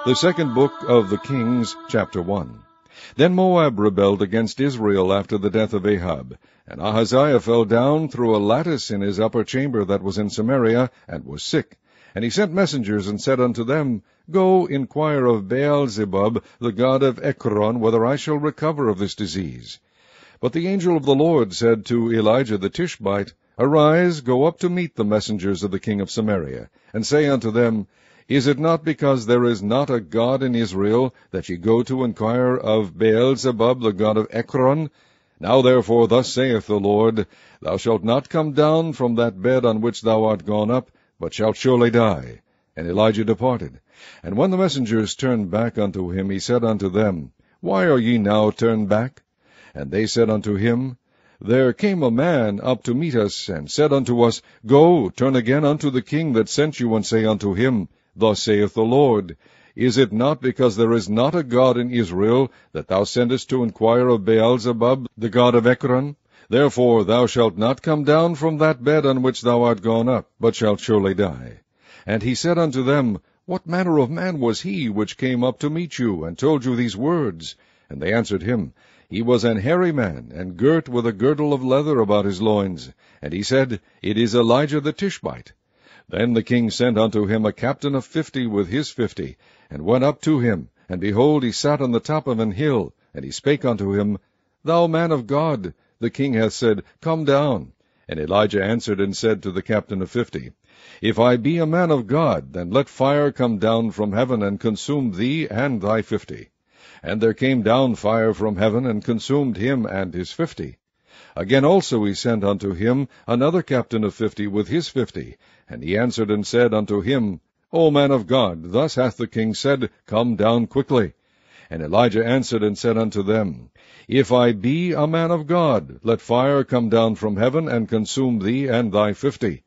The second book of the Kings, chapter 1. Then Moab rebelled against Israel after the death of Ahab, and Ahaziah fell down through a lattice in his upper chamber that was in Samaria, and was sick. And he sent messengers, and said unto them, Go, inquire of Baal-zebub, the god of Ekron, whether I shall recover of this disease. But the angel of the Lord said to Elijah the Tishbite, Arise, go up to meet the messengers of the king of Samaria, and say unto them, Is it not because there is not a God in Israel, that ye go to inquire of Baal-zebub, the god of Ekron? Now therefore thus saith the Lord, Thou shalt not come down from that bed on which thou art gone up, but shalt surely die. And Elijah departed. And when the messengers turned back unto him, he said unto them, Why are ye now turned back? And they said unto him, There came a man up to meet us, and said unto us, Go, turn again unto the king that sent you, and say unto him, Thus saith the Lord, Is it not because there is not a God in Israel, that thou sendest to inquire of Baal-zebub, the god of Ekron? Therefore thou shalt not come down from that bed on which thou art gone up, but shalt surely die. And he said unto them, What manner of man was he which came up to meet you, and told you these words? And they answered him, He was an hairy man, and girt with a girdle of leather about his loins. And he said, It is Elijah the Tishbite. Then the king sent unto him a captain of 50 with his 50, and went up to him. And behold, he sat on the top of an hill. And he spake unto him, Thou man of God, the king hath said, Come down. And Elijah answered and said to the captain of 50, If I be a man of God, then let fire come down from heaven, and consume thee and thy 50. And there came down fire from heaven, and consumed him and his 50. Again also he sent unto him another captain of 50 with his 50. And he answered and said unto him, O man of God, thus hath the king said, Come down quickly. And Elijah answered and said unto them, If I be a man of God, let fire come down from heaven, and consume thee and thy 50.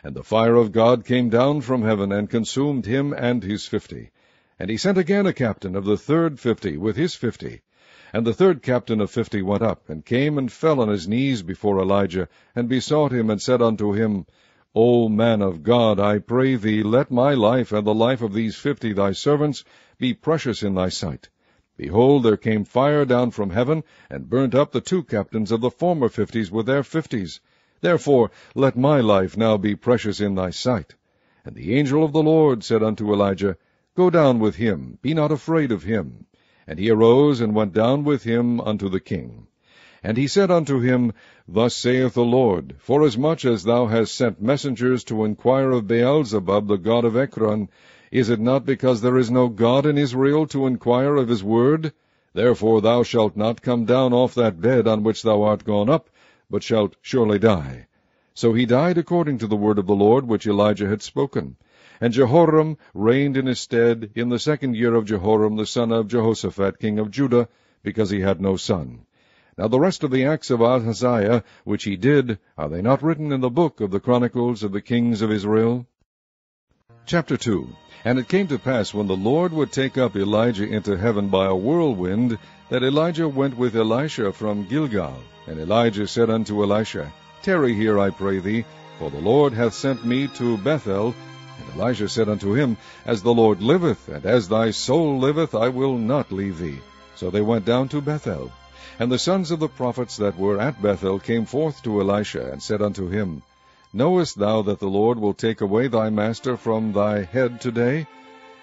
And the fire of God came down from heaven, and consumed him and his 50. And he sent again a captain of the third 50 with his 50. And the third captain of 50 went up, and came and fell on his knees before Elijah, and besought him, and said unto him, O man of God, I pray thee, let my life and the life of these 50 thy servants be precious in thy sight. Behold, there came fire down from heaven, and burnt up the 2 captains of the former 50s with their 50s. Therefore let my life now be precious in thy sight. And the angel of the Lord said unto Elijah, Go down with him, be not afraid of him. And he arose and went down with him unto the king. And he said unto him, Thus saith the Lord, Forasmuch as thou hast sent messengers to inquire of Baal-zebub, the god of Ekron, is it not because there is no God in Israel to inquire of his word? Therefore thou shalt not come down off that bed on which thou art gone up, but shalt surely die. So he died according to the word of the Lord which Elijah had spoken. And Jehoram reigned in his stead in the 2nd year of Jehoram the son of Jehoshaphat king of Judah, because he had no son. Now the rest of the acts of Ahaziah, which he did, are they not written in the book of the Chronicles of the kings of Israel? Chapter 2. And it came to pass, when the Lord would take up Elijah into heaven by a whirlwind, that Elijah went with Elisha from Gilgal. And Elijah said unto Elisha, Tarry here, I pray thee, for the Lord hath sent me to Bethel. And Elisha said unto him, As the Lord liveth, and as thy soul liveth, I will not leave thee. So they went down to Bethel. And the sons of the prophets that were at Bethel came forth to Elisha, and said unto him, Knowest thou that the Lord will take away thy master from thy head today?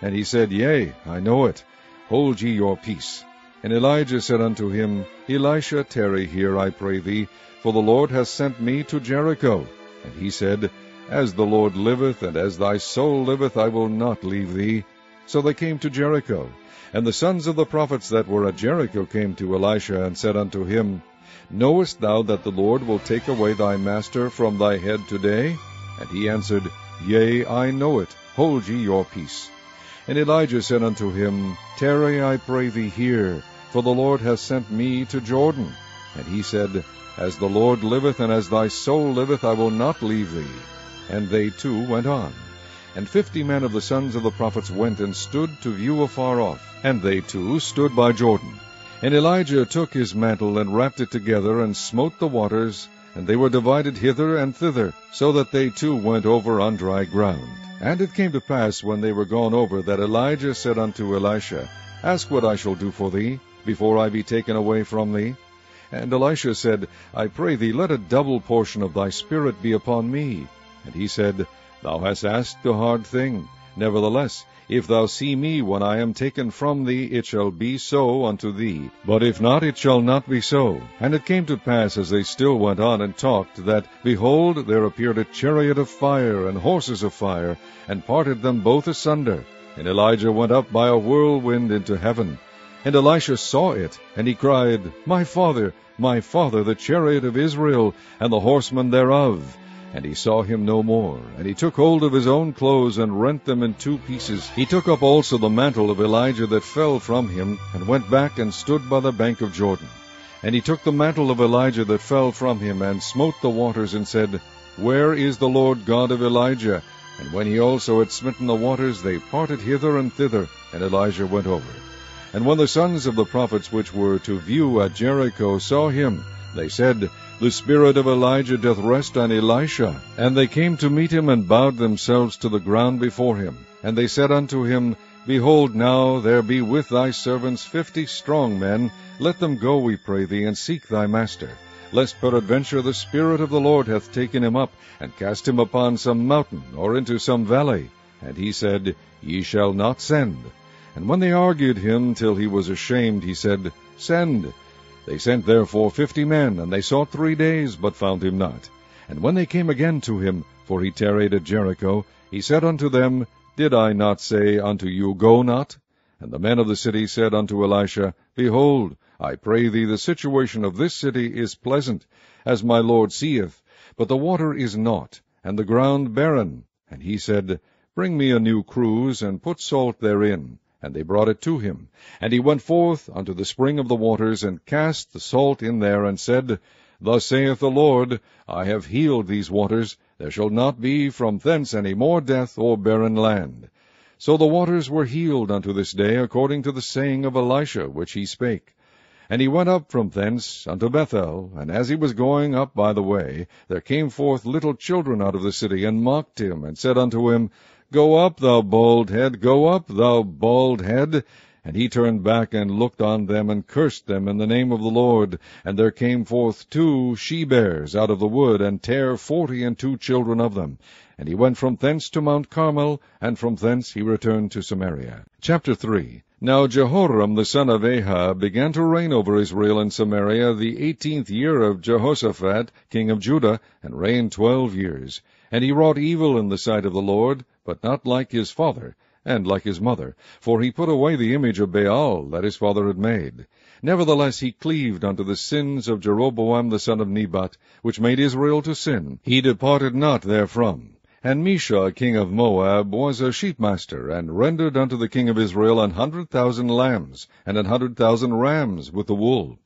And he said, Yea, I know it. Hold ye your peace. And Elijah said unto him, Elisha, tarry here, I pray thee, for the Lord hath sent me to Jericho. And he said, As the Lord liveth, and as thy soul liveth, I will not leave thee. So they came to Jericho. And the sons of the prophets that were at Jericho came to Elisha, and said unto him, Knowest thou that the Lord will take away thy master from thy head today? And he answered, Yea, I know it. Hold ye your peace. And Elijah said unto him, Tarry, I pray thee here, for the Lord hath sent me to Jordan. And he said, As the Lord liveth, and as thy soul liveth, I will not leave thee. And they too went on. And 50 men of the sons of the prophets went and stood to view afar off, and they too stood by Jordan. And Elijah took his mantle, and wrapped it together, and smote the waters, and they were divided hither and thither, so that they too went over on dry ground. And it came to pass, when they were gone over, that Elijah said unto Elisha, Ask what I shall do for thee, before I be taken away from thee. And Elisha said, I pray thee, let a double portion of thy spirit be upon me. And he said, Thou hast asked a hard thing. Nevertheless, if thou see me when I am taken from thee, it shall be so unto thee. But if not, it shall not be so. And it came to pass, as they still went on and talked, that, behold, there appeared a chariot of fire and horses of fire, and parted them both asunder. And Elijah went up by a whirlwind into heaven. And Elisha saw it, and he cried, my father, the chariot of Israel, and the horsemen thereof. And he saw him no more. And he took hold of his own clothes, and rent them in 2 pieces. He took up also the mantle of Elijah that fell from him, and went back and stood by the bank of Jordan. And he took the mantle of Elijah that fell from him, and smote the waters, and said, Where is the Lord God of Elijah? And when he also had smitten the waters, they parted hither and thither, and Elijah went over. And when the sons of the prophets which were to view at Jericho saw him, they said, The spirit of Elijah doth rest on Elisha. And they came to meet him, and bowed themselves to the ground before him. And they said unto him, Behold, now there be with thy servants 50 strong men. Let them go, we pray thee, and seek thy master, lest peradventure the Spirit of the Lord hath taken him up, and cast him upon some mountain, or into some valley. And he said, Ye shall not send. And when they argued him till he was ashamed, he said, Send. They sent therefore 50 men, and they sought 3 days, but found him not. And when they came again to him, for he tarried at Jericho, he said unto them, Did I not say unto you, Go not? And the men of the city said unto Elisha, Behold, I pray thee, the situation of this city is pleasant, as my Lord seeth, but the water is naught, and the ground barren. And he said, Bring me a new cruse, and put salt therein. And they brought it to him. And he went forth unto the spring of the waters, and cast the salt in there, and said, Thus saith the Lord, I have healed these waters. There shall not be from thence any more death or barren land. So the waters were healed unto this day, according to the saying of Elisha, which he spake. And he went up from thence unto Bethel, and as he was going up by the way, there came forth little children out of the city, and mocked him, and said unto him, Go up, thou bald head, go up, thou bald head. And he turned back and looked on them, and cursed them in the name of the Lord. And there came forth 2 she-bears out of the wood, and tare 42 children of them. And he went from thence to Mount Carmel, and from thence he returned to Samaria. Chapter 3. Now Jehoram the son of Ahab began to reign over Israel and Samaria the 18th year of Jehoshaphat king of Judah, and reigned 12 years. And he wrought evil in the sight of the Lord, but not like his father, and like his mother, for he put away the image of Baal that his father had made. Nevertheless he cleaved unto the sins of Jeroboam the son of Nebat, which made Israel to sin. He departed not therefrom. And Mesha king of Moab was a sheepmaster, and rendered unto the king of Israel 100,000 lambs, and 100,000 rams with the wool.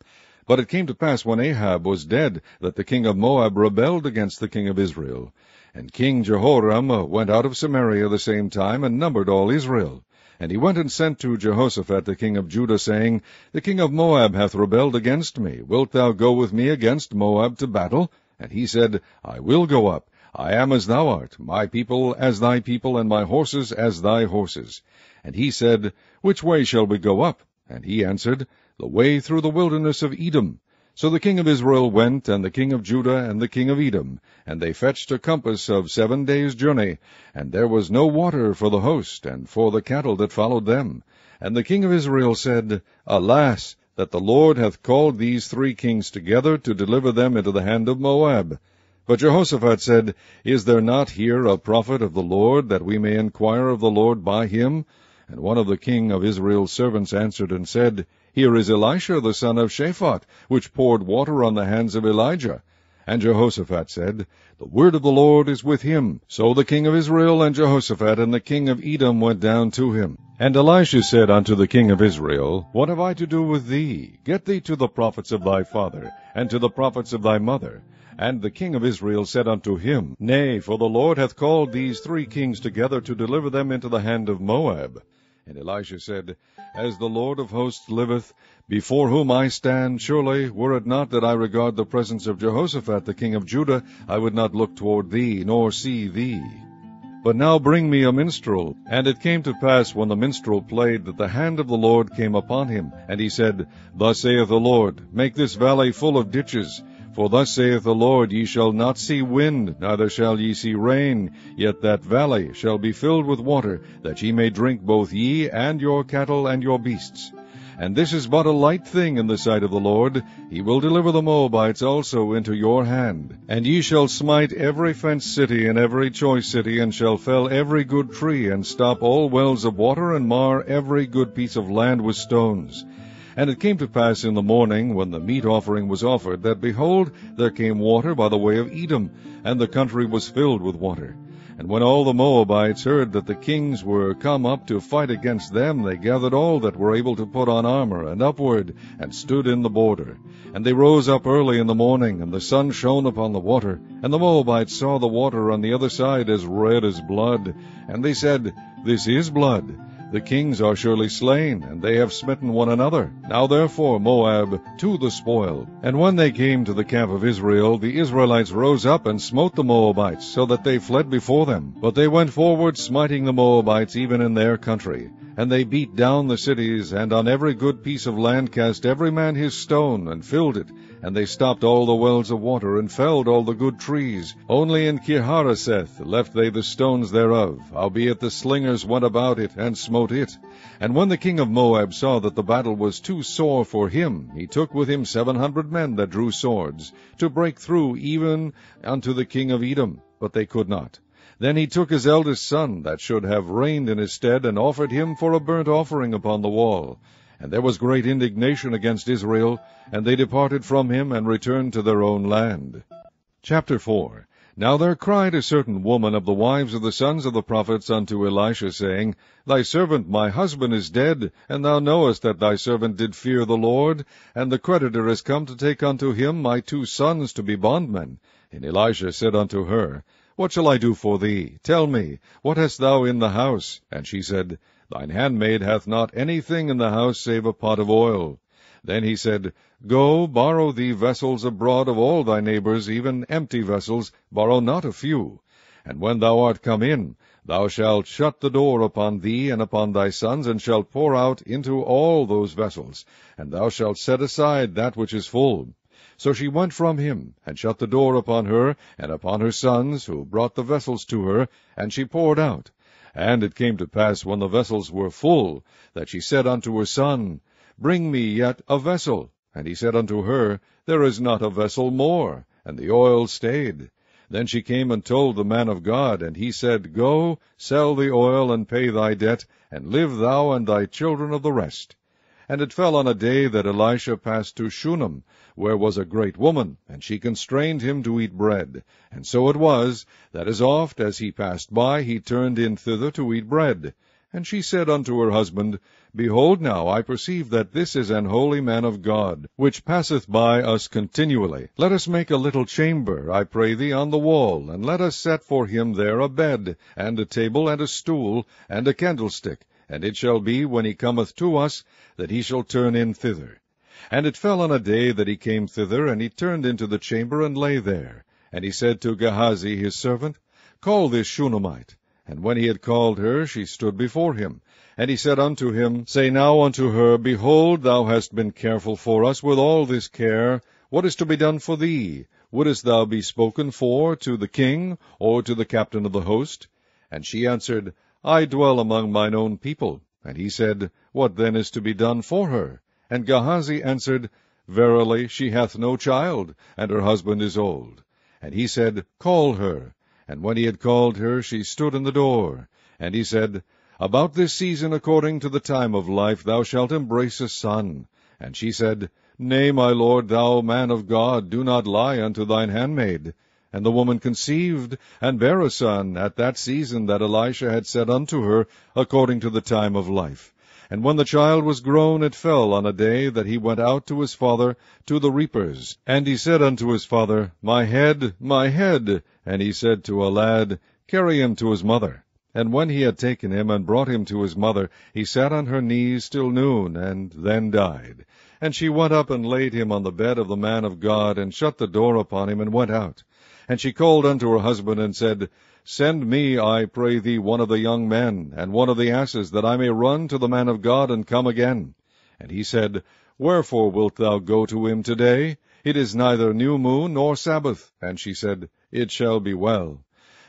But it came to pass, when Ahab was dead, that the king of Moab rebelled against the king of Israel. And King Jehoram went out of Samaria the same time, and numbered all Israel. And he went and sent to Jehoshaphat the king of Judah, saying, The king of Moab hath rebelled against me. Wilt thou go with me against Moab to battle? And he said, I will go up. I am as thou art, my people as thy people, and my horses as thy horses. And he said, Which way shall we go up? And he answered, The way through the wilderness of Edom. So the king of Israel went, and the king of Judah, and the king of Edom, and they fetched a compass of 7 days' journey, and there was no water for the host, and for the cattle that followed them. And the king of Israel said, Alas, that the Lord hath called these 3 kings together to deliver them into the hand of Moab. But Jehoshaphat said, Is there not here a prophet of the Lord, that we may inquire of the Lord by him? And one of the king of Israel's servants answered and said, Here is Elisha the son of Shaphat, which poured water on the hands of Elijah. And Jehoshaphat said, The word of the Lord is with him. So the king of Israel and Jehoshaphat and the king of Edom went down to him. And Elisha said unto the king of Israel, What have I to do with thee? Get thee to the prophets of thy father, and to the prophets of thy mother. And the king of Israel said unto him, Nay, for the Lord hath called these 3 kings together to deliver them into the hand of Moab. And Elisha said, As the Lord of hosts liveth, before whom I stand, surely, were it not that I regard the presence of Jehoshaphat the king of Judah, I would not look toward thee, nor see thee. But now bring me a minstrel. And it came to pass, when the minstrel played, that the hand of the Lord came upon him. And he said, Thus saith the Lord, Make this valley full of ditches. For thus saith the Lord, Ye shall not see wind, neither shall ye see rain, yet that valley shall be filled with water, that ye may drink both ye, and your cattle, and your beasts. And this is but a light thing in the sight of the Lord. He will deliver the Moabites also into your hand. And ye shall smite every fenced city, and every choice city, and shall fell every good tree, and stop all wells of water, and mar every good piece of land with stones. And it came to pass in the morning, when the meat offering was offered, that, behold, there came water by the way of Edom, and the country was filled with water. And when all the Moabites heard that the kings were come up to fight against them, they gathered all that were able to put on armor, and upward, and stood in the border. And they rose up early in the morning, and the sun shone upon the water. And the Moabites saw the water on the other side as red as blood. And they said, This is blood. The kings are surely slain, and they have smitten one another. Now therefore, Moab, to the spoil. And when they came to the camp of Israel, the Israelites rose up and smote the Moabites, so that they fled before them. But they went forward, smiting the Moabites even in their country. And they beat down the cities, and on every good piece of land cast every man his stone, and filled it. And they stopped all the wells of water, and felled all the good trees. Only in Kirharaseth left they the stones thereof, howbeit the slingers went about it, and smote it. And when the king of Moab saw that the battle was too sore for him, he took with him 700 men that drew swords, to break through even unto the king of Edom, but they could not. Then he took his eldest son, that should have reigned in his stead, and offered him for a burnt offering upon the wall. And there was great indignation against Israel, and they departed from him, and returned to their own land. Chapter 4. Now there cried a certain woman of the wives of the sons of the prophets unto Elisha, saying, Thy servant my husband is dead, and thou knowest that thy servant did fear the Lord, and the creditor is come to take unto him my 2 sons to be bondmen. And Elisha said unto her, What shall I do for thee? Tell me, what hast thou in the house? And she said, Thine handmaid hath not anything in the house save a pot of oil. Then he said, Go, borrow thee vessels abroad of all thy neighbors, even empty vessels, borrow not a few. And when thou art come in, thou shalt shut the door upon thee and upon thy sons, and shalt pour out into all those vessels, and thou shalt set aside that which is full. So she went from him, and shut the door upon her, and upon her sons, who brought the vessels to her, and she poured out. And it came to pass, when the vessels were full, that she said unto her son, Bring me yet a vessel. And he said unto her, There is not a vessel more. And the oil stayed. Then she came and told the man of God, and he said, Go, sell the oil, and pay thy debt, and live thou and thy children of the rest. And it fell on a day that Elisha passed to Shunem, where was a great woman, and she constrained him to eat bread. And so it was, that as oft as he passed by, he turned in thither to eat bread. And she said unto her husband, Behold now, I perceive that this is an holy man of God, which passeth by us continually. Let us make a little chamber, I pray thee, on the wall, and let us set for him there a bed, and a table, and a stool, and a candlestick. And it shall be, when he cometh to us, that he shall turn in thither. And it fell on a day that he came thither, and he turned into the chamber, and lay there. And he said to Gehazi his servant, Call this Shunammite. And when he had called her, she stood before him. And he said unto him, Say now unto her, Behold, thou hast been careful for us with all this care. What is to be done for thee? Wouldest thou be spoken for to the king, or to the captain of the host? And she answered, I dwell among mine own people. And he said, What then is to be done for her? And Gehazi answered, Verily, she hath no child, and her husband is old. And he said, Call her. And when he had called her, she stood in the door. And he said, About this season, according to the time of life, thou shalt embrace a son. And she said, Nay, my lord, thou man of God, do not lie unto thine handmaid. And the woman conceived, and bare a son, at that season that Elisha had said unto her, according to the time of life. And when the child was grown, it fell on a day that he went out to his father to the reapers. And he said unto his father, My head, my head. And he said to a lad, Carry him to his mother. And when he had taken him and brought him to his mother, he sat on her knees till noon, and then died. And she went up and laid him on the bed of the man of God, and shut the door upon him, and went out. And she called unto her husband, and said, Send me, I pray thee, one of the young men, and one of the asses, that I may run to the man of God, and come again. And he said, Wherefore wilt thou go to him today? It is neither new moon nor Sabbath. And she said, It shall be well.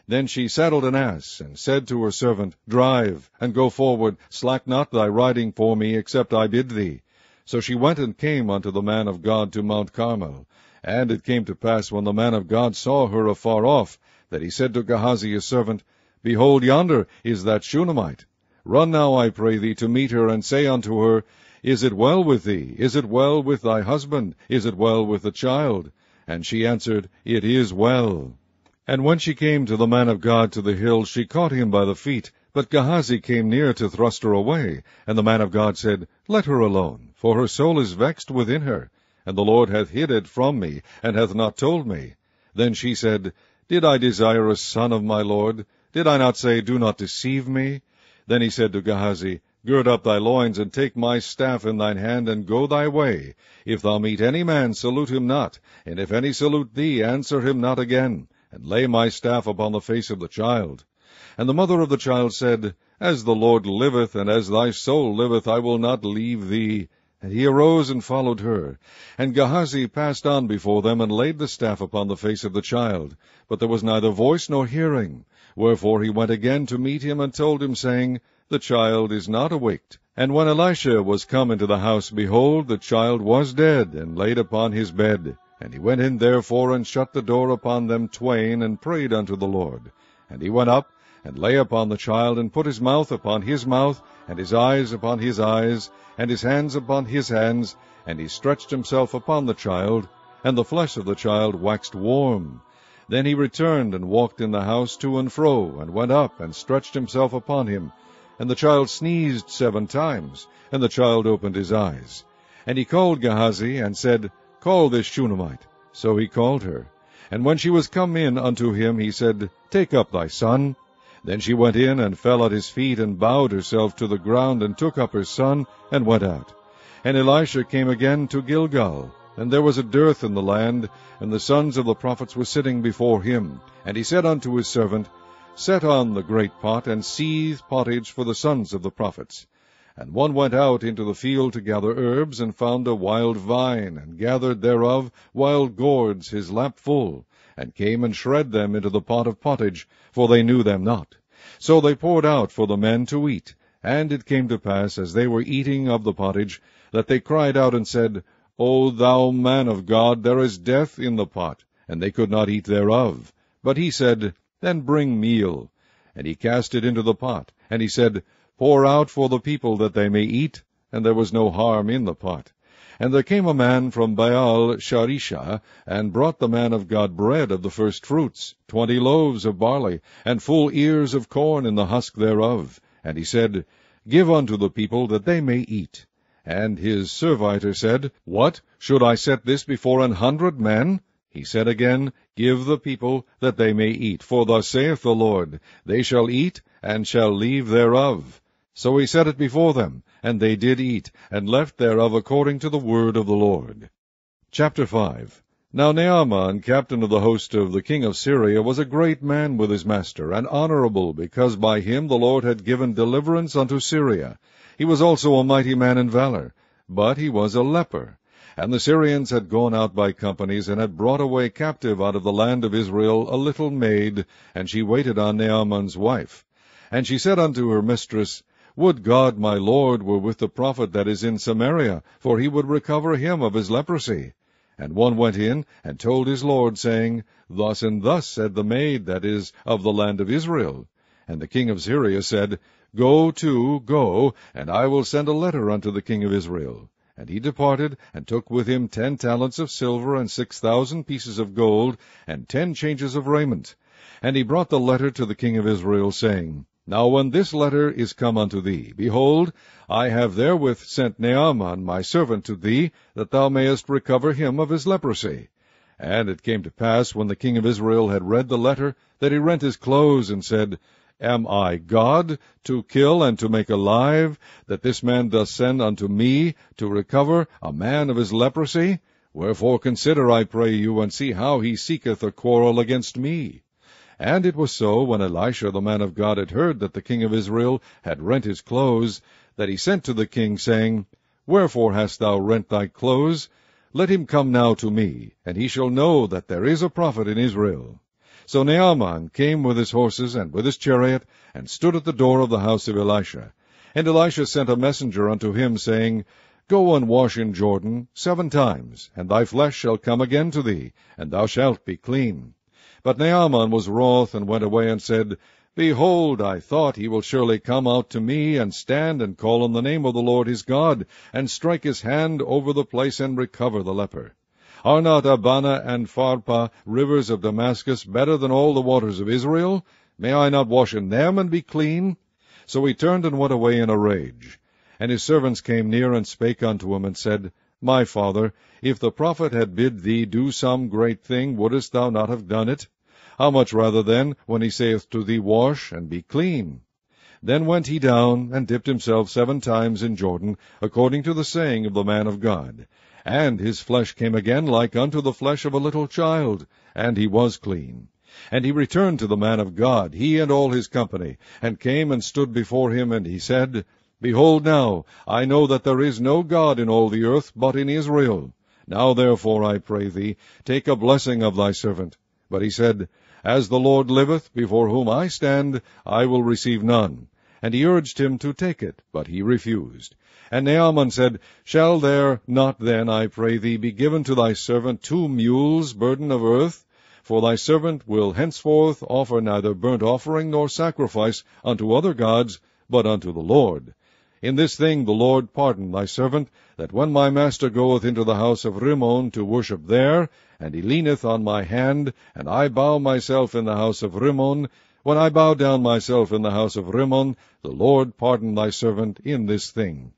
Then she saddled an ass, and said to her servant, Drive, and go forward, slack not thy riding for me, except I bid thee. So she went and came unto the man of God to Mount Carmel. And it came to pass, when the man of God saw her afar off, that he said to Gehazi his servant, Behold, yonder is that Shunammite. Run now, I pray thee, to meet her, and say unto her, Is it well with thee? Is it well with thy husband? Is it well with the child? And she answered, It is well. And when she came to the man of God to the hill, she caught him by the feet. But Gehazi came near to thrust her away. And the man of God said, Let her alone, for her soul is vexed within her. And the Lord hath hid it from me, and hath not told me. Then she said, Did I desire a son of my Lord? Did I not say, Do not deceive me? Then he said to Gehazi, Gird up thy loins, and take my staff in thine hand, and go thy way. If thou meet any man, salute him not, and if any salute thee, answer him not again. And lay my staff upon the face of the child. And the mother of the child said, As the Lord liveth, and as thy soul liveth, I will not leave thee. And he arose and followed her. And Gehazi passed on before them, and laid the staff upon the face of the child. But there was neither voice nor hearing. Wherefore he went again to meet him, and told him, saying, The child is not awaked. And when Elisha was come into the house, behold, the child was dead, and laid upon his bed. And he went in therefore, and shut the door upon them twain, and prayed unto the Lord. And he went up, and lay upon the child, and put his mouth upon his mouth, and his eyes upon his eyes, and his hands upon his hands, and he stretched himself upon the child, and the flesh of the child waxed warm. Then he returned, and walked in the house to and fro, and went up, and stretched himself upon him. And the child sneezed 7 times, and the child opened his eyes. And he called Gehazi, and said, Call this Shunammite. So he called her. And when she was come in unto him, he said, Take up thy son. Then she went in, and fell at his feet, and bowed herself to the ground, and took up her son, and went out. And Elisha came again to Gilgal. And there was a dearth in the land, and the sons of the prophets were sitting before him. And he said unto his servant, Set on the great pot, and seethe pottage for the sons of the prophets. And one went out into the field to gather herbs, and found a wild vine, and gathered thereof wild gourds his lap full, and came and shred them into the pot of pottage, for they knew them not. So they poured out for the men to eat. And it came to pass, as they were eating of the pottage, that they cried out and said, O thou man of God, there is death in the pot. And they could not eat thereof. But he said, Then bring meal. And he cast it into the pot. And he said, Pour out for the people that they may eat. And there was no harm in the pot. And there came a man from Baal Sharisha, and brought the man of God bread of the first fruits, 20 loaves of barley, and full ears of corn in the husk thereof. And he said, Give unto the people that they may eat. And his servitor said, What? Should I set this before 100 men? He said again, Give the people that they may eat. For thus saith the Lord, They shall eat, and shall leave thereof. So he set it before them, and they did eat, and left thereof according to the word of the Lord. Chapter 5. Now Naaman, captain of the host of the king of Syria, was a great man with his master, and honorable, because by him the Lord had given deliverance unto Syria. He was also a mighty man in valor, but he was a leper. And the Syrians had gone out by companies, and had brought away captive out of the land of Israel a little maid, and she waited on Naaman's wife. And she said unto her mistress, Would God my Lord were with the prophet that is in Samaria, for he would recover him of his leprosy. And one went in, and told his lord, saying, Thus and thus said the maid that is of the land of Israel. And the king of Syria said, Go, and I will send a letter unto the king of Israel. And he departed, and took with him 10 talents of silver, and 6,000 pieces of gold, and 10 changes of raiment. And he brought the letter to the king of Israel, saying, Now when this letter is come unto thee, behold, I have therewith sent Naaman my servant to thee, that thou mayest recover him of his leprosy. And it came to pass, when the king of Israel had read the letter, that he rent his clothes, and said, Am I God, to kill and to make alive, that this man doth send unto me to recover a man of his leprosy? Wherefore consider, I pray you, and see how he seeketh a quarrel against me. And it was so, when Elisha the man of God had heard that the king of Israel had rent his clothes, that he sent to the king, saying, Wherefore hast thou rent thy clothes? Let him come now to me, and he shall know that there is a prophet in Israel. So Naaman came with his horses and with his chariot, and stood at the door of the house of Elisha. And Elisha sent a messenger unto him, saying, Go and wash in Jordan 7 times, and thy flesh shall come again to thee, and thou shalt be clean. But Naaman was wroth, and went away, and said, Behold, I thought he will surely come out to me, and stand and call on the name of the Lord his God, and strike his hand over the place, and recover the leper. Are not Abana and Pharpar, rivers of Damascus, better than all the waters of Israel? May I not wash in them, and be clean? So he turned and went away in a rage. And his servants came near, and spake unto him, and said, My father, if the prophet had bid thee do some great thing, wouldest thou not have done it? How much rather then, when he saith to thee, Wash, and be clean? Then went he down, and dipped himself 7 times in Jordan, according to the saying of the man of God. And his flesh came again like unto the flesh of a little child, and he was clean. And he returned to the man of God, he and all his company, and came and stood before him, and he said, Behold now, I know that there is no God in all the earth but in Israel. Now therefore, I pray thee, take a blessing of thy servant. But he said, As the Lord liveth, before whom I stand, I will receive none. And he urged him to take it, but he refused. And Naaman said, Shall there not then, I pray thee, be given to thy servant 2 mules burden of earth? For thy servant will henceforth offer neither burnt offering nor sacrifice unto other gods, but unto the Lord. In this thing the Lord pardon thy servant, that when my master goeth into the house of Rimmon to worship there, and he leaneth on my hand, and I bow myself in the house of Rimmon, when I bow down myself in the house of Rimmon, the Lord pardon thy servant in this thing.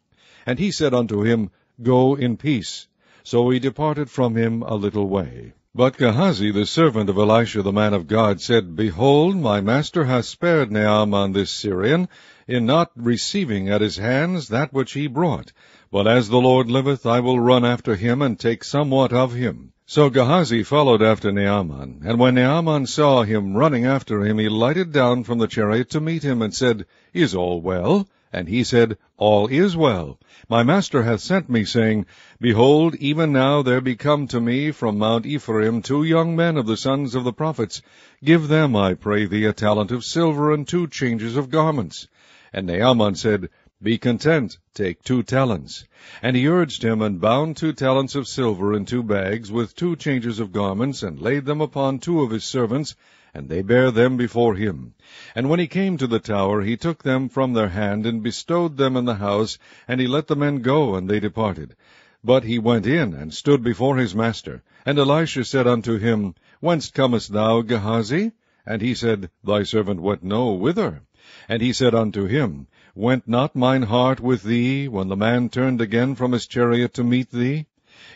And he said unto him, Go in peace. So he departed from him a little way. But Gehazi, the servant of Elisha the man of God, said, Behold, my master hath spared Naaman this Syrian, in not receiving at his hands that which he brought. But as the Lord liveth, I will run after him, and take somewhat of him. So Gehazi followed after Naaman, and when Naaman saw him running after him, he lighted down from the chariot to meet him, and said, Is all well? And he said, All is well. My master hath sent me, saying, Behold, even now there be come to me from Mount Ephraim 2 young men of the sons of the prophets. Give them, I pray thee, a talent of silver, and 2 changes of garments. And Naaman said, Be content, take 2 talents. And he urged him, and bound 2 talents of silver in 2 bags, with 2 changes of garments, and laid them upon 2 of his servants, and they bare them before him. And when he came to the tower, he took them from their hand, and bestowed them in the house, and he let the men go, and they departed. But he went in, and stood before his master. And Elisha said unto him, Whence comest thou, Gehazi? And he said, Thy servant went no whither. And he said unto him, Went not mine heart with thee, when the man turned again from his chariot to meet thee?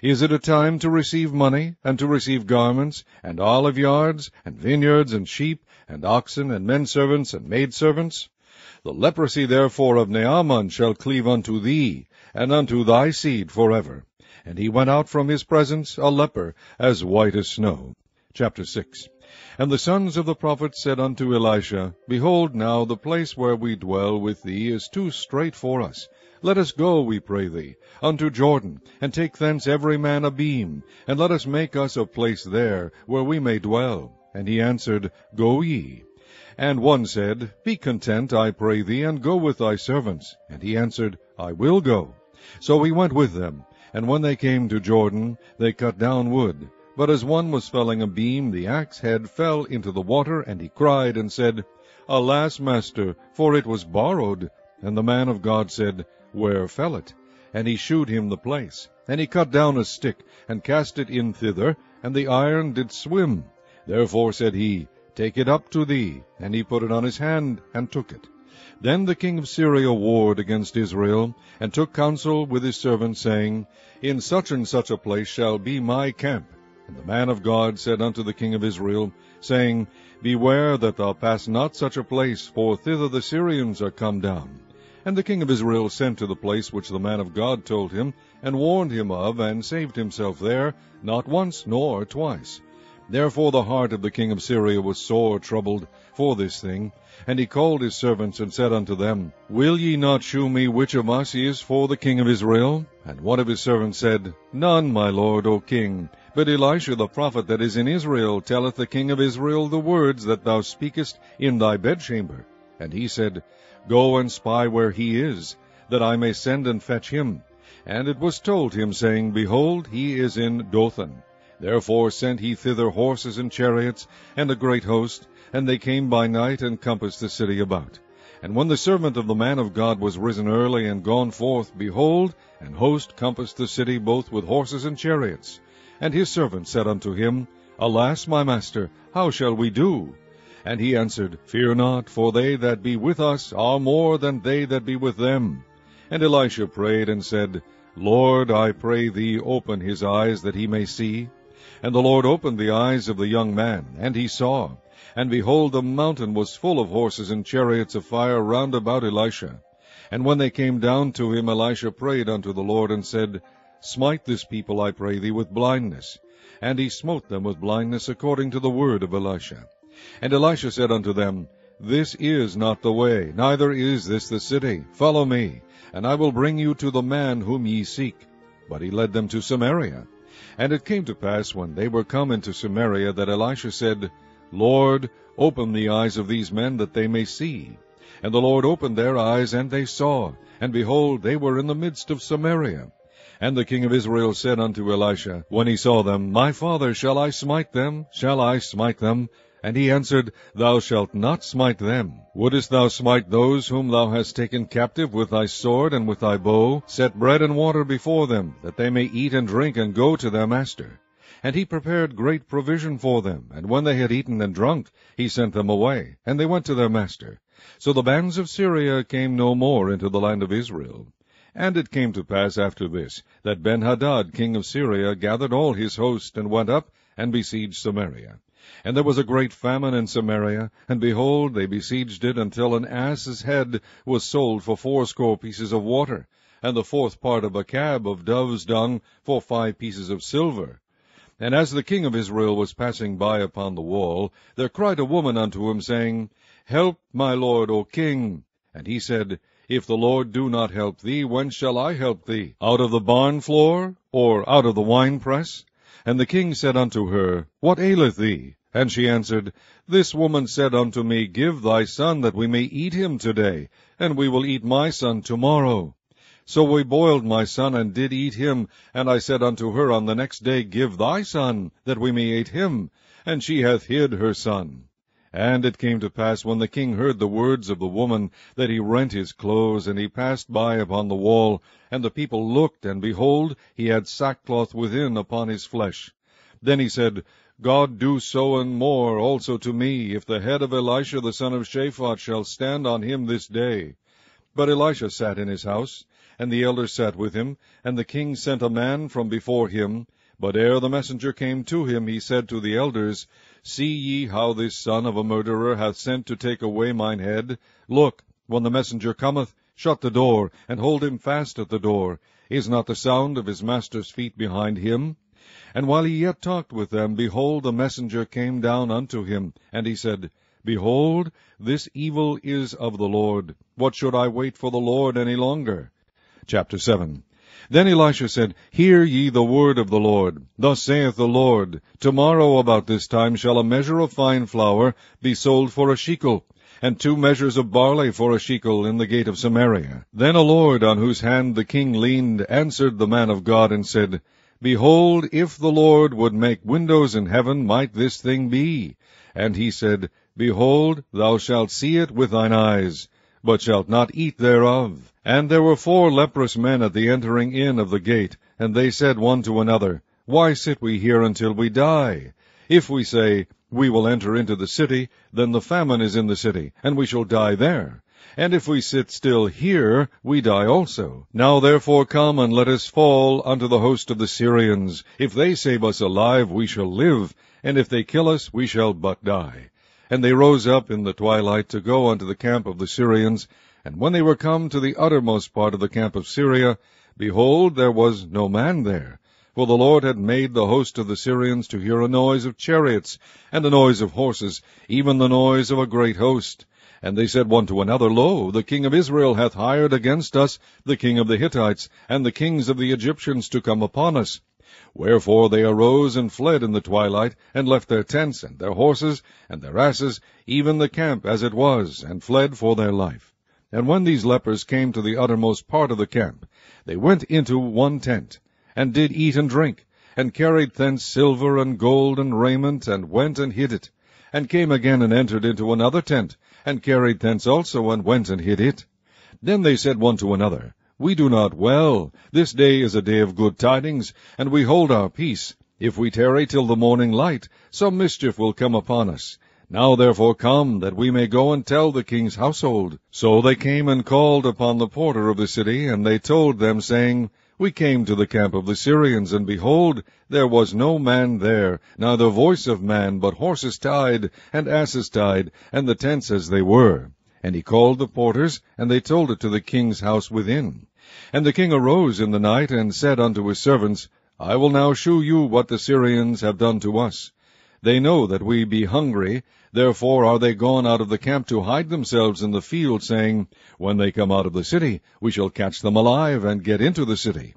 Is it a time to receive money, and to receive garments, and olive yards, and vineyards, and sheep, and oxen, and men servants, and maid servants? The leprosy therefore of Naaman shall cleave unto thee, and unto thy seed forever. And he went out from his presence a leper, as white as snow. Chapter 6. And the sons of the prophets said unto Elisha, Behold now, the place where we dwell with thee is too strait for us. Let us go, we pray thee, unto Jordan, and take thence every man a beam, and let us make us a place there, where we may dwell. And he answered, Go ye. And one said, Be content, I pray thee, and go with thy servants. And he answered, I will go. So he went with them. And when they came to Jordan, they cut down wood. But as one was felling a beam, the axe head fell into the water, and he cried and said, Alas, master, for it was borrowed. And the man of God said, Where fell it? And he shewed him the place. And he cut down a stick, and cast it in thither, and the iron did swim. Therefore said he, Take it up to thee. And he put it on his hand, and took it. Then the king of Syria warred against Israel, and took counsel with his servants, saying, In such and such a place shall be my camp. And the man of God said unto the king of Israel, saying, Beware that thou pass not such a place, for thither the Syrians are come down. And the king of Israel sent to the place which the man of God told him, and warned him of, and saved himself there, not once nor twice. Therefore the heart of the king of Syria was sore troubled for this thing. And he called his servants, and said unto them, Will ye not shew me which of us is for the king of Israel? And one of his servants said, None, my lord, O king. But Elisha the prophet that is in Israel telleth the king of Israel the words that thou speakest in thy bedchamber. And he said, Go and spy where he is, that I may send and fetch him. And it was told him, saying, Behold, he is in Dothan. Therefore sent he thither horses and chariots, and a great host, and they came by night, and compassed the city about. And when the servant of the man of God was risen early, and gone forth, behold, an host compassed the city both with horses and chariots. And his servant said unto him, Alas, my master, how shall we do? And he answered, Fear not, for they that be with us are more than they that be with them. And Elisha prayed and said, Lord, I pray thee, open his eyes, that he may see. And the Lord opened the eyes of the young man, and he saw. And behold, the mountain was full of horses and chariots of fire round about Elisha. And when they came down to him, Elisha prayed unto the Lord, and said, Smite this people, I pray thee, with blindness. And he smote them with blindness, according to the word of Elisha. And Elisha said unto them, This is not the way, neither is this the city. Follow me, and I will bring you to the man whom ye seek. But he led them to Samaria. And it came to pass, when they were come into Samaria, that Elisha said, Lord, open the eyes of these men, that they may see. And the Lord opened their eyes, and they saw. And behold, they were in the midst of Samaria. And the king of Israel said unto Elisha, when he saw them, My father, shall I smite them? Shall I smite them? And he answered, Thou shalt not smite them. Wouldest thou smite those whom thou hast taken captive with thy sword and with thy bow? Set bread and water before them, that they may eat and drink, and go to their master. And he prepared great provision for them, and when they had eaten and drunk, he sent them away, and they went to their master. So the bands of Syria came no more into the land of Israel. And it came to pass after this, that Ben-Hadad king of Syria gathered all his host, and went up, and besieged Samaria. And there was a great famine in Samaria, and behold, they besieged it until an ass's head was sold for 80 pieces of water, and the 4th part of a cab of dove's dung for 5 pieces of silver. And as the king of Israel was passing by upon the wall, there cried a woman unto him, saying, Help, my lord, O king. And he said, If the Lord do not help thee, whence shall I help thee? Out of the barn floor, or out of the winepress? And the king said unto her, What aileth thee? And she answered, This woman said unto me, Give thy son, that we may eat him today, and we will eat my son tomorrow. So we boiled my son, and did eat him. And I said unto her on the next day, Give thy son, that we may eat him. And she hath hid her son. And it came to pass, when the king heard the words of the woman, that he rent his clothes, and he passed by upon the wall. And the people looked, and behold, he had sackcloth within upon his flesh. Then he said, God do so and more also to me, if the head of Elisha the son of Shaphat shall stand on him this day. But Elisha sat in his house, and the elders sat with him, and the king sent a man from before him. But ere the messenger came to him, he said to the elders, See ye how this son of a murderer hath sent to take away mine head? Look, when the messenger cometh, shut the door, and hold him fast at the door. Is not the sound of his master's feet behind him? And while he yet talked with them, behold, the messenger came down unto him. And he said, Behold, this evil is of the Lord. What should I wait for the Lord any longer? Chapter 7. Then Elisha said, Hear ye the word of the Lord. Thus saith the Lord, Tomorrow about this time shall a measure of fine flour be sold for a shekel, and 2 measures of barley for a shekel in the gate of Samaria. Then a lord, on whose hand the king leaned, answered the man of God, and said, Behold, if the Lord would make windows in heaven, might this thing be? And he said, Behold, thou shalt see it with thine eyes, but shalt not eat thereof. And there were 4 leprous men at the entering in of the gate, and they said one to another, Why sit we here until we die? If we say, We will enter into the city, then the famine is in the city, and we shall die there. And if we sit still here, we die also. Now therefore come, and let us fall unto the host of the Syrians. If they save us alive, we shall live, and if they kill us, we shall but die. And they rose up in the twilight to go unto the camp of the Syrians. And when they were come to the uttermost part of the camp of Syria, behold, there was no man there. For the Lord had made the host of the Syrians to hear a noise of chariots, and a noise of horses, even the noise of a great host. And they said one to another, Lo, the king of Israel hath hired against us the king of the Hittites, and the kings of the Egyptians to come upon us. Wherefore they arose and fled in the twilight, and left their tents, and their horses, and their asses, even the camp as it was, and fled for their life. And when these lepers came to the uttermost part of the camp, they went into one tent, and did eat and drink, and carried thence silver and gold and raiment, and went and hid it, and came again and entered into another tent, and carried thence also, and went and hid it. Then they said one to another, We do not well. This day is a day of good tidings, and we hold our peace. If we tarry till the morning light, some mischief will come upon us. Now therefore come, that we may go and tell the king's household. So they came and called upon the porter of the city, and they told them, saying, We came to the camp of the Syrians, and behold, there was no man there, neither voice of man, but horses tied, and asses tied, and the tents as they were. And he called the porters, and they told it to the king's house within. And the king arose in the night, and said unto his servants, I will now shew you what the Syrians have done to us. They know that we be hungry, therefore are they gone out of the camp to hide themselves in the field, saying, When they come out of the city, we shall catch them alive, and get into the city.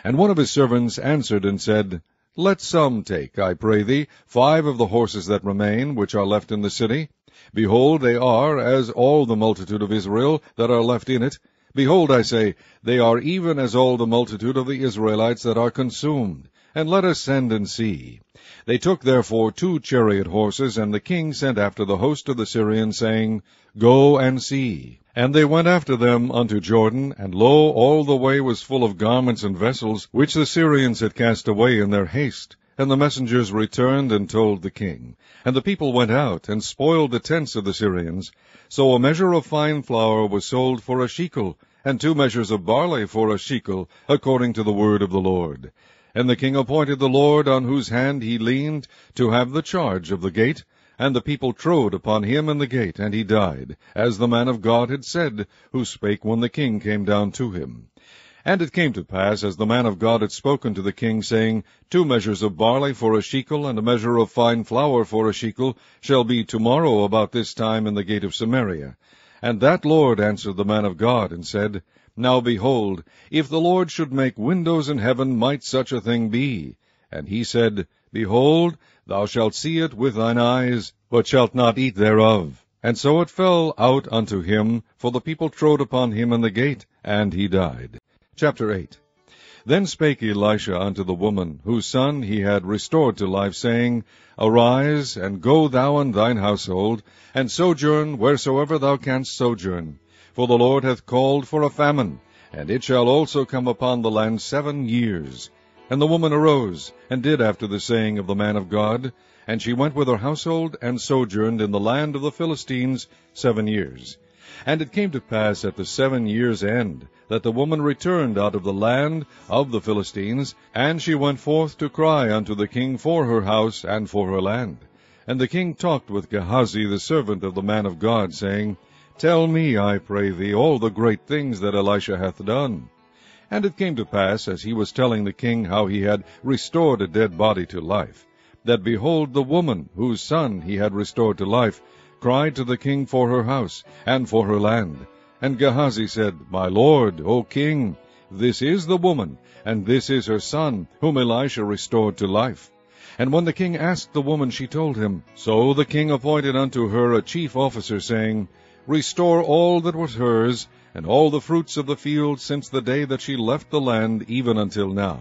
And one of his servants answered and said, Let some take, I pray thee, 5 of the horses that remain, which are left in the city. Behold, they are as all the multitude of Israel that are left in it. Behold, I say, they are even as all the multitude of the Israelites that are consumed. And let us send and see. They took therefore 2 chariot horses, and the king sent after the host of the Syrians, saying, Go and see. And they went after them unto Jordan, and lo, all the way was full of garments and vessels, which the Syrians had cast away in their haste. And the messengers returned and told the king. And the people went out, and spoiled the tents of the Syrians. So a measure of fine flour was sold for a shekel, and 2 measures of barley for a shekel, according to the word of the Lord. And the king appointed the Lord, on whose hand he leaned, to have the charge of the gate. And the people trode upon him in the gate, and he died, as the man of God had said, who spake when the king came down to him. And it came to pass, as the man of God had spoken to the king, saying, 2 measures of barley for a shekel, and a measure of fine flour for a shekel, shall be tomorrow about this time in the gate of Samaria. And that Lord answered the man of God, and said, Now behold, if the Lord should make windows in heaven, might such a thing be? And he said, Behold, thou shalt see it with thine eyes, but shalt not eat thereof. And so it fell out unto him, for the people trode upon him in the gate, and he died. Chapter 8. Then spake Elisha unto the woman, whose son he had restored to life, saying, Arise, and go thou and thine household, and sojourn wheresoever thou canst sojourn. For the Lord hath called for a famine, and it shall also come upon the land 7 years. And the woman arose, and did after the saying of the man of God, and she went with her household, and sojourned in the land of the Philistines 7 years. And it came to pass at the 7 years' end, that the woman returned out of the land of the Philistines, and she went forth to cry unto the king for her house and for her land. And the king talked with Gehazi the servant of the man of God, saying, Tell me, I pray thee, all the great things that Elisha hath done. And it came to pass, as he was telling the king how he had restored a dead body to life, that behold, the woman, whose son he had restored to life, cried to the king for her house and for her land. And Gehazi said, My lord, O king, this is the woman, and this is her son, whom Elisha restored to life. And when the king asked the woman, she told him. So the king appointed unto her a chief officer, saying, Restore all that was hers, and all the fruits of the field, since the day that she left the land, even until now.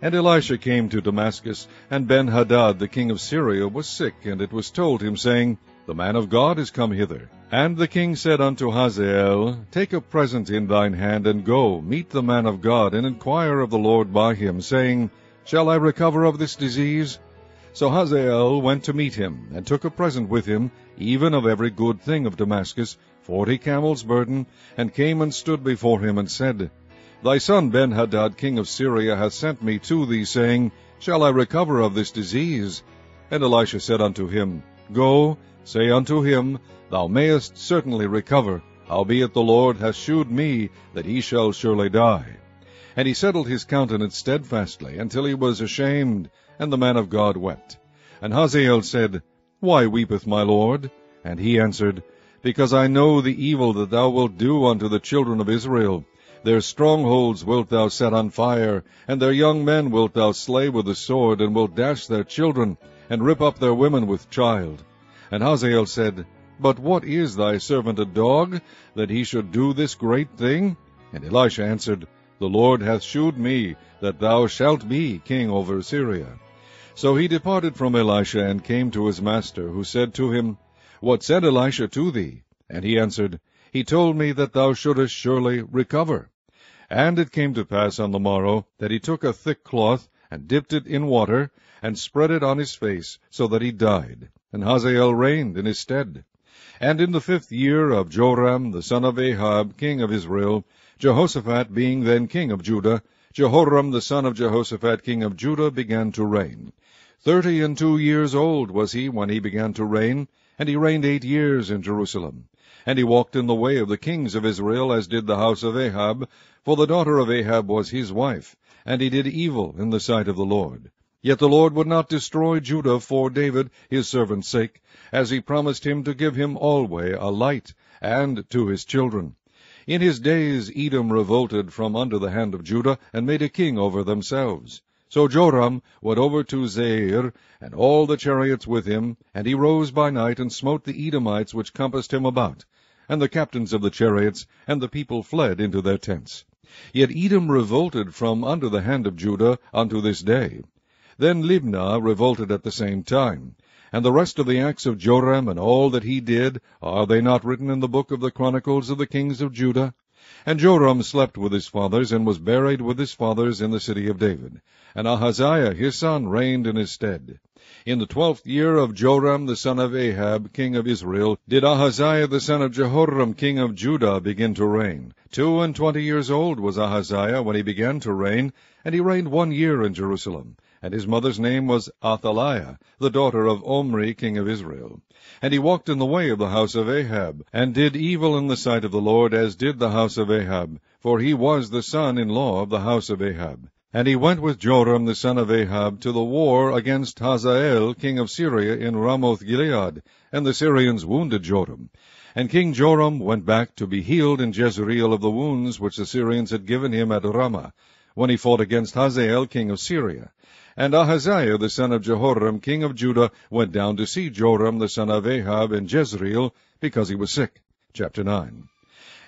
And Elisha came to Damascus, and Ben-Hadad the king of Syria was sick, and it was told him, saying, The man of God is come hither. And the king said unto Hazael, Take a present in thine hand, and go, meet the man of God, and inquire of the Lord by him, saying, Shall I recover of this disease? So Hazael went to meet him, and took a present with him, even of every good thing of Damascus, 40 camels' burden, and came and stood before him, and said, Thy son Ben-Hadad king of Syria hath sent me to thee, saying, Shall I recover of this disease? And Elisha said unto him, Go, Say unto him, Thou mayest certainly recover, howbeit the Lord hath shewed me that he shall surely die. And he settled his countenance steadfastly, until he was ashamed, and the man of God wept. And Hazael said, Why weepeth my lord? And he answered, Because I know the evil that thou wilt do unto the children of Israel. Their strongholds wilt thou set on fire, and their young men wilt thou slay with the sword, and wilt dash their children, and rip up their women with child. And Hazael said, But what is thy servant a dog, that he should do this great thing? And Elisha answered, The Lord hath shewed me that thou shalt be king over Syria. So he departed from Elisha, and came to his master, who said to him, What said Elisha to thee? And he answered, He told me that thou shouldest surely recover. And it came to pass on the morrow, that he took a thick cloth, and dipped it in water, and spread it on his face, so that he died. And Hazael reigned in his stead. And in the 5th year of Joram the son of Ahab, king of Israel, Jehoshaphat being then king of Judah, Jehoram the son of Jehoshaphat, king of Judah, began to reign. 32 years old was he when he began to reign, and he reigned 8 years in Jerusalem. And he walked in the way of the kings of Israel, as did the house of Ahab, for the daughter of Ahab was his wife, and he did evil in the sight of the Lord. Yet the Lord would not destroy Judah for David his servant's sake, as he promised him to give him alway a light, and to his children. In his days Edom revolted from under the hand of Judah, and made a king over themselves. So Joram went over to Zair, and all the chariots with him, and he rose by night, and smote the Edomites which compassed him about, and the captains of the chariots, and the people fled into their tents. Yet Edom revolted from under the hand of Judah unto this day. Then Libnah revolted at the same time. And the rest of the acts of Joram, and all that he did, are they not written in the book of the Chronicles of the kings of Judah? And Joram slept with his fathers, and was buried with his fathers in the city of David. And Ahaziah his son reigned in his stead. In the 12th year of Joram the son of Ahab, king of Israel, did Ahaziah the son of Jehoram, king of Judah, begin to reign. 22 years old was Ahaziah when he began to reign, and he reigned 1 year in Jerusalem. And his mother's name was Athaliah, the daughter of Omri, king of Israel. And he walked in the way of the house of Ahab, and did evil in the sight of the Lord, as did the house of Ahab, for he was the son-in-law of the house of Ahab. And he went with Joram the son of Ahab to the war against Hazael, king of Syria, in Ramoth-Gilead, and the Syrians wounded Joram. And King Joram went back to be healed in Jezreel of the wounds which the Syrians had given him at Ramah, when he fought against Hazael, king of Syria. And Ahaziah the son of Jehoram, king of Judah, went down to see Joram the son of Ahab in Jezreel, because he was sick. Chapter 9.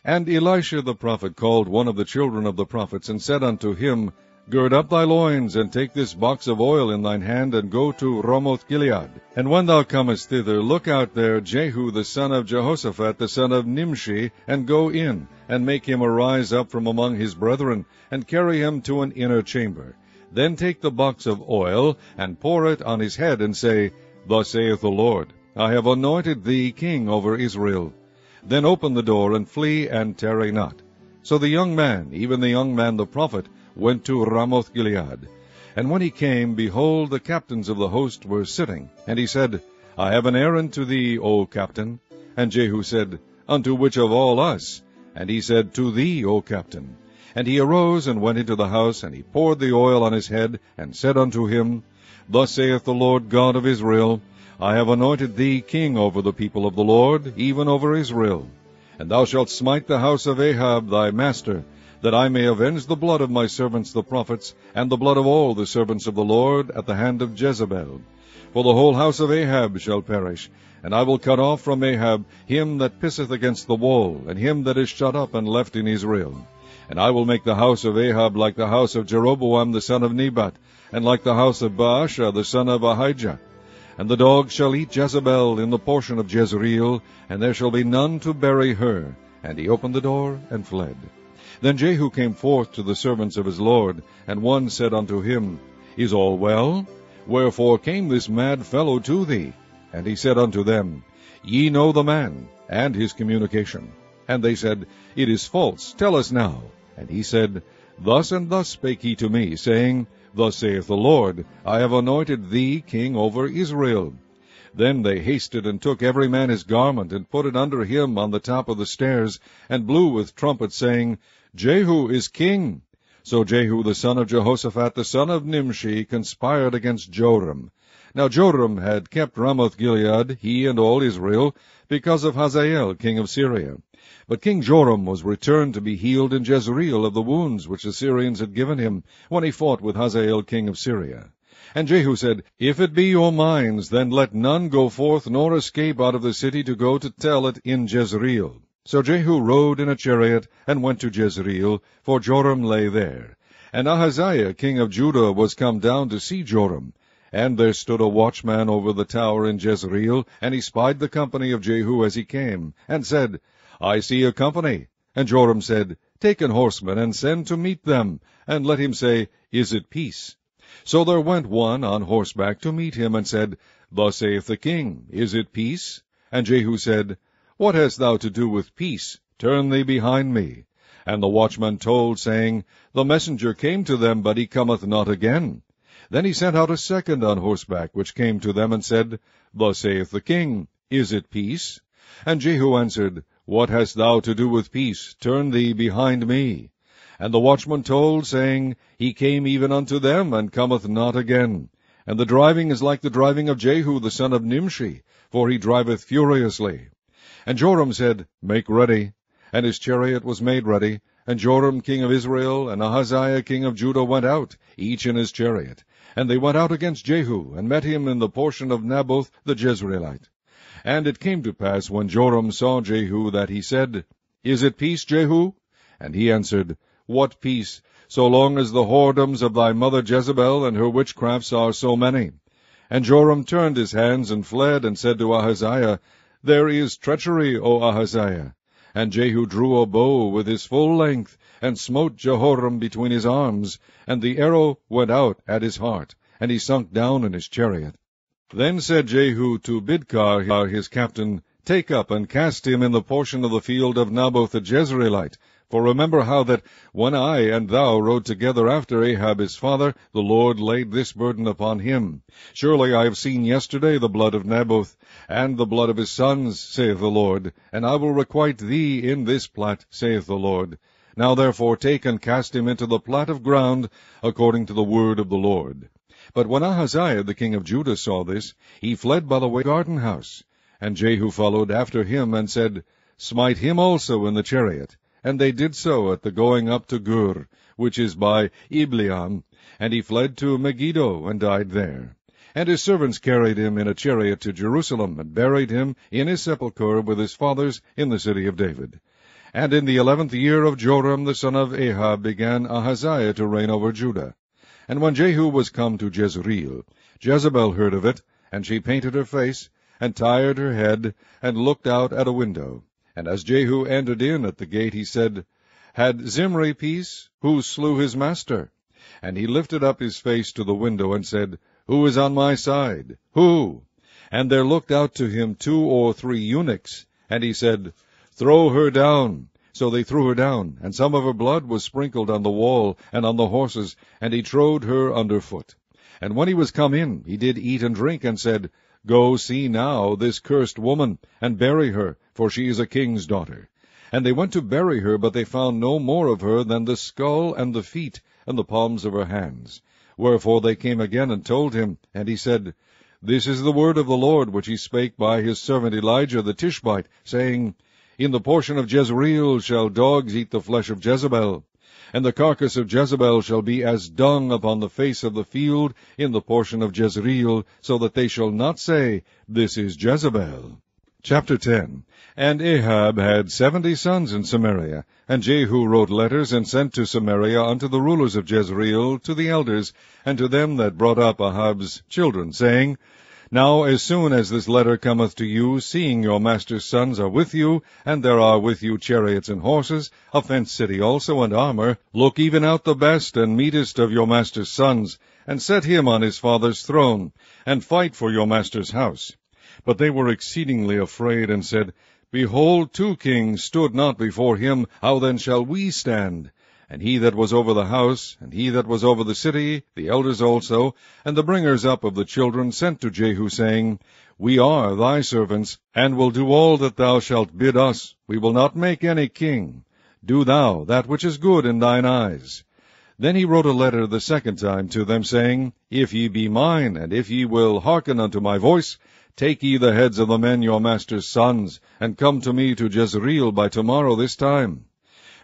And Elisha the prophet called one of the children of the prophets, and said unto him, Gird up thy loins, and take this box of oil in thine hand, and go to Ramoth-Gilead. And when thou comest thither, look out there Jehu the son of Jehoshaphat the son of Nimshi, and go in, and make him arise up from among his brethren, and carry him to an inner chamber. Then take the box of oil, and pour it on his head, and say, Thus saith the Lord, I have anointed thee king over Israel. Then open the door, and flee, and tarry not. So the young man, even the young man the prophet, went to Ramoth-Gilead. And when he came, behold, the captains of the host were sitting. And he said, I have an errand to thee, O captain. And Jehu said, Unto which of all us? And he said, To thee, O captain. And he arose and went into the house, and he poured the oil on his head, and said unto him, Thus saith the Lord God of Israel, I have anointed thee king over the people of the Lord, even over Israel. And thou shalt smite the house of Ahab thy master, that I may avenge the blood of my servants the prophets, and the blood of all the servants of the Lord, at the hand of Jezebel. For the whole house of Ahab shall perish, and I will cut off from Ahab him that pisseth against the wall, and him that is shut up and left in Israel. And I will make the house of Ahab like the house of Jeroboam the son of Nebat, and like the house of Baasha the son of Ahijah. And the dogs shall eat Jezebel in the portion of Jezreel, and there shall be none to bury her. And he opened the door, and fled. Then Jehu came forth to the servants of his lord, and one said unto him, Is all well? Wherefore came this mad fellow to thee? And he said unto them, Ye know the man, and his communication. And they said, It is false, tell us now. And he said, Thus and thus spake he to me, saying, Thus saith the Lord, I have anointed thee king over Israel. Then they hasted and took every man his garment, and put it under him on the top of the stairs, and blew with trumpets, saying, Jehu is king. So Jehu the son of Jehoshaphat the son of Nimshi conspired against Joram. Now Joram had kept Ramoth-Gilead, he and all Israel, because of Hazael king of Syria. But King Joram was returned to be healed in Jezreel of the wounds which the Syrians had given him, when he fought with Hazael king of Syria. And Jehu said, If it be your minds, then let none go forth nor escape out of the city to go to tell it in Jezreel. So Jehu rode in a chariot, and went to Jezreel, for Joram lay there. And Ahaziah king of Judah was come down to see Joram. And there stood a watchman over the tower in Jezreel, and he spied the company of Jehu as he came, and said, I see a company. And Joram said, Take an horseman, and send to meet them, and let him say, Is it peace? So there went one on horseback to meet him, and said, Thus saith the king, Is it peace? And Jehu said, What hast thou to do with peace? Turn thee behind me. And the watchman told, saying, The messenger came to them, but he cometh not again. Then he sent out a second on horseback, which came to them, and said, Thus saith the king, Is it peace? And Jehu answered, What hast thou to do with peace? Turn thee behind me. And the watchman told, saying, He came even unto them, and cometh not again. And the driving is like the driving of Jehu the son of Nimshi, for he driveth furiously. And Joram said, Make ready. And his chariot was made ready. And Joram king of Israel and Ahaziah king of Judah went out, each in his chariot. And they went out against Jehu, and met him in the portion of Naboth the Jezreelite. And it came to pass, when Joram saw Jehu, that he said, Is it peace, Jehu? And he answered, What peace, so long as the whoredoms of thy mother Jezebel and her witchcrafts are so many? And Joram turned his hands and fled, and said to Ahaziah, There is treachery, O Ahaziah. And Jehu drew a bow with his full length, and smote Jehoram between his arms, and the arrow went out at his heart, and he sunk down in his chariot. Then said Jehu to Bidkar his captain, Take up and cast him in the portion of the field of Naboth the Jezreelite. For remember how that, when I and thou rode together after Ahab his father, the Lord laid this burden upon him. Surely I have seen yesterday the blood of Naboth, and the blood of his sons, saith the Lord, and I will requite thee in this plat, saith the Lord. Now therefore take and cast him into the plat of ground, according to the word of the Lord. But when Ahaziah the king of Judah saw this, he fled by the way garden house. And Jehu followed after him, and said, Smite him also in the chariot. And they did so at the going up to Gur, which is by Ibleam, and he fled to Megiddo, and died there. And his servants carried him in a chariot to Jerusalem, and buried him in his sepulchre with his fathers in the city of David. And in the 11th year of Joram the son of Ahab began Ahaziah to reign over Judah. And when Jehu was come to Jezreel, Jezebel heard of it, and she painted her face, and tired her head, and looked out at a window. And as Jehu entered in at the gate, he said, Had Zimri peace? Who slew his master? And he lifted up his face to the window, and said, Who is on my side? Who? And there looked out to him 2 or 3 eunuchs. And he said, Throw her down. So they threw her down, and some of her blood was sprinkled on the wall and on the horses, and he trode her under foot. And when he was come in, he did eat and drink, and said, Go see now this cursed woman, and bury her, for she is a king's daughter. And they went to bury her, but they found no more of her than the skull and the feet, and the palms of her hands. Wherefore they came again and told him, and he said, This is the word of the Lord, which he spake by his servant Elijah the Tishbite, saying, In the portion of Jezreel shall dogs eat the flesh of Jezebel, and the carcass of Jezebel shall be as dung upon the face of the field in the portion of Jezreel, so that they shall not say, This is Jezebel. Chapter 10. And Ahab had 70 sons in Samaria, and Jehu wrote letters and sent to Samaria unto the rulers of Jezreel, to the elders, and to them that brought up Ahab's children, saying, Now as soon as this letter cometh to you, seeing your master's sons are with you, and there are with you chariots and horses, a fenced city also, and armor, look even out the best and meetest of your master's sons, and set him on his father's throne, and fight for your master's house. But they were exceedingly afraid, and said, Behold, 2 kings stood not before him, how then shall we stand? and he that was over the house, and he that was over the city, the elders also, and the bringers up of the children, sent to Jehu, saying, We are thy servants, and will do all that thou shalt bid us. We will not make any king. Do thou that which is good in thine eyes. Then he wrote a letter the second time to them, saying, If ye be mine, and if ye will hearken unto my voice, take ye the heads of the men your master's sons, and come to me to Jezreel by tomorrow this time.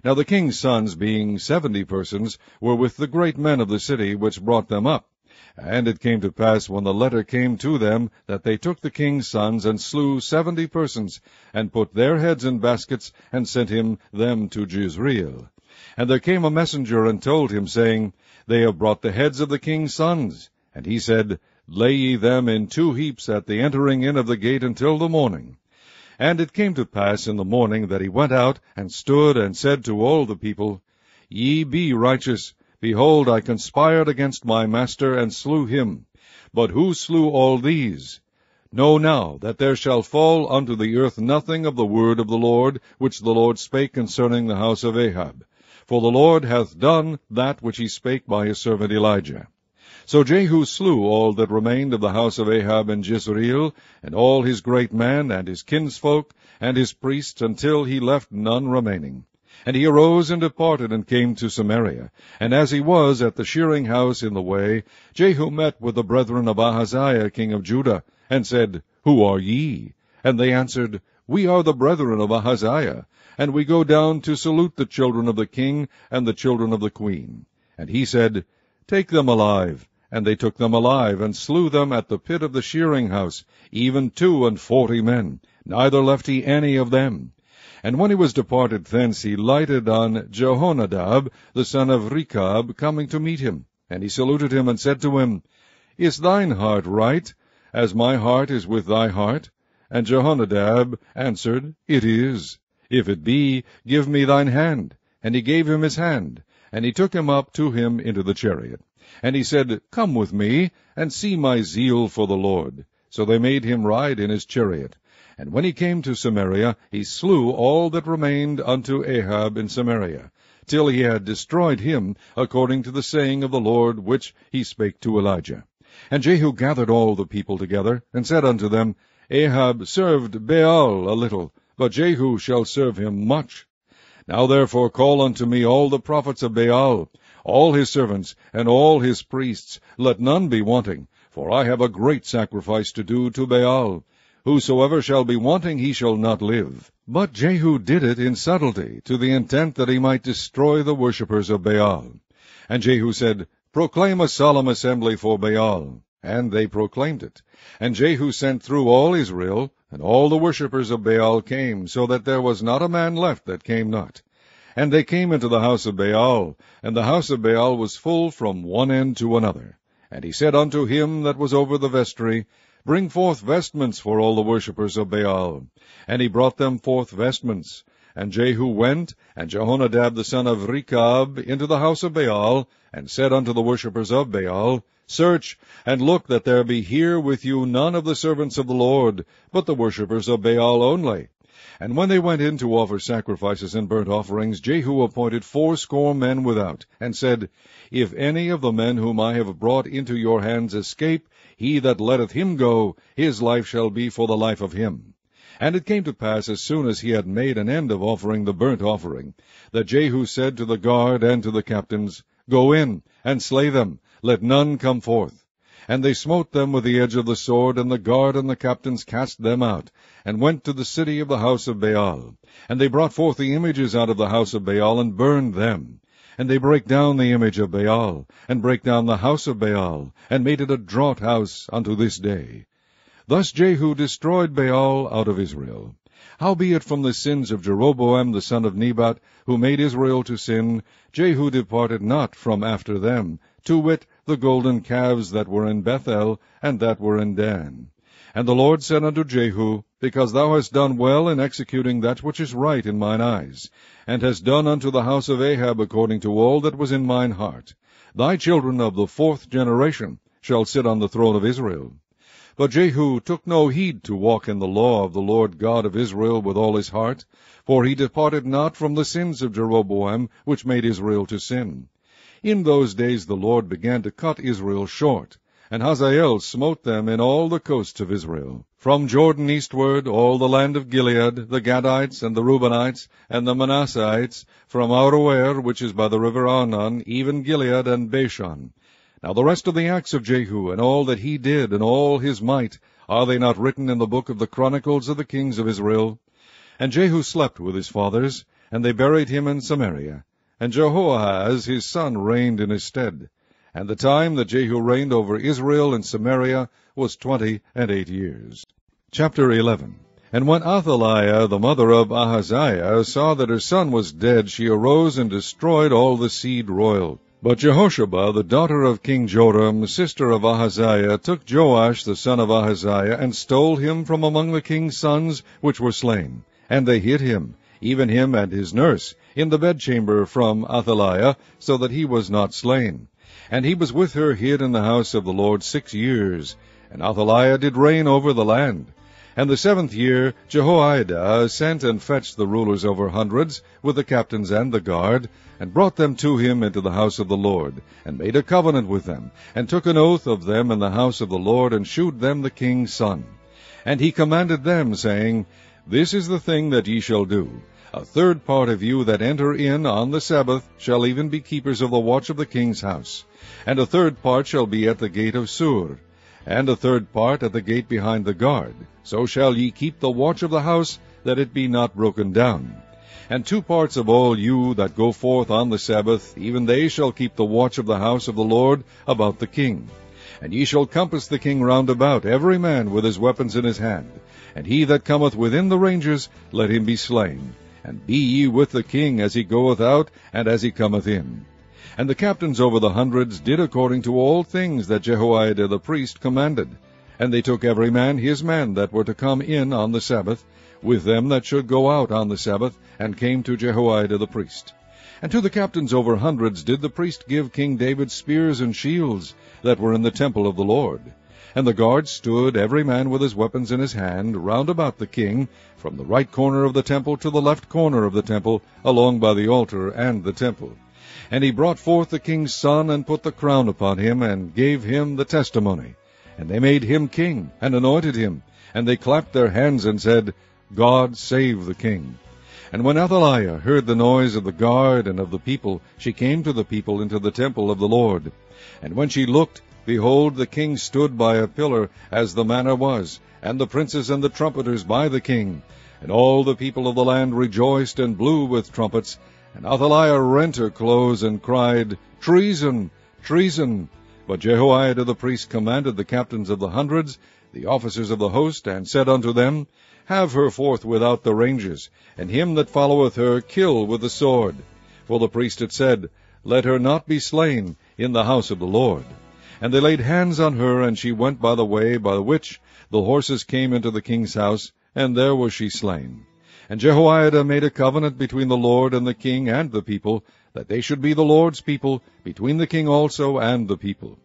Now the king's sons, being 70 persons, were with the great men of the city, which brought them up. And it came to pass, when the letter came to them, that they took the king's sons, and slew 70 persons, and put their heads in baskets, and sent them to Jezreel. And there came a messenger, and told him, saying, They have brought the heads of the king's sons. And he said, Lay ye them in 2 heaps at the entering in of the gate until the morning. And it came to pass in the morning that he went out, and stood, and said to all the people, Ye be righteous. Behold, I conspired against my master, and slew him. But who slew all these? Know now that there shall fall unto the earth nothing of the word of the Lord, which the Lord spake concerning the house of Ahab. For the Lord hath done that which he spake by his servant Elijah. So Jehu slew all that remained of the house of Ahab in Jezreel, and all his great men, and his kinsfolk, and his priests, until he left none remaining. And he arose and departed, and came to Samaria. And as he was at the shearing house in the way, Jehu met with the brethren of Ahaziah king of Judah, and said, Who are ye? And they answered, We are the brethren of Ahaziah, and we go down to salute the children of the king and the children of the queen. And he said, Take them alive. And they took them alive, and slew them at the pit of the shearing house, even 42 men, neither left he any of them. And when he was departed thence, he lighted on Jehonadab, the son of Rechab, coming to meet him. And he saluted him, and said to him, Is thine heart right, as my heart is with thy heart? And Jehonadab answered, It is. If it be, give me thine hand. And he gave him his hand, and he took him up to him into the chariot. And he said, Come with me, and see my zeal for the Lord. So they made him ride in his chariot. And when he came to Samaria, he slew all that remained unto Ahab in Samaria, till he had destroyed him, according to the saying of the Lord, which he spake to Elijah. And Jehu gathered all the people together, and said unto them, Ahab served Baal a little, but Jehu shall serve him much. Now therefore call unto me all the prophets of Baal, all his servants, and all his priests, let none be wanting, for I have a great sacrifice to do to Baal. Whosoever shall be wanting, he shall not live. But Jehu did it in subtlety, to the intent that he might destroy the worshippers of Baal. And Jehu said, Proclaim a solemn assembly for Baal. And they proclaimed it. And Jehu sent through all Israel, and all the worshippers of Baal came, so that there was not a man left that came not. And they came into the house of Baal, and the house of Baal was full from one end to another. And he said unto him that was over the vestry, Bring forth vestments for all the worshippers of Baal. And he brought them forth vestments. And Jehu went, and Jehonadab the son of Rechab, into the house of Baal, and said unto the worshippers of Baal, Search, and look that there be here with you none of the servants of the Lord, but the worshippers of Baal only. And when they went in to offer sacrifices and burnt offerings, Jehu appointed 80 men without, and said, If any of the men whom I have brought into your hands escape, he that letteth him go, his life shall be for the life of him. And it came to pass, as soon as he had made an end of offering the burnt offering, that Jehu said to the guard and to the captains, Go in, and slay them, let none come forth. And they smote them with the edge of the sword, and the guard and the captains cast them out, and went to the city of the house of Baal. And they brought forth the images out of the house of Baal, and burned them. And they brake down the image of Baal, and brake down the house of Baal, and made it a draught house unto this day. Thus Jehu destroyed Baal out of Israel. Howbeit from the sins of Jeroboam the son of Nebat, who made Israel to sin, Jehu departed not from after them, to wit, the golden calves that were in Bethel, and that were in Dan. And the Lord said unto Jehu, Because thou hast done well in executing that which is right in mine eyes, and hast done unto the house of Ahab according to all that was in mine heart, thy children of the 4th generation shall sit on the throne of Israel. But Jehu took no heed to walk in the law of the Lord God of Israel with all his heart, for he departed not from the sins of Jeroboam, which made Israel to sin. In those days the Lord began to cut Israel short, and Hazael smote them in all the coasts of Israel. From Jordan eastward, all the land of Gilead, the Gadites, and the Reubenites, and the Manassites, from Aroer, which is by the river Arnon, even Gilead and Bashan. Now the rest of the acts of Jehu, and all that he did, and all his might, are they not written in the book of the Chronicles of the kings of Israel? And Jehu slept with his fathers, and they buried him in Samaria. And Jehoahaz his son reigned in his stead. And the time that Jehu reigned over Israel in Samaria was 28 years. Chapter 11. And when Athaliah, the mother of Ahaziah, saw that her son was dead, she arose and destroyed all the seed royal. But Jehosheba, the daughter of King Joram, sister of Ahaziah, took Joash the son of Ahaziah, and stole him from among the king's sons which were slain. And they hid him, even him and his nurse, in the bedchamber from Athaliah, so that he was not slain. And he was with her hid in the house of the Lord 6 years. And Athaliah did reign over the land. And the 7th year Jehoiada sent and fetched the rulers over hundreds, with the captains and the guard, and brought them to him into the house of the Lord, and made a covenant with them, and took an oath of them in the house of the Lord, and shewed them the king's son. And he commanded them, saying, This is the thing that ye shall do. A third part of you that enter in on the Sabbath shall even be keepers of the watch of the king's house. And a third part shall be at the gate of Sur, and a third part at the gate behind the guard. So shall ye keep the watch of the house, that it be not broken down. And 2 parts of all you that go forth on the Sabbath, even they shall keep the watch of the house of the Lord about the king. And ye shall compass the king round about, every man with his weapons in his hand. And he that cometh within the ranges, let him be slain. And be ye with the king as he goeth out, and as he cometh in. And the captains over the hundreds did according to all things that Jehoiada the priest commanded. And they took every man his men that were to come in on the Sabbath, with them that should go out on the Sabbath, and came to Jehoiada the priest. And to the captains over hundreds did the priest give King David spears and shields, that were in the temple of the Lord. And the guards stood, every man with his weapons in his hand, round about the king, from the right corner of the temple to the left corner of the temple, along by the altar and the temple. And he brought forth the king's son, and put the crown upon him, and gave him the testimony. And they made him king, and anointed him. And they clapped their hands, and said, God save the king. And when Athaliah heard the noise of the guard and of the people, she came to the people into the temple of the Lord. And when she looked, behold, the king stood by a pillar, as the manner was, and the princes and the trumpeters by the king. And all the people of the land rejoiced and blew with trumpets. And Athaliah rent her clothes, and cried, Treason! Treason! But Jehoiada the priest commanded the captains of the hundreds, the officers of the host, and said unto them, Have her forth without the ranges, and him that followeth her kill with the sword. For the priest had said, Let her not be slain in the house of the Lord. And they laid hands on her, and she went by the way by which the horses came into the king's house, and there was she slain. And Jehoiada made a covenant between the Lord and the king and the people, that they should be the Lord's people, between the king also and the people.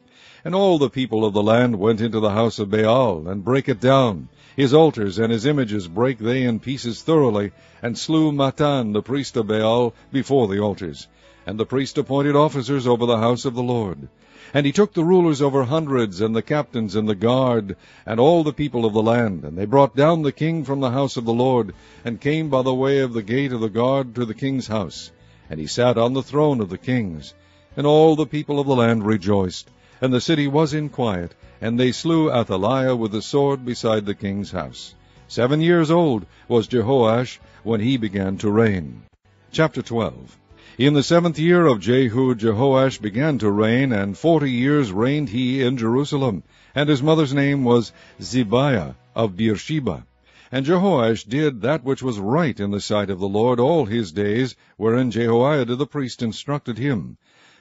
And all the people of the land went into the house of Baal, and brake it down. His altars and his images brake they in pieces thoroughly, and slew Mattan the priest of Baal before the altars. And the priest appointed officers over the house of the Lord. And he took the rulers over hundreds, and the captains, and the guard, and all the people of the land. And they brought down the king from the house of the Lord, and came by the way of the gate of the guard to the king's house. And he sat on the throne of the kings. And all the people of the land rejoiced, and the city was in quiet, and they slew Athaliah with the sword beside the king's house. 7 years old was Jehoash when he began to reign. Chapter 12. In the 7th year of Jehu, Jehoash began to reign, and 40 years reigned he in Jerusalem. And his mother's name was Zibiah of Beersheba. And Jehoash did that which was right in the sight of the Lord all his days, wherein Jehoiada the priest instructed him.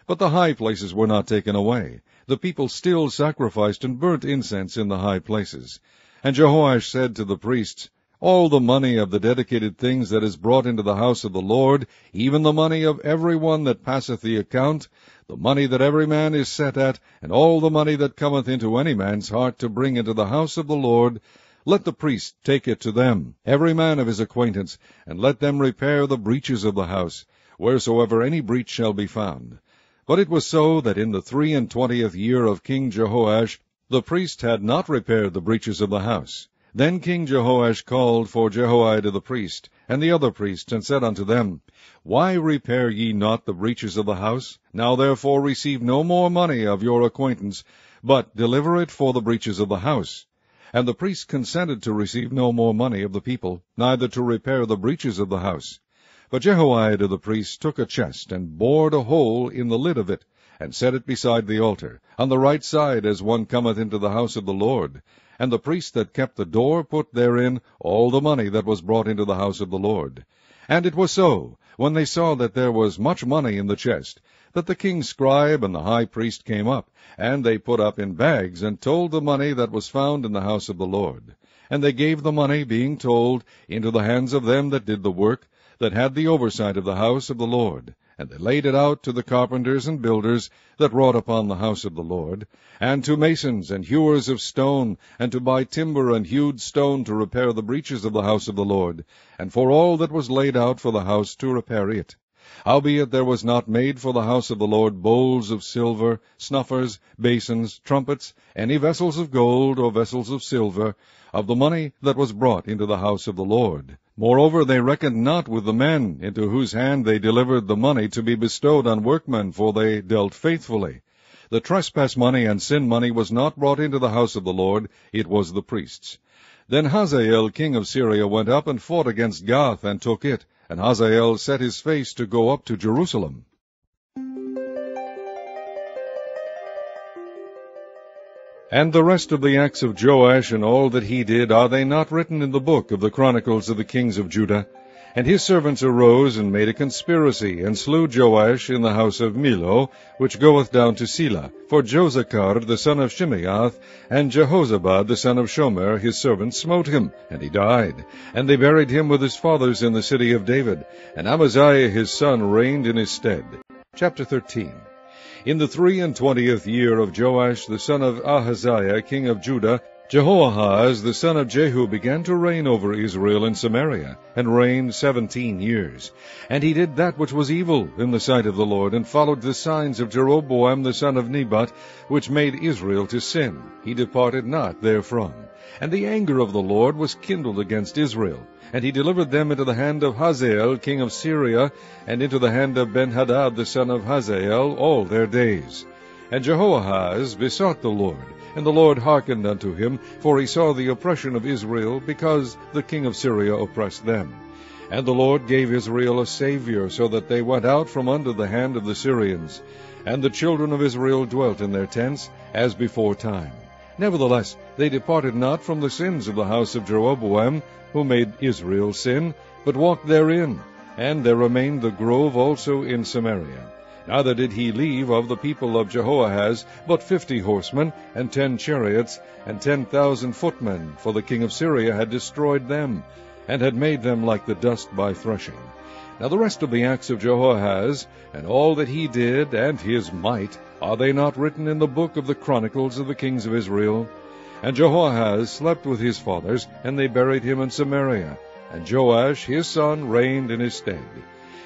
But the high places were not taken away. The people still sacrificed and burnt incense in the high places. And Jehoash said to the priests, All the money of the dedicated things that is brought into the house of the Lord, even the money of every one that passeth the account, the money that every man is set at, and all the money that cometh into any man's heart to bring into the house of the Lord, let the priest take it to them, every man of his acquaintance, and let them repair the breaches of the house, wheresoever any breach shall be found. But it was so that in the 23 year of King Jehoash, the priest had not repaired the breaches of the house. Then King Jehoash called for Jehoiada the priest, and the other priests, and said unto them, Why repair ye not the breaches of the house? Now therefore receive no more money of your acquaintance, but deliver it for the breaches of the house. And the priests consented to receive no more money of the people, neither to repair the breaches of the house. But Jehoiada the priest took a chest, and bored a hole in the lid of it, and set it beside the altar, on the right side as one cometh into the house of the Lord. And the priest that kept the door put therein all the money that was brought into the house of the Lord. And it was so, when they saw that there was much money in the chest, that the king's scribe and the high priest came up, and they put up in bags, and told the money that was found in the house of the Lord. And they gave the money, being told, into the hands of them that did the work, that had the oversight of the house of the Lord. And they laid it out to the carpenters and builders that wrought upon the house of the Lord, and to masons and hewers of stone, and to buy timber and hewed stone to repair the breaches of the house of the Lord, and for all that was laid out for the house to repair it. Howbeit there was not made for the house of the Lord bowls of silver, snuffers, basins, trumpets, any vessels of gold or vessels of silver, of the money that was brought into the house of the Lord. Moreover, they reckoned not with the men, into whose hand they delivered the money to be bestowed on workmen, for they dealt faithfully. The trespass money and sin money was not brought into the house of the Lord, it was the priests. Then Hazael king of Syria went up and fought against Gath, and took it, and Hazael set his face to go up to Jerusalem. And the rest of the acts of Joash and all that he did, are they not written in the book of the Chronicles of the kings of Judah? And his servants arose and made a conspiracy, and slew Joash in the house of Millo, which goeth down to Selah. For Josachar the son of Shimeath, and Jehozabad the son of Shomer his servant smote him, and he died. And they buried him with his fathers in the city of David, and Amaziah his son reigned in his stead. Chapter 13. In the 23 year of Joash the son of Ahaziah king of Judah, Jehoahaz the son of Jehu began to reign over Israel in Samaria, and reigned 17 years. And he did that which was evil in the sight of the Lord, and followed the signs of Jeroboam the son of Nebat, which made Israel to sin. He departed not therefrom. And the anger of the Lord was kindled against Israel, and he delivered them into the hand of Hazael king of Syria, and into the hand of Benhadad the son of Hazael all their days. And Jehoahaz besought the Lord, and the Lord hearkened unto him, for he saw the oppression of Israel, because the king of Syria oppressed them. And the Lord gave Israel a Saviour, so that they went out from under the hand of the Syrians. And the children of Israel dwelt in their tents, as before time. Nevertheless, they departed not from the sins of the house of Jeroboam, who made Israel sin, but walked therein. And there remained the grove also in Samaria. Neither did he leave of the people of Jehoahaz but 50 horsemen, and 10 chariots, and 10,000 footmen, for the king of Syria had destroyed them, and had made them like the dust by threshing. Now the rest of the acts of Jehoahaz, and all that he did, and his might, are they not written in the book of the Chronicles of the kings of Israel? And Jehoahaz slept with his fathers, and they buried him in Samaria. And Joash his son reigned in his stead.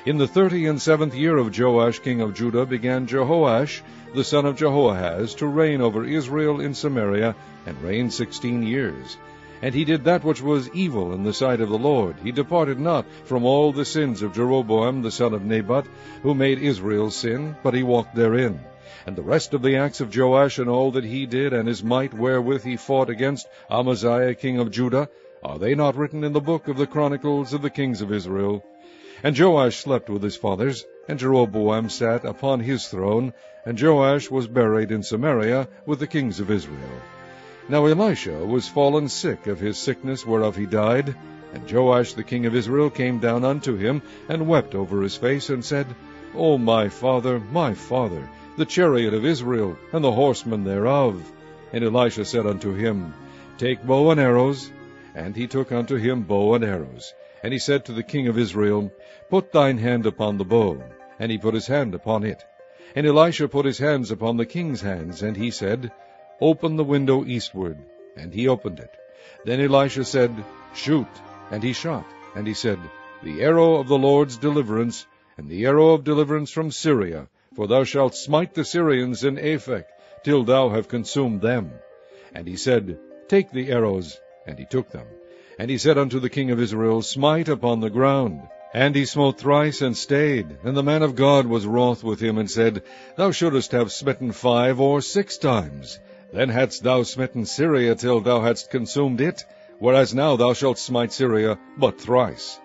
In the 37th year of Joash king of Judah began Jehoash the son of Jehoahaz to reign over Israel in Samaria, and reigned 16 years. And he did that which was evil in the sight of the Lord. He departed not from all the sins of Jeroboam the son of Nebat, who made Israel sin, but he walked therein. And the rest of the acts of Joash, and all that he did, and his might wherewith he fought against Amaziah king of Judah, are they not written in the book of the Chronicles of the kings of Israel? And Joash slept with his fathers, and Jeroboam sat upon his throne, and Joash was buried in Samaria with the kings of Israel. Now Elisha was fallen sick of his sickness whereof he died, and Joash the king of Israel came down unto him, and wept over his face, and said, O my father, the chariot of Israel, and the horsemen thereof. And Elisha said unto him, Take bow and arrows. And he took unto him bow and arrows. And he said to the king of Israel, Put thine hand upon the bow. And he put his hand upon it. And Elisha put his hands upon the king's hands, and he said, Open the window eastward. And he opened it. Then Elisha said, Shoot. And he shot. And he said, The arrow of the Lord's deliverance, and the arrow of deliverance from Syria, for thou shalt smite the Syrians in Aphek, till thou have consumed them. And he said, Take the arrows. And he took them. And he said unto the king of Israel, Smite upon the ground. And he smote thrice, and stayed. And the man of God was wroth with him, and said, Thou shouldest have smitten 5 or 6 times. Then hadst thou smitten Syria till thou hadst consumed it, whereas now thou shalt smite Syria but thrice.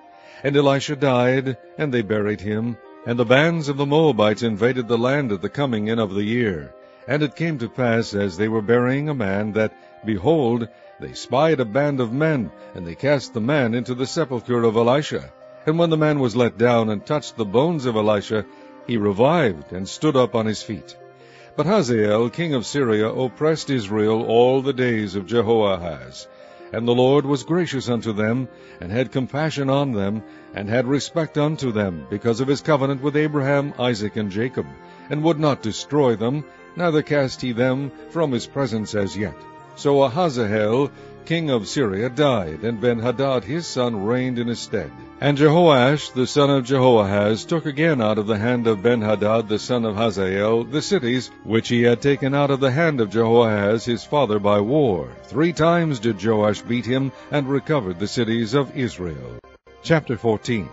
And Elisha died, and they buried him. And the bands of the Moabites invaded the land at the coming in of the year. And it came to pass, as they were burying a man, that, behold, they spied a band of men, and they cast the man into the sepulchre of Elisha. And when the man was let down and touched the bones of Elisha, he revived, and stood up on his feet. But Hazael king of Syria oppressed Israel all the days of Jehoahaz. And the Lord was gracious unto them, and had compassion on them, and had respect unto them, because of his covenant with Abraham, Isaac, and Jacob, and would not destroy them, neither cast he them from his presence as yet. So Ahazael king of Syria died, and Ben-Hadad his son reigned in his stead. And Jehoash the son of Jehoahaz took again out of the hand of Ben-Hadad the son of Hazael the cities which he had taken out of the hand of Jehoahaz his father by war. 3 times did Joash beat him, and recovered the cities of Israel. Chapter 14.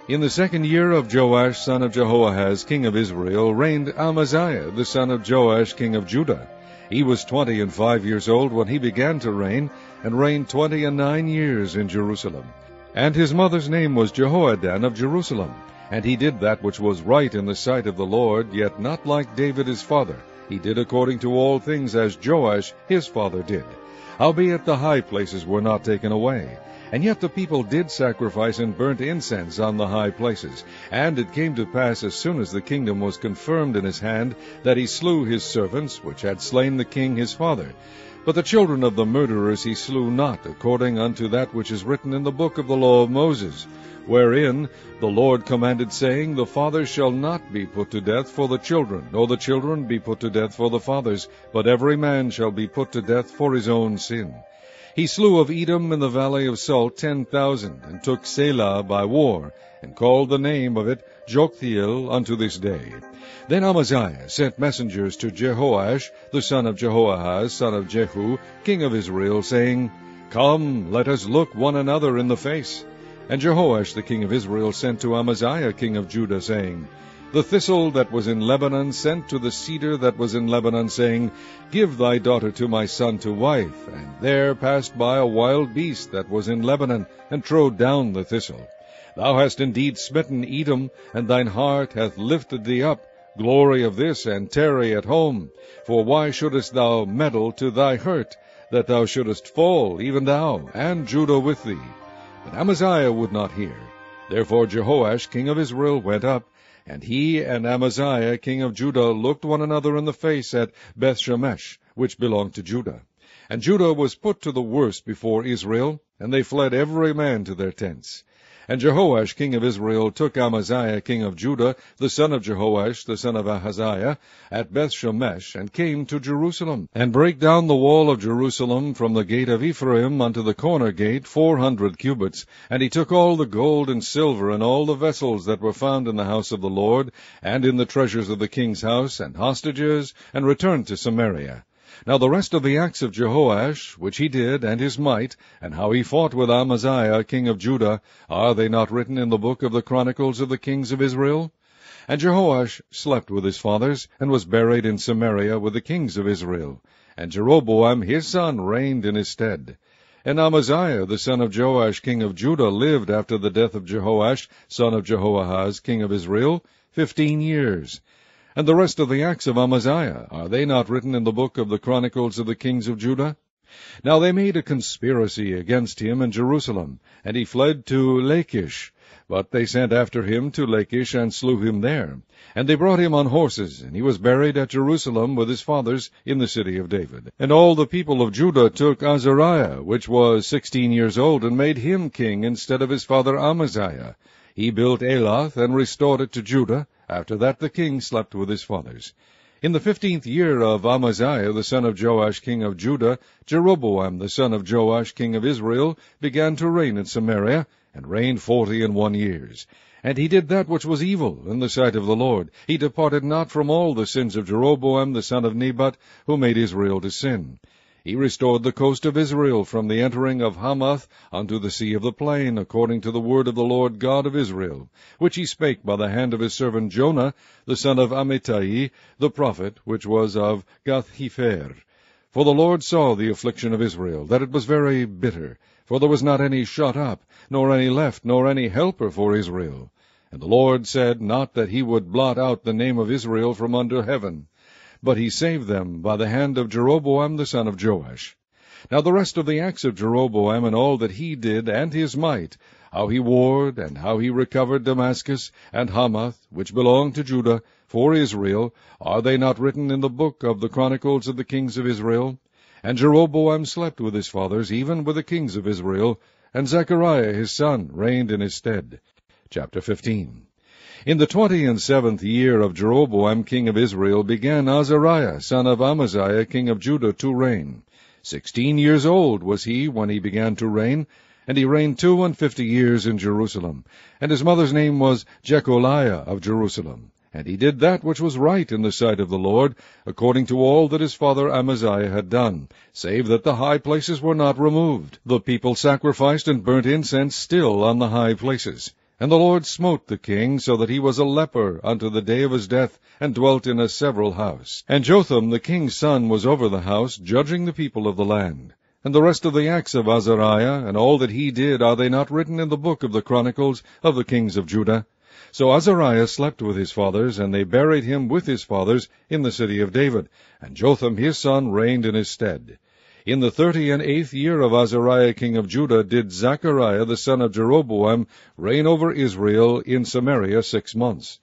In the 2nd year of Joash son of Jehoahaz king of Israel reigned Amaziah the son of Joash king of Judah. He was 25 years old when he began to reign, and reigned 29 years in Jerusalem. And his mother's name was Jehoadan of Jerusalem. And he did that which was right in the sight of the Lord, yet not like David his father. He did according to all things as Joash his father did. Howbeit the high places were not taken away. And yet the people did sacrifice and burnt incense on the high places. And it came to pass, as soon as the kingdom was confirmed in his hand, that he slew his servants, which had slain the king his father. But the children of the murderers he slew not, according unto that which is written in the book of the law of Moses, wherein the Lord commanded, saying, The fathers shall not be put to death for the children, nor the children be put to death for the fathers, but every man shall be put to death for his own sin. He slew of Edom in the valley of Salt 10,000, and took Selah by war, and called the name of it Joktheel unto this day. Then Amaziah sent messengers to Jehoash, the son of Jehoahaz, son of Jehu, king of Israel, saying, Come, let us look one another in the face. And Jehoash the king of Israel sent to Amaziah king of Judah, saying, The thistle that was in Lebanon sent to the cedar that was in Lebanon, saying, Give thy daughter to my son to wife. And there passed by a wild beast that was in Lebanon, and trode down the thistle. Thou hast indeed smitten Edom, and thine heart hath lifted thee up. Glory of this, and tarry at home. For why shouldest thou meddle to thy hurt, that thou shouldest fall, even thou, and Judah with thee? But Amaziah would not hear. Therefore Jehoash king of Israel went up, and he and Amaziah king of Judah looked one another in the face at Bethshemesh, which belonged to Judah. And Judah was put to the worse before Israel, and they fled every man to their tents. And Jehoash king of Israel took Amaziah king of Judah, the son of Jehoash, the son of Ahaziah, at Bethshemesh, and came to Jerusalem, and brake down the wall of Jerusalem from the gate of Ephraim unto the corner gate 400 cubits. And he took all the gold and silver, and all the vessels that were found in the house of the Lord, and in the treasures of the king's house, and hostages, and returned to Samaria. Now the rest of the acts of Jehoash, which he did, and his might, and how he fought with Amaziah king of Judah, are they not written in the book of the Chronicles of the kings of Israel? And Jehoash slept with his fathers, and was buried in Samaria with the kings of Israel. And Jeroboam his son reigned in his stead. And Amaziah the son of Joash king of Judah lived after the death of Jehoash son of Jehoahaz king of Israel 15 years. And the rest of the acts of Amaziah, are they not written in the book of the Chronicles of the kings of Judah? Now they made a conspiracy against him in Jerusalem, and he fled to Lachish. But they sent after him to Lachish, and slew him there. And they brought him on horses, and he was buried at Jerusalem with his fathers in the city of David. And all the people of Judah took Azariah, which was 16 years old, and made him king instead of his father Amaziah. He built Elath, and restored it to Judah. After that the king slept with his fathers. In the 15th year of Amaziah, the son of Joash, king of Judah, Jeroboam, the son of Joash, king of Israel, began to reign in Samaria, and reigned 41 years. And he did that which was evil in the sight of the Lord. He departed not from all the sins of Jeroboam, the son of Nebat, who made Israel to sin. He restored the coast of Israel from the entering of Hamath unto the sea of the plain, according to the word of the Lord God of Israel, which he spake by the hand of his servant Jonah, the son of Amittai, the prophet, which was of Gath-hepher. For the Lord saw the affliction of Israel, that it was very bitter, for there was not any shut up, nor any left, nor any helper for Israel. And the Lord said not that he would blot out the name of Israel from under heaven, but he saved them by the hand of Jeroboam the son of Joash. Now the rest of the acts of Jeroboam, and all that he did, and his might, how he warred, and how he recovered Damascus, and Hamath, which belonged to Judah, for Israel, are they not written in the book of the chronicles of the kings of Israel? And Jeroboam slept with his fathers, even with the kings of Israel, and Zechariah his son reigned in his stead. Chapter 15. In the 27th year of Jeroboam king of Israel began Azariah son of Amaziah king of Judah to reign. 16 years old was he when he began to reign, and he reigned 52 years in Jerusalem. And his mother's name was Jecholiah of Jerusalem. And he did that which was right in the sight of the Lord, according to all that his father Amaziah had done, save that the high places were not removed. The people sacrificed and burnt incense still on the high places. And the Lord smote the king, so that he was a leper unto the day of his death, and dwelt in a several house. And Jotham the king's son was over the house, judging the people of the land. And the rest of the acts of Azariah, and all that he did, are they not written in the book of the chronicles of the kings of Judah? So Azariah slept with his fathers, and they buried him with his fathers in the city of David. And Jotham his son reigned in his stead. In the 38th year of Azariah king of Judah did Zechariah the son of Jeroboam reign over Israel in Samaria 6 months.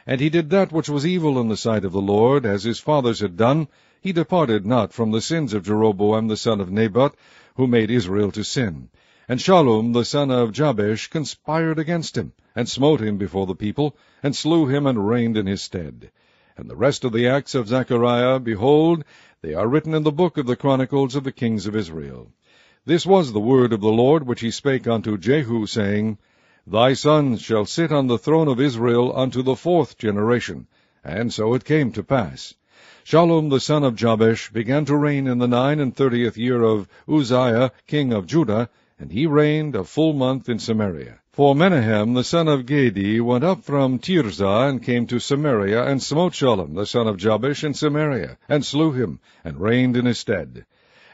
And he did that which was evil in the sight of the Lord, as his fathers had done. He departed not from the sins of Jeroboam the son of Nebat, who made Israel to sin. And Shallum the son of Jabesh conspired against him, and smote him before the people, and slew him, and reigned in his stead. And the rest of the acts of Zechariah, behold, they are written in the book of the chronicles of the kings of Israel. This was the word of the Lord which he spake unto Jehu, saying, Thy sons shall sit on the throne of Israel unto the 4th generation. And so it came to pass. Shallum the son of Jabesh began to reign in the 39th year of Uzziah king of Judah, and he reigned a full month in Samaria. For Menahem the son of Gedi went up from Tirzah, and came to Samaria, and smote Shallum the son of Jabesh in Samaria, and slew him, and reigned in his stead.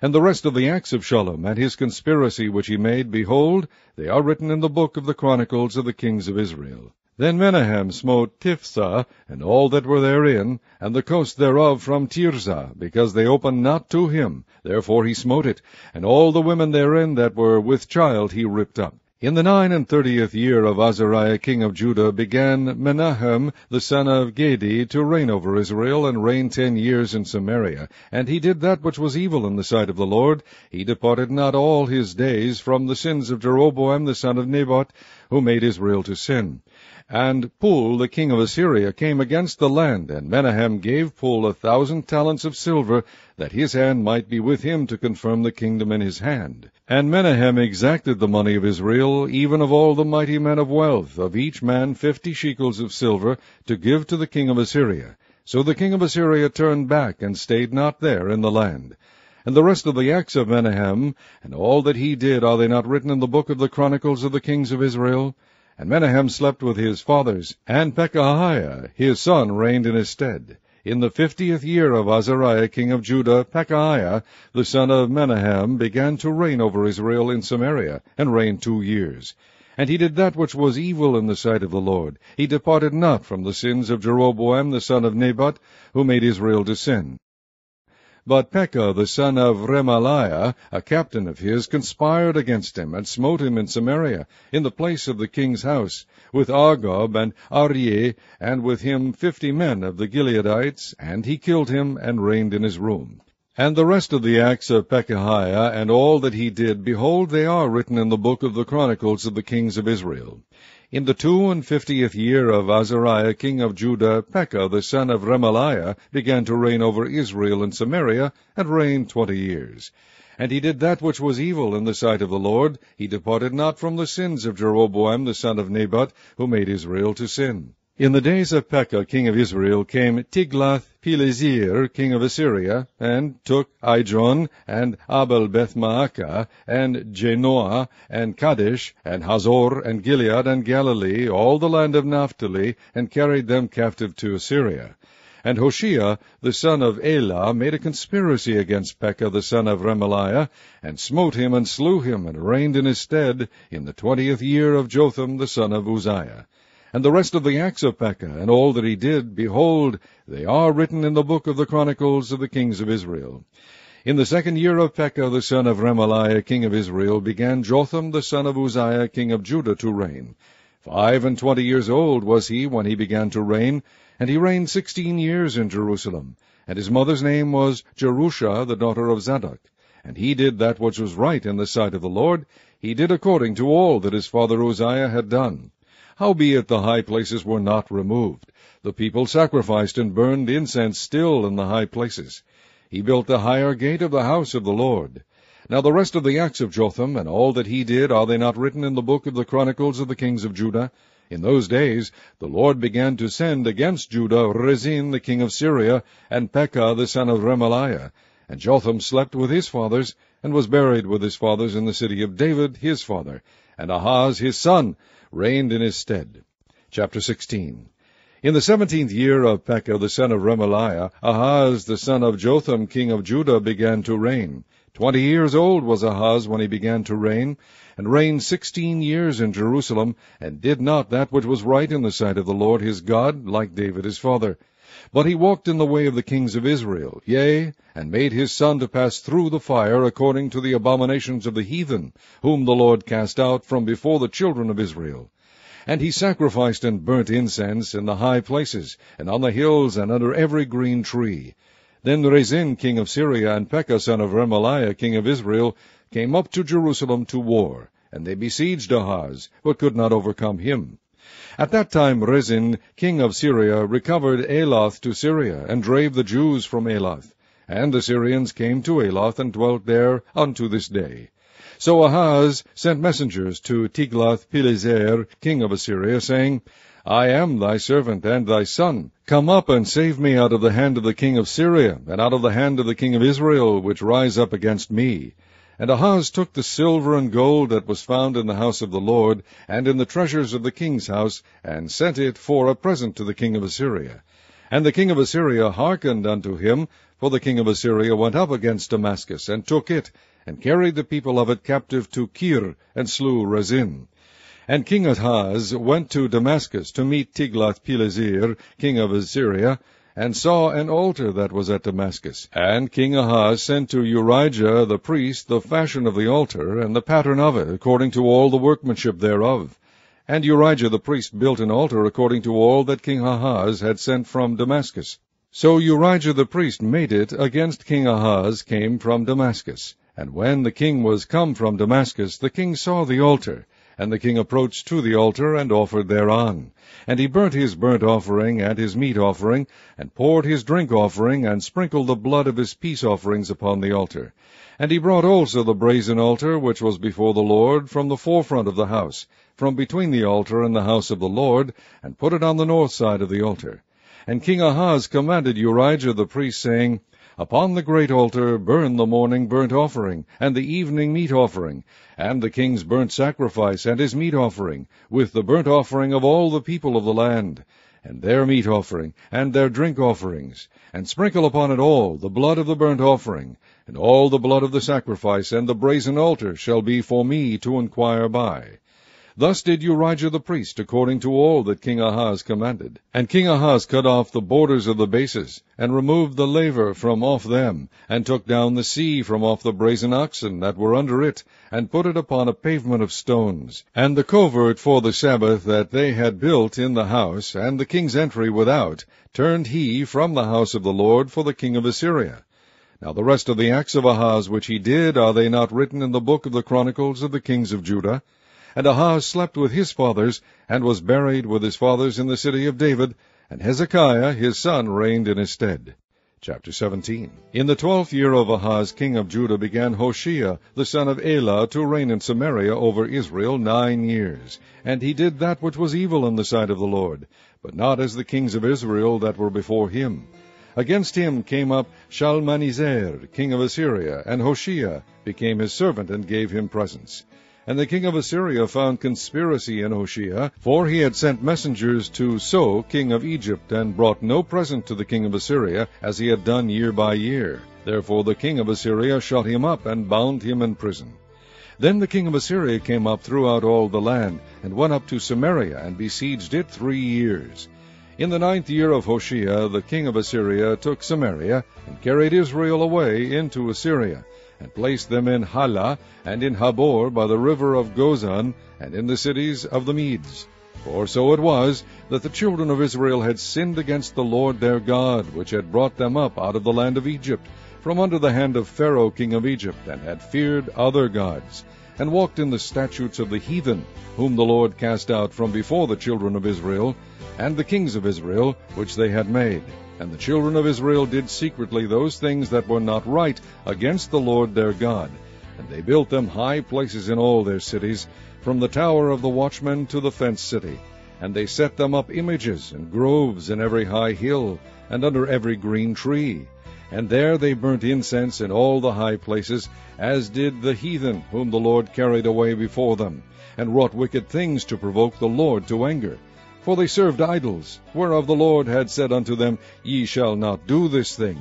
And the rest of the acts of Shallum, and his conspiracy which he made, behold, they are written in the book of the chronicles of the kings of Israel. Then Menahem smote Tiphsah, and all that were therein, and the coast thereof from Tirzah, because they opened not to him. Therefore he smote it, and all the women therein that were with child he ripped up. In the 39th year of Azariah king of Judah began Menahem the son of Gedi to reign over Israel, and reigned 10 years in Samaria. And he did that which was evil in the sight of the Lord. He departed not all his days from the sins of Jeroboam the son of Nebat, who made Israel to sin. And Pul the king of Assyria came against the land, and Menahem gave Pul 1,000 talents of silver, that his hand might be with him to confirm the kingdom in his hand. And Menahem exacted the money of Israel, even of all the mighty men of wealth, of each man 50 shekels of silver, to give to the king of Assyria. So the king of Assyria turned back, and stayed not there in the land. And the rest of the acts of Menahem, and all that he did, are they not written in the book of the chronicles of the kings of Israel? And Menahem slept with his fathers, and Pekahiah his son reigned in his stead. In the 50th year of Azariah king of Judah, Pekahiah the son of Menahem began to reign over Israel in Samaria, and reigned 2 years. And he did that which was evil in the sight of the Lord. He departed not from the sins of Jeroboam the son of Nebat, who made Israel to sin. But Pekah the son of Remaliah, a captain of his, conspired against him, and smote him in Samaria, in the place of the king's house, with Argob and Aryeh, and with him 50 men of the Gileadites, and he killed him, and reigned in his room. And the rest of the acts of Pekahiah, and all that he did, behold, they are written in the book of the Chronicles of the kings of Israel. In the 52nd year of Azariah king of Judah, Pekah the son of Remaliah began to reign over Israel and Samaria, and reigned 20 years. And he did that which was evil in the sight of the Lord. He departed not from the sins of Jeroboam the son of Nebat, who made Israel to sin. In the days of Pekah king of Israel came Tiglath-Pileser king of Assyria, and took Ijon, and Abel-Beth-Maacah, and Janoah, and Kadesh, and Hazor, and Gilead, and Galilee, all the land of Naphtali, and carried them captive to Assyria. And Hoshea the son of Elah made a conspiracy against Pekah the son of Remaliah, and smote him, and slew him, and reigned in his stead, in the 20th year of Jotham the son of Uzziah. And the rest of the acts of Pekah, and all that he did, behold, they are written in the book of the Chronicles of the kings of Israel. In the 2nd year of Pekah the son of Remaliah king of Israel began Jotham the son of Uzziah king of Judah to reign. 25 years old was he when he began to reign, and he reigned 16 years in Jerusalem. And his mother's name was Jerusha, the daughter of Zadok. And he did that which was right in the sight of the Lord. He did according to all that his father Uzziah had done. Howbeit the high places were not removed. The people sacrificed and burned incense still in the high places. He built the higher gate of the house of the Lord. Now the rest of the acts of Jotham, and all that he did, are they not written in the book of the Chronicles of the kings of Judah? In those days the Lord began to send against Judah Rezin the king of Syria, and Pekah the son of Remaliah. And Jotham slept with his fathers, and was buried with his fathers in the city of David his father. And Ahaz his son reigned in his stead. Chapter 16. In the 17th year of Pekah the son of Remaliah, Ahaz the son of Jotham king of Judah began to reign. 20 years old was Ahaz when he began to reign, and reigned 16 years in Jerusalem, and did not that which was right in the sight of the Lord his God, like David his father. But he walked in the way of the kings of Israel, yea, and made his son to pass through the fire according to the abominations of the heathen, whom the Lord cast out from before the children of Israel. And he sacrificed and burnt incense in the high places, and on the hills, and under every green tree. Then Rezin king of Syria, and Pekah son of Remaliah king of Israel, came up to Jerusalem to war, and they besieged Ahaz, but could not overcome him. At that time Rezin king of Syria recovered Elath to Syria, and drave the Jews from Elath. And the Syrians came to Elath, and dwelt there unto this day. So Ahaz sent messengers to Tiglath-Pileser king of Assyria, saying, I am thy servant and thy son. Come up and save me out of the hand of the king of Syria, and out of the hand of the king of Israel, which rise up against me. And Ahaz took the silver and gold that was found in the house of the Lord, and in the treasures of the king's house, and sent it for a present to the king of Assyria. And the king of Assyria hearkened unto him, for the king of Assyria went up against Damascus, and took it, and carried the people of it captive to Kir, and slew Rezin. And King Ahaz went to Damascus to meet Tiglath-Pileser, king of Assyria, and saw an altar that was at Damascus. And King Ahaz sent to Urijah the priest the fashion of the altar, and the pattern of it, according to all the workmanship thereof. And Urijah the priest built an altar according to all that King Ahaz had sent from Damascus. So Urijah the priest made it against King Ahaz came from Damascus. And when the king was come from Damascus, the king saw the altar. And the king approached to the altar, and offered thereon. And he burnt his burnt offering and his meat offering, and poured his drink offering, and sprinkled the blood of his peace offerings upon the altar. And he brought also the brazen altar, which was before the Lord, from the forefront of the house, from between the altar and the house of the Lord, and put it on the north side of the altar. And King Ahaz commanded Urijah the priest, saying, Upon the great altar burn the morning burnt offering, and the evening meat offering, and the king's burnt sacrifice, and his meat offering, with the burnt offering of all the people of the land, and their meat offering, and their drink offerings, and sprinkle upon it all the blood of the burnt offering, and all the blood of the sacrifice, and the brazen altar shall be for me to inquire by. Thus did Urijah the priest, according to all that King Ahaz commanded. And King Ahaz cut off the borders of the bases, and removed the laver from off them, and took down the sea from off the brazen oxen that were under it, and put it upon a pavement of stones. And the covert for the Sabbath that they had built in the house, and the king's entry without, turned he from the house of the Lord for the king of Assyria. Now the rest of the acts of Ahaz which he did, are they not written in the book of the Chronicles of the kings of Judah? And Ahaz slept with his fathers, and was buried with his fathers in the city of David, and Hezekiah his son reigned in his stead. Chapter 17. In the 12th year of Ahaz king of Judah began Hoshea the son of Elah to reign in Samaria over Israel 9 years. And he did that which was evil in the sight of the Lord, but not as the kings of Israel that were before him. Against him came up Shalmaneser king of Assyria, and Hoshea became his servant, and gave him presents. And the king of Assyria found conspiracy in Hoshea, for he had sent messengers to So king of Egypt, and brought no present to the king of Assyria, as he had done year by year. Therefore the king of Assyria shut him up, and bound him in prison. Then the king of Assyria came up throughout all the land, and went up to Samaria, and besieged it 3 years. In the 9th year of Hoshea the king of Assyria took Samaria, and carried Israel away into Assyria, and placed them in Halah, and in Habor by the river of Gozan, and in the cities of the Medes. For so it was, that the children of Israel had sinned against the Lord their God, which had brought them up out of the land of Egypt, from under the hand of Pharaoh king of Egypt, and had feared other gods, and walked in the statutes of the heathen, whom the Lord cast out from before the children of Israel, and the kings of Israel, which they had made. And the children of Israel did secretly those things that were not right against the Lord their God. And they built them high places in all their cities, from the tower of the watchman to the fenced city. And they set them up images and groves in every high hill, and under every green tree. And there they burnt incense in all the high places, as did the heathen, whom the Lord carried away before them, and wrought wicked things to provoke the Lord to anger. For they served idols, whereof the Lord had said unto them, Ye shall not do this thing.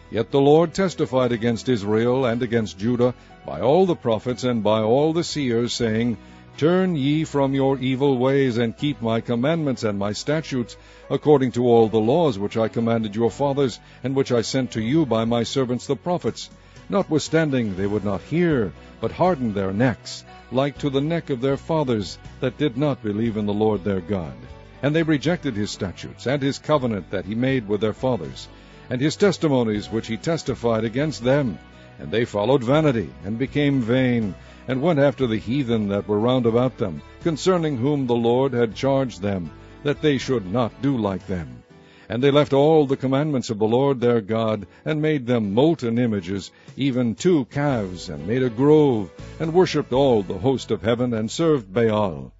Yet the Lord testified against Israel and against Judah by all the prophets and by all the seers, saying, Turn ye from your evil ways, and keep my commandments and my statutes, according to all the laws which I commanded your fathers, and which I sent to you by my servants the prophets. Notwithstanding they would not hear, but hardened their necks, like to the neck of their fathers, that did not believe in the Lord their God. And they rejected his statutes, and his covenant that he made with their fathers, and his testimonies which he testified against them. And they followed vanity, and became vain, and went after the heathen that were round about them, concerning whom the Lord had charged them, that they should not do like them. And they left all the commandments of the Lord their God, and made them molten images, even 2 calves, and made a grove, and worshipped all the host of heaven, and served Baal.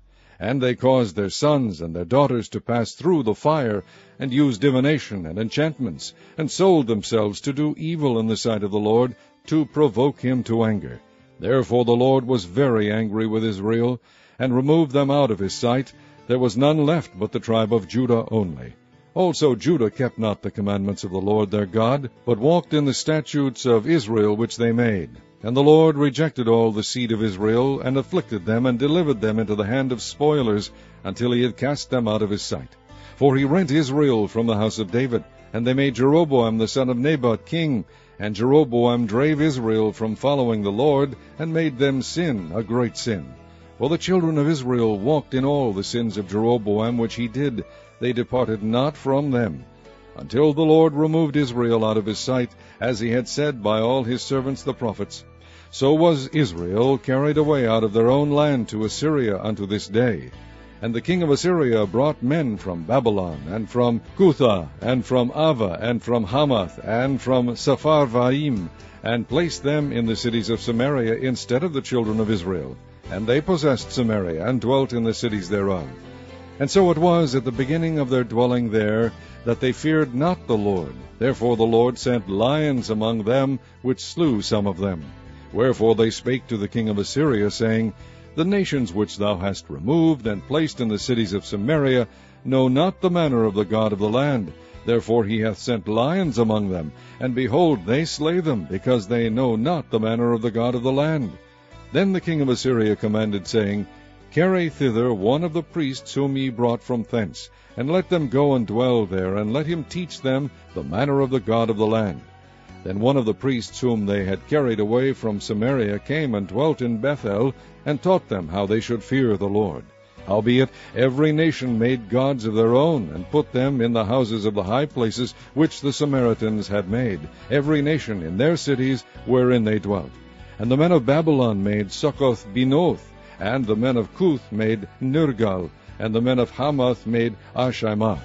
And they caused their sons and their daughters to pass through the fire, and used divination and enchantments, and sold themselves to do evil in the sight of the Lord, to provoke him to anger. Therefore the Lord was very angry with Israel, and removed them out of his sight. There was none left but the tribe of Judah only. Also Judah kept not the commandments of the Lord their God, but walked in the statutes of Israel which they made. And the Lord rejected all the seed of Israel, and afflicted them, and delivered them into the hand of spoilers, until he had cast them out of his sight. For he rent Israel from the house of David, and they made Jeroboam the son of Nebat king. And Jeroboam drave Israel from following the Lord, and made them sin a great sin. For the children of Israel walked in all the sins of Jeroboam which he did. They departed not from them, until the Lord removed Israel out of his sight, as he had said by all his servants the prophets. So was Israel carried away out of their own land to Assyria unto this day. And the king of Assyria brought men from Babylon, and from Cutha, and from Ava, and from Hamath, and from Sepharvaim, and placed them in the cities of Samaria instead of the children of Israel. And they possessed Samaria, and dwelt in the cities thereof. And so it was at the beginning of their dwelling there, that they feared not the Lord. Therefore the Lord sent lions among them, which slew some of them. Wherefore they spake to the king of Assyria, saying, The nations which thou hast removed, and placed in the cities of Samaria, know not the manner of the God of the land. Therefore he hath sent lions among them, and behold, they slay them, because they know not the manner of the God of the land. Then the king of Assyria commanded, saying, Carry thither one of the priests whom ye brought from thence, and let them go and dwell there, and let him teach them the manner of the God of the land. Then one of the priests whom they had carried away from Samaria came and dwelt in Bethel, and taught them how they should fear the Lord. Howbeit every nation made gods of their own, and put them in the houses of the high places which the Samaritans had made, every nation in their cities wherein they dwelt. And the men of Babylon made Succoth-Benoth, and the men of Cuth made Nergal, and the men of Hamath made Ashimah,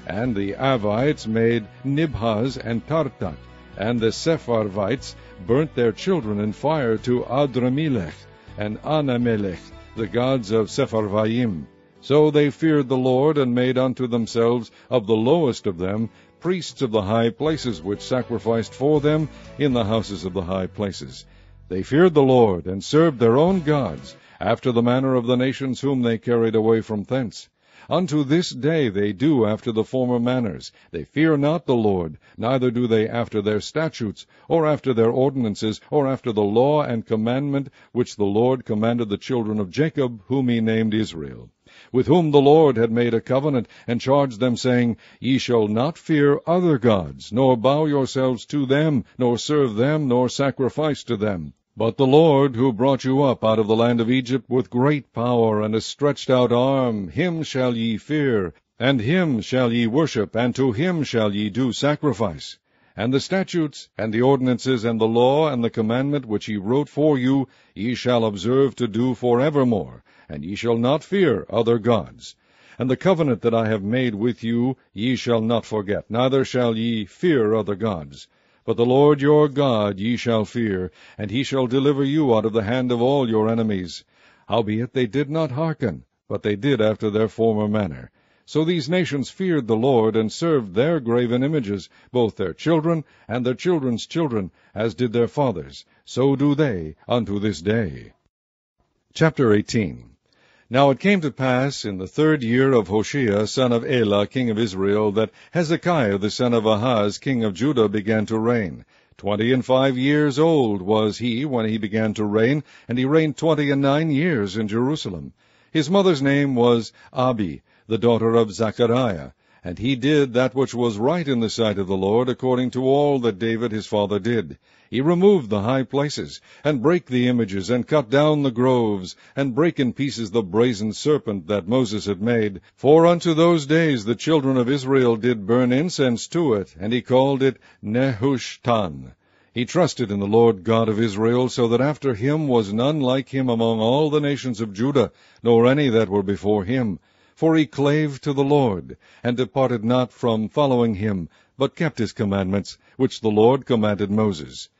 and the Avites made Nibhaz and Tartak, and the Sepharvites burnt their children in fire to Adramelech and Anamelech, the gods of Sepharvaim. So they feared the Lord, and made unto themselves of the lowest of them priests of the high places, which sacrificed for them in the houses of the high places. They feared the Lord, and served their own gods, after the manner of the nations whom they carried away from thence. Unto this day they do after the former manners. They fear not the Lord, neither do they after their statutes, or after their ordinances, or after the law and commandment which the Lord commanded the children of Jacob, whom he named Israel, with whom the Lord had made a covenant, and charged them, saying, Ye shall not fear other gods, nor bow yourselves to them, nor serve them, nor sacrifice to them. But the Lord, who brought you up out of the land of Egypt with great power and a stretched out arm, him shall ye fear, and him shall ye worship, and to him shall ye do sacrifice. And the statutes, and the ordinances, and the law, and the commandment which he wrote for you, ye shall observe to do forevermore, and ye shall not fear other gods. And the covenant that I have made with you ye shall not forget, neither shall ye fear other gods. But the Lord your God ye shall fear, and he shall deliver you out of the hand of all your enemies. Howbeit they did not hearken, but they did after their former manner. So these nations feared the Lord, and served their graven images, both their children and their children's children, as did their fathers. So do they unto this day. Chapter 18. Now it came to pass in the 3rd year of Hoshea, son of Elah, king of Israel, that Hezekiah the son of Ahaz, king of Judah, began to reign. 25 years old was he when he began to reign, and he reigned 29 years in Jerusalem. His mother's name was Abi, the daughter of Zechariah. And he did that which was right in the sight of the Lord, according to all that David his father did. He removed the high places, and brake the images, and cut down the groves, and brake in pieces the brazen serpent that Moses had made. For unto those days the children of Israel did burn incense to it, and he called it Nehushtan. He trusted in the Lord God of Israel, so that after him was none like him among all the nations of Judah, nor any that were before him. For he clave to the Lord, and departed not from following him, but kept his commandments, which the Lord commanded Moses.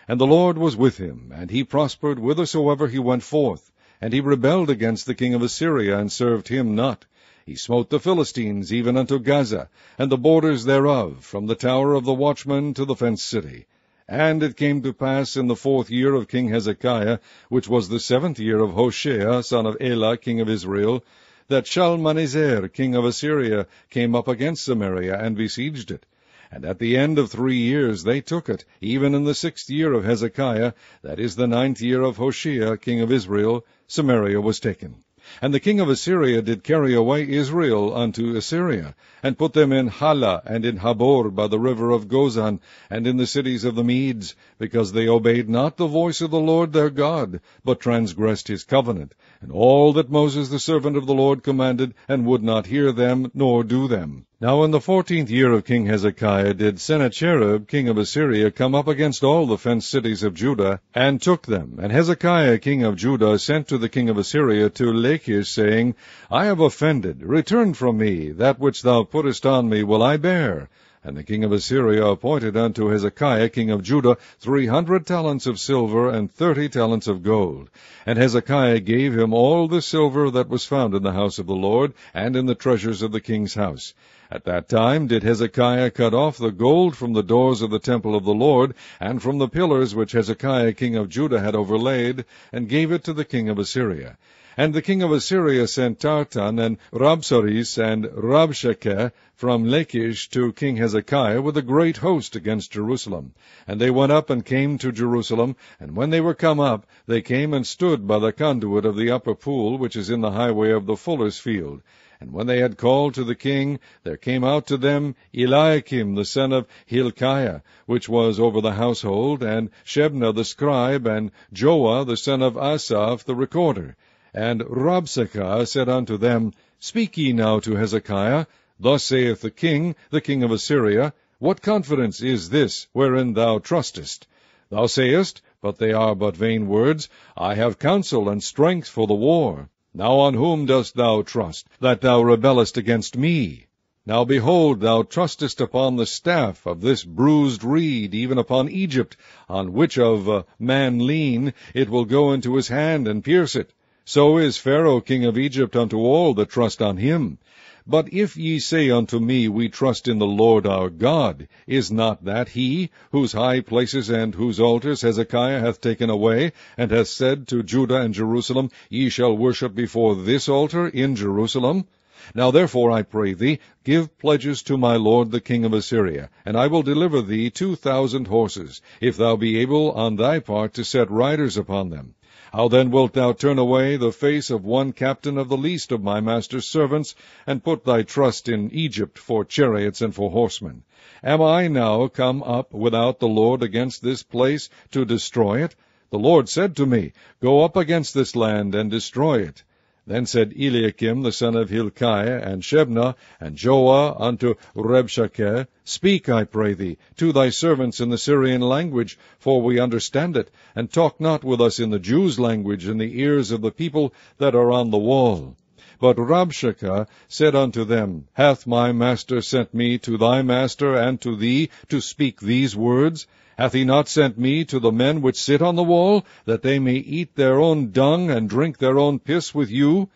And the Lord was with him, and he prospered whithersoever he went forth. And he rebelled against the king of Assyria, and served him not. He smote the Philistines even unto Gaza, and the borders thereof, from the tower of the watchman to the fenced city. And it came to pass in the 4th year of King Hezekiah, which was the 7th year of Hoshea, son of Elah, king of Israel, that Shalmaneser, king of Assyria, came up against Samaria, and besieged it. And at the end of 3 years they took it, even in the 6th year of Hezekiah, that is the 9th year of Hoshea, king of Israel, Samaria was taken. And the king of Assyria did carry away Israel unto Assyria, and put them in Hala, and in Habor by the river of Gozan, and in the cities of the Medes, because they obeyed not the voice of the Lord their God, but transgressed his covenant, and all that Moses the servant of the Lord commanded, and would not hear them, nor do them. Now in the 14th year of King Hezekiah did Sennacherib, king of Assyria, come up against all the fenced cities of Judah, and took them. And Hezekiah, king of Judah, sent to the king of Assyria to Lachish, saying, I have offended. Return from me. That which thou puttest on me will I bear. And the king of Assyria appointed unto Hezekiah, king of Judah, 300 talents of silver, and 30 talents of gold. And Hezekiah gave him all the silver that was found in the house of the Lord, and in the treasures of the king's house. At that time did Hezekiah cut off the gold from the doors of the temple of the Lord, and from the pillars which Hezekiah king of Judah had overlaid, and gave it to the king of Assyria. And the king of Assyria sent Tartan and Rabsaris and Rabshakeh from Lachish to King Hezekiah with a great host against Jerusalem. And they went up and came to Jerusalem, and when they were come up, they came and stood by the conduit of the upper pool, which is in the highway of the fuller's field. And when they had called to the king, there came out to them Eliakim the son of Hilkiah, which was over the household, and Shebna the scribe, and Joah the son of Asaph the recorder. And Rabshakeh said unto them, Speak ye now to Hezekiah, Thus saith the king of Assyria, What confidence is this wherein thou trustest? Thou sayest, but they are but vain words, I have counsel and strength for the war. Now on whom dost thou trust, that thou rebellest against me? Now behold, thou trustest upon the staff of this bruised reed, even upon Egypt, on which of a man lean, it will go into his hand and pierce it. So is Pharaoh king of Egypt unto all that trust on him. But if ye say unto me, We trust in the Lord our God, is not that he, whose high places and whose altars Hezekiah hath taken away, and hath said to Judah and Jerusalem, Ye shall worship before this altar in Jerusalem? Now therefore, I pray thee, give pledges to my lord the king of Assyria, and I will deliver thee 2,000 horses, if thou be able on thy part to set riders upon them. How then wilt thou turn away the face of one captain of the least of my master's servants, and put thy trust in Egypt for chariots and for horsemen? Am I now come up without the Lord against this place to destroy it? The Lord said to me, Go up against this land and destroy it. Then said Eliakim the son of Hilkiah, and Shebna, and Joah unto Rabshakeh, Speak, I pray thee, to thy servants in the Syrian language, for we understand it, and talk not with us in the Jews' language in the ears of the people that are on the wall. But Rabshakeh said unto them, Hath my master sent me to thy master and to thee to speak these words? Hath he not sent me to the men which sit on the wall, that they may eat their own dung and drink their own piss with you?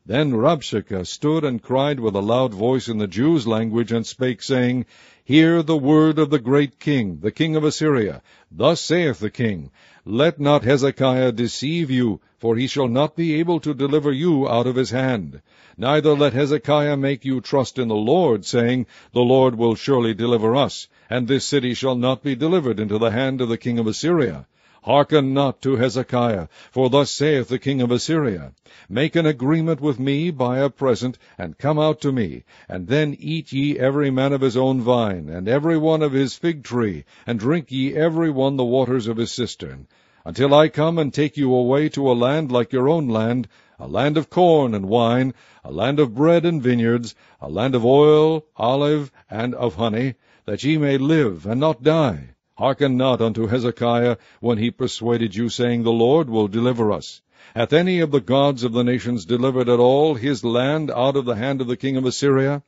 Then Rabshakeh stood and cried with a loud voice in the Jews' language, and spake, saying, Hear the word of the great king, the king of Assyria. Thus saith the king, Let not Hezekiah deceive you, for he shall not be able to deliver you out of his hand. Neither let Hezekiah make you trust in the Lord, saying, The Lord will surely deliver us, and this city shall not be delivered into the hand of the king of Assyria. Hearken not to Hezekiah, for thus saith the king of Assyria, Make an agreement with me by a present, and come out to me, and then eat ye every man of his own vine, and every one of his fig tree, and drink ye every one the waters of his cistern, until I come and take you away to a land like your own land, a land of corn and wine, a land of bread and vineyards, a land of oil, olive, and of honey, that ye may live and not die. Hearken not unto Hezekiah, when he persuaded you, saying, The Lord will deliver us. Hath any of the gods of the nations delivered at all his land out of the hand of the king of Assyria?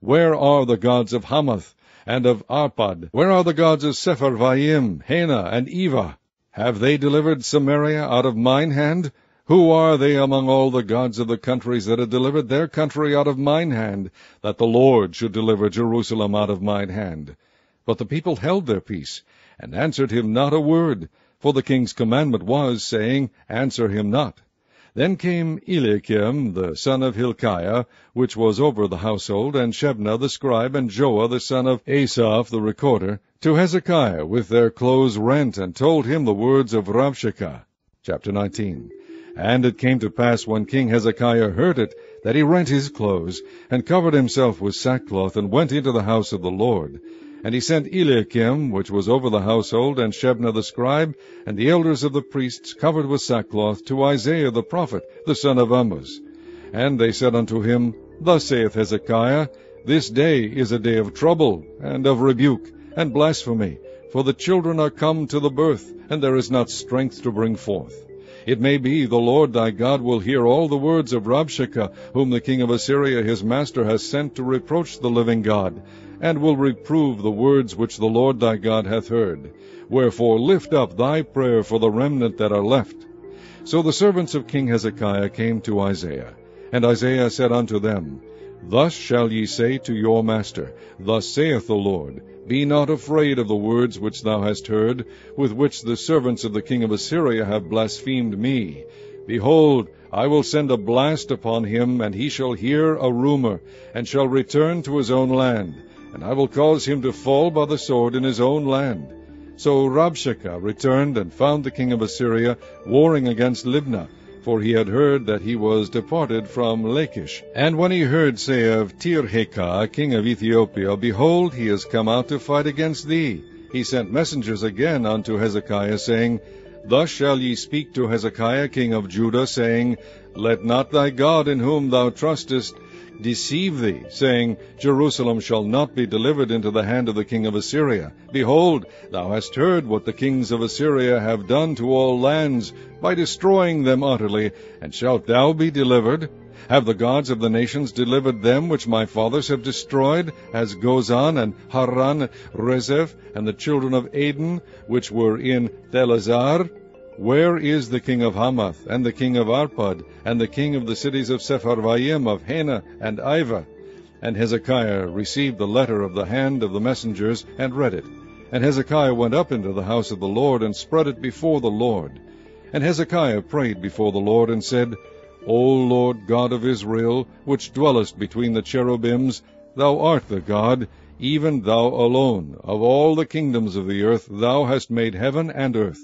Where are the gods of Hamath and of Arpad? Where are the gods of Sepharvaim, Hena, and Eva? Have they delivered Samaria out of mine hand? Who are they among all the gods of the countries that have delivered their country out of mine hand, that the Lord should deliver Jerusalem out of mine hand? But the people held their peace, and answered him not a word, for the king's commandment was, saying, Answer him not. Then came Eliakim the son of Hilkiah, which was over the household, and Shebna the scribe, and Joah the son of Asaph the recorder, to Hezekiah with their clothes rent, and told him the words of Rabshakeh. Chapter 19. And it came to pass, when King Hezekiah heard it, that he rent his clothes, and covered himself with sackcloth, and went into the house of the Lord. And he sent Eliakim, which was over the household, and Shebna the scribe, and the elders of the priests, covered with sackcloth, to Isaiah the prophet, the son of Amoz. And they said unto him, Thus saith Hezekiah, This day is a day of trouble, and of rebuke, and blasphemy, for the children are come to the birth, and there is not strength to bring forth. It may be the Lord thy God will hear all the words of Rabshakeh, whom the king of Assyria his master has sent to reproach the living God, and will reprove the words which the Lord thy God hath heard. Wherefore lift up thy prayer for the remnant that are left. So the servants of King Hezekiah came to Isaiah, and Isaiah said unto them, Thus shall ye say to your master, Thus saith the Lord, Be not afraid of the words which thou hast heard, with which the servants of the king of Assyria have blasphemed me. Behold, I will send a blast upon him, and he shall hear a rumor, and shall return to his own land, and I will cause him to fall by the sword in his own land. So Rabshakeh returned and found the king of Assyria warring against Libnah, for he had heard that he was departed from Lachish. And when he heard say of Tirhakah, king of Ethiopia, Behold, he is come out to fight against thee, he sent messengers again unto Hezekiah, saying, Thus shall ye speak to Hezekiah king of Judah, saying, Let not thy God in whom thou trustest deceive thee, saying, Jerusalem shall not be delivered into the hand of the king of Assyria. Behold, thou hast heard what the kings of Assyria have done to all lands, by destroying them utterly, and shalt thou be delivered? Have the gods of the nations delivered them which my fathers have destroyed, as Gozan and Haran, Rezeph, and the children of Aden, which were in Telassar? Where is the king of Hamath, and the king of Arpad, and the king of the cities of Sepharvaim, of Hena, and Ivah? And Hezekiah received the letter of the hand of the messengers, and read it. And Hezekiah went up into the house of the Lord, and spread it before the Lord. And Hezekiah prayed before the Lord, and said, O Lord God of Israel, which dwellest between the cherubims, thou art the God, even thou alone. Of all the kingdoms of the earth thou hast made heaven and earth.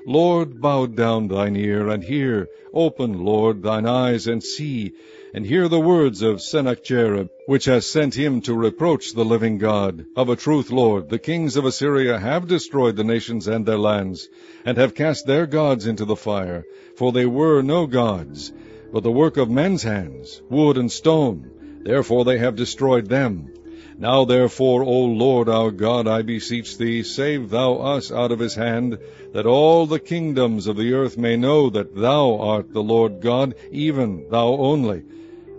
Lord, bow down thine ear, and hear. Open, Lord, thine eyes, and see, and hear the words of Sennacherib, which has sent him to reproach the living God. Of a truth, Lord, the kings of Assyria have destroyed the nations and their lands, and have cast their gods into the fire, for they were no gods, but the work of men's hands, wood and stone. Therefore they have destroyed them. Now therefore, O Lord our God, I beseech thee, save thou us out of his hand, that all the kingdoms of the earth may know that thou art the Lord God, even thou only.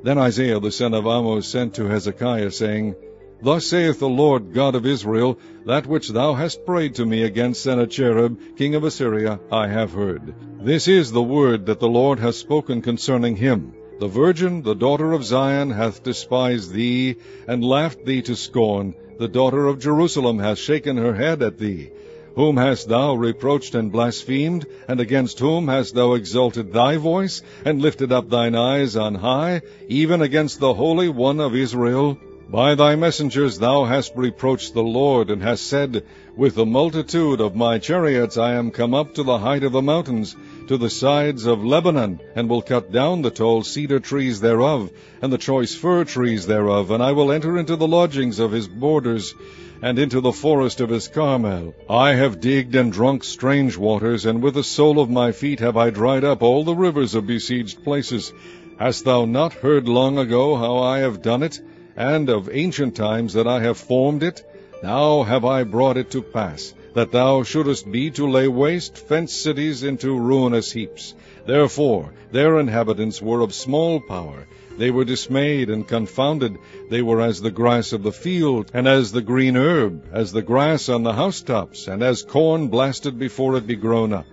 Then Isaiah the son of Amoz sent to Hezekiah, saying, Thus saith the Lord God of Israel, That which thou hast prayed to me against Sennacherib, king of Assyria, I have heard. This is the word that the Lord hath spoken concerning him. The virgin, the daughter of Zion, hath despised thee, and laughed thee to scorn. The daughter of Jerusalem hath shaken her head at thee. Whom hast thou reproached and blasphemed? And against whom hast thou exalted thy voice, and lifted up thine eyes on high, even against the Holy One of Israel? By thy messengers thou hast reproached the Lord, and hast said, With the multitude of my chariots I am come up to the height of the mountains, to the sides of Lebanon, and will cut down the tall cedar trees thereof, and the choice fir trees thereof, and I will enter into the lodgings of his borders, and into the forest of his Carmel. I have digged and drunk strange waters, and with the sole of my feet have I dried up all the rivers of besieged places. Hast thou not heard long ago how I have done it, and of ancient times that I have formed it? Now have I brought it to pass, that thou shouldest be to lay waste fenced cities into ruinous heaps. Therefore their inhabitants were of small power. They were dismayed and confounded. They were as the grass of the field, and as the green herb, as the grass on the housetops, and as corn blasted before it be grown up.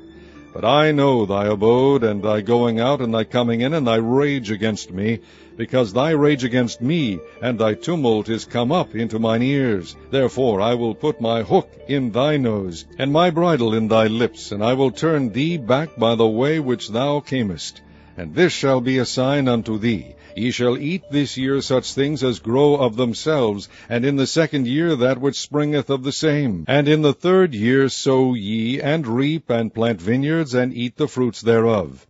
But I know thy abode, and thy going out, and thy coming in, and thy rage against me, because thy rage against me, and thy tumult is come up into mine ears. Therefore I will put my hook in thy nose, and my bridle in thy lips, and I will turn thee back by the way which thou camest. And this shall be a sign unto thee. Ye shall eat this year such things as grow of themselves, and in the second year that which springeth of the same. And in the third year sow ye, and reap, and plant vineyards, and eat the fruits thereof.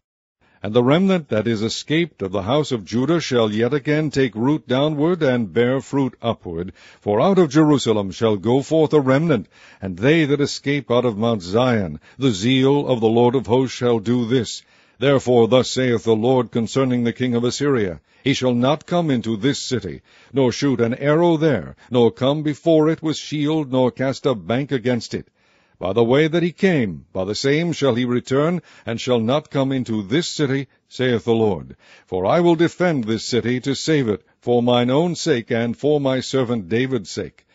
And the remnant that is escaped of the house of Judah shall yet again take root downward, and bear fruit upward. For out of Jerusalem shall go forth a remnant, and they that escape out of Mount Zion. The zeal of the Lord of hosts shall do this. Therefore thus saith the Lord concerning the king of Assyria, He shall not come into this city, nor shoot an arrow there, nor come before it with shield, nor cast a bank against it. By the way that he came, by the same shall he return, and shall not come into this city, saith the Lord. For I will defend this city to save it, for mine own sake, and for my servant David's sake.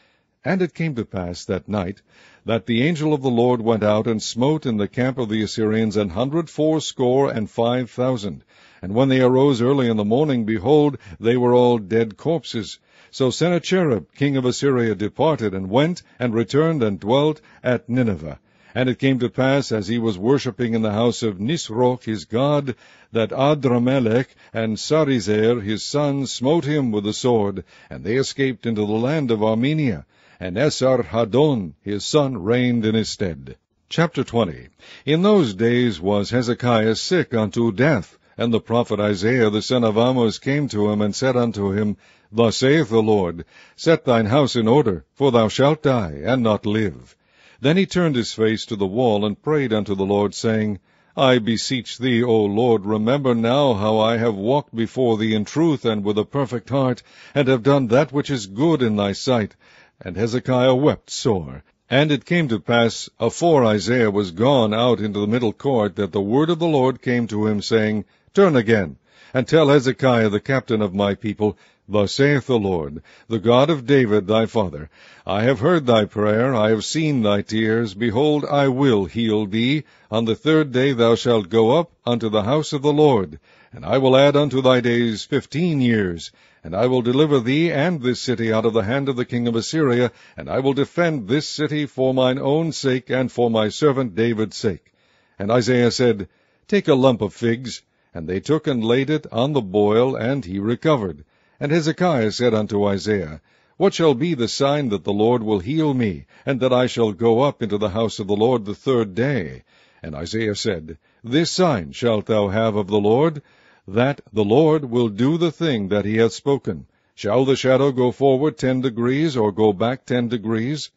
And it came to pass that night, that the angel of the Lord went out and smote in the camp of the Assyrians 185,000. And when they arose early in the morning, behold, they were all dead corpses. So Sennacherib king of Assyria departed, and went, and returned, and dwelt at Nineveh. And it came to pass, as he was worshipping in the house of Nisroch his god, that Adramelech and Sarezer his sons smote him with the sword, and they escaped into the land of Armenia. And Esarhaddon his son reigned in his stead. Chapter 20. In those days was Hezekiah sick unto death, and the prophet Isaiah the son of Amoz came to him, and said unto him, Thus saith the Lord, Set thine house in order, for thou shalt die, and not live. Then he turned his face to the wall, and prayed unto the Lord, saying, I beseech thee, O Lord, remember now how I have walked before thee in truth and with a perfect heart, and have done that which is good in thy sight. And Hezekiah wept sore. And it came to pass, afore Isaiah was gone out into the middle court, that the word of the Lord came to him, saying, Turn again, and tell Hezekiah the captain of my people, Thus saith the Lord, the God of David thy father, I have heard thy prayer, I have seen thy tears. Behold, I will heal thee. On the 3rd day thou shalt go up unto the house of the Lord, and I will add unto thy days 15 years. And I will deliver thee and this city out of the hand of the king of Assyria, and I will defend this city for mine own sake, and for my servant David's sake. And Isaiah said, Take a lump of figs. And they took and laid it on the boil, and he recovered. And Hezekiah said unto Isaiah, What shall be the sign that the Lord will heal me, and that I shall go up into the house of the Lord the 3rd day? And Isaiah said, This sign shalt thou have of the Lord, that the Lord will do the thing that he hath spoken. Shall the shadow go forward 10 degrees, or go back 10 degrees?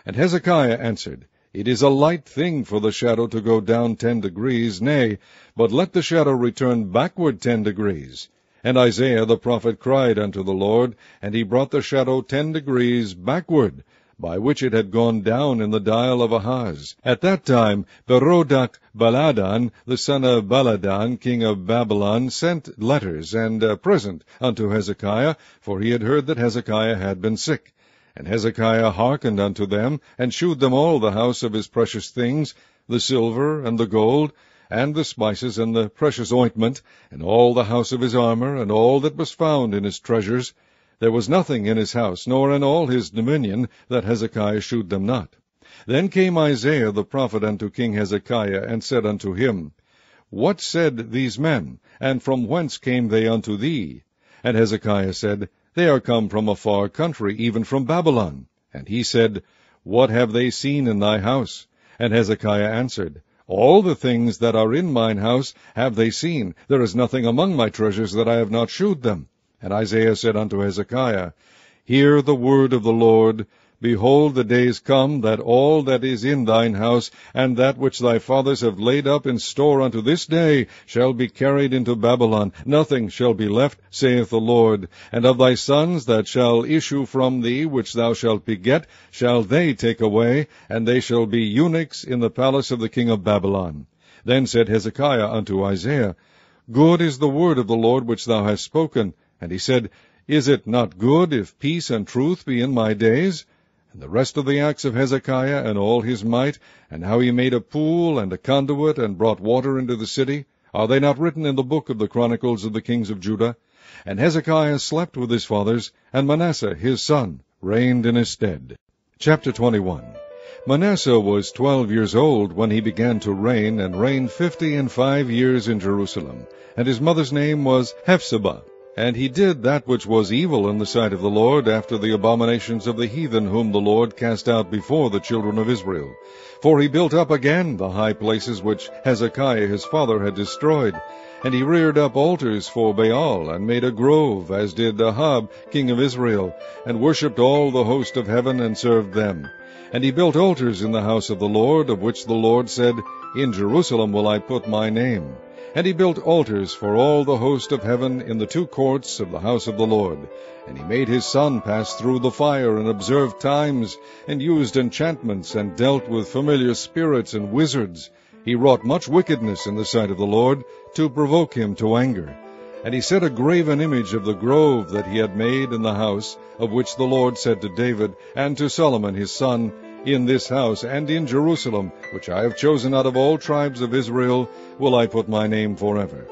And Hezekiah answered, It is a light thing for the shadow to go down 10 degrees, nay, but let the shadow return backward 10 degrees. And Isaiah the prophet cried unto the Lord, and he brought the shadow 10 degrees backward, by which it had gone down in the dial of Ahaz. At that time Berodach Baladan, the son of Baladan, king of Babylon, sent letters and a present unto Hezekiah, for he had heard that Hezekiah had been sick. And Hezekiah hearkened unto them, and shewed them all the house of his precious things, the silver and the gold, and the spices and the precious ointment, and all the house of his armor, and all that was found in his treasures. There was nothing in his house, nor in all his dominion, that Hezekiah shewed them not. Then came Isaiah the prophet unto King Hezekiah, and said unto him, What said these men, and from whence came they unto thee? And Hezekiah said, They are come from a far country, even from Babylon. And he said, What have they seen in thy house? And Hezekiah answered, All the things that are in mine house have they seen. There is nothing among my treasures that I have not shewed them. And Isaiah said unto Hezekiah, Hear the word of the Lord. Behold, the days come, that all that is in thine house, and that which thy fathers have laid up in store unto this day, shall be carried into Babylon. Nothing shall be left, saith the Lord. And of thy sons that shall issue from thee, which thou shalt beget, shall they take away, and they shall be eunuchs in the palace of the king of Babylon. Then said Hezekiah unto Isaiah, Good is the word of the Lord which thou hast spoken. And he said, Is it not good if peace and truth be in my days? And the rest of the acts of Hezekiah, and all his might, and how he made a pool and a conduit, and brought water into the city, are they not written in the book of the Chronicles of the kings of Judah? And Hezekiah slept with his fathers, and Manasseh his son reigned in his stead. Chapter 21. Manasseh was 12 years old when he began to reign, and reigned 55 years in Jerusalem. And his mother's name was Hephzibah. And he did that which was evil in the sight of the Lord, after the abominations of the heathen, whom the Lord cast out before the children of Israel. For he built up again the high places which Hezekiah his father had destroyed. And he reared up altars for Baal, and made a grove, as did Ahab king of Israel, and worshipped all the host of heaven, and served them. And he built altars in the house of the Lord, of which the Lord said, In Jerusalem will I put my name. And he built altars for all the host of heaven in the 2 courts of the house of the Lord. And he made his son pass through the fire, and observed times, and used enchantments, and dealt with familiar spirits and wizards. He wrought much wickedness in the sight of the Lord, to provoke him to anger. And he set a graven image of the grove that he had made in the house, of which the Lord said to David and to Solomon his son, In this house and in Jerusalem, which I have chosen out of all tribes of Israel, will I put my name forever.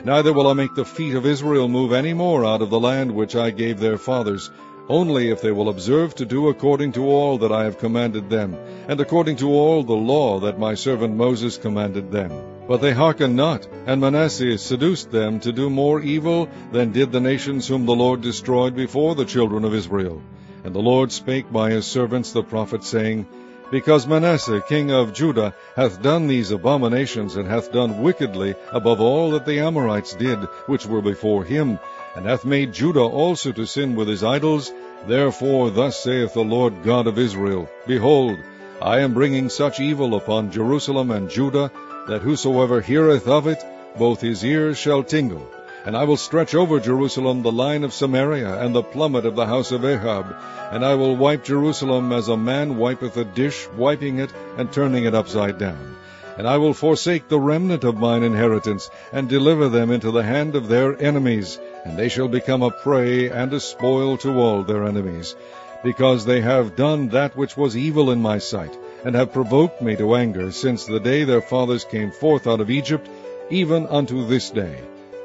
Neither will I make the feet of Israel move any more out of the land which I gave their fathers, only if they will observe to do according to all that I have commanded them, and according to all the law that my servant Moses commanded them. But they hearkened not, and Manasseh seduced them to do more evil than did the nations whom the Lord destroyed before the children of Israel. And the Lord spake by his servants the prophets, saying, Because Manasseh king of Judah hath done these abominations, and hath done wickedly above all that the Amorites did, which were before him, and hath made Judah also to sin with his idols, therefore thus saith the Lord God of Israel, Behold, I am bringing such evil upon Jerusalem and Judah, that whosoever heareth of it, both his ears shall tingle. And I will stretch over Jerusalem the line of Samaria, and the plummet of the house of Ahab, and I will wipe Jerusalem as a man wipeth a dish, wiping it, and turning it upside down. And I will forsake the remnant of mine inheritance, and deliver them into the hand of their enemies, and they shall become a prey and a spoil to all their enemies, because they have done that which was evil in my sight, and have provoked me to anger, since the day their fathers came forth out of Egypt, even unto this day.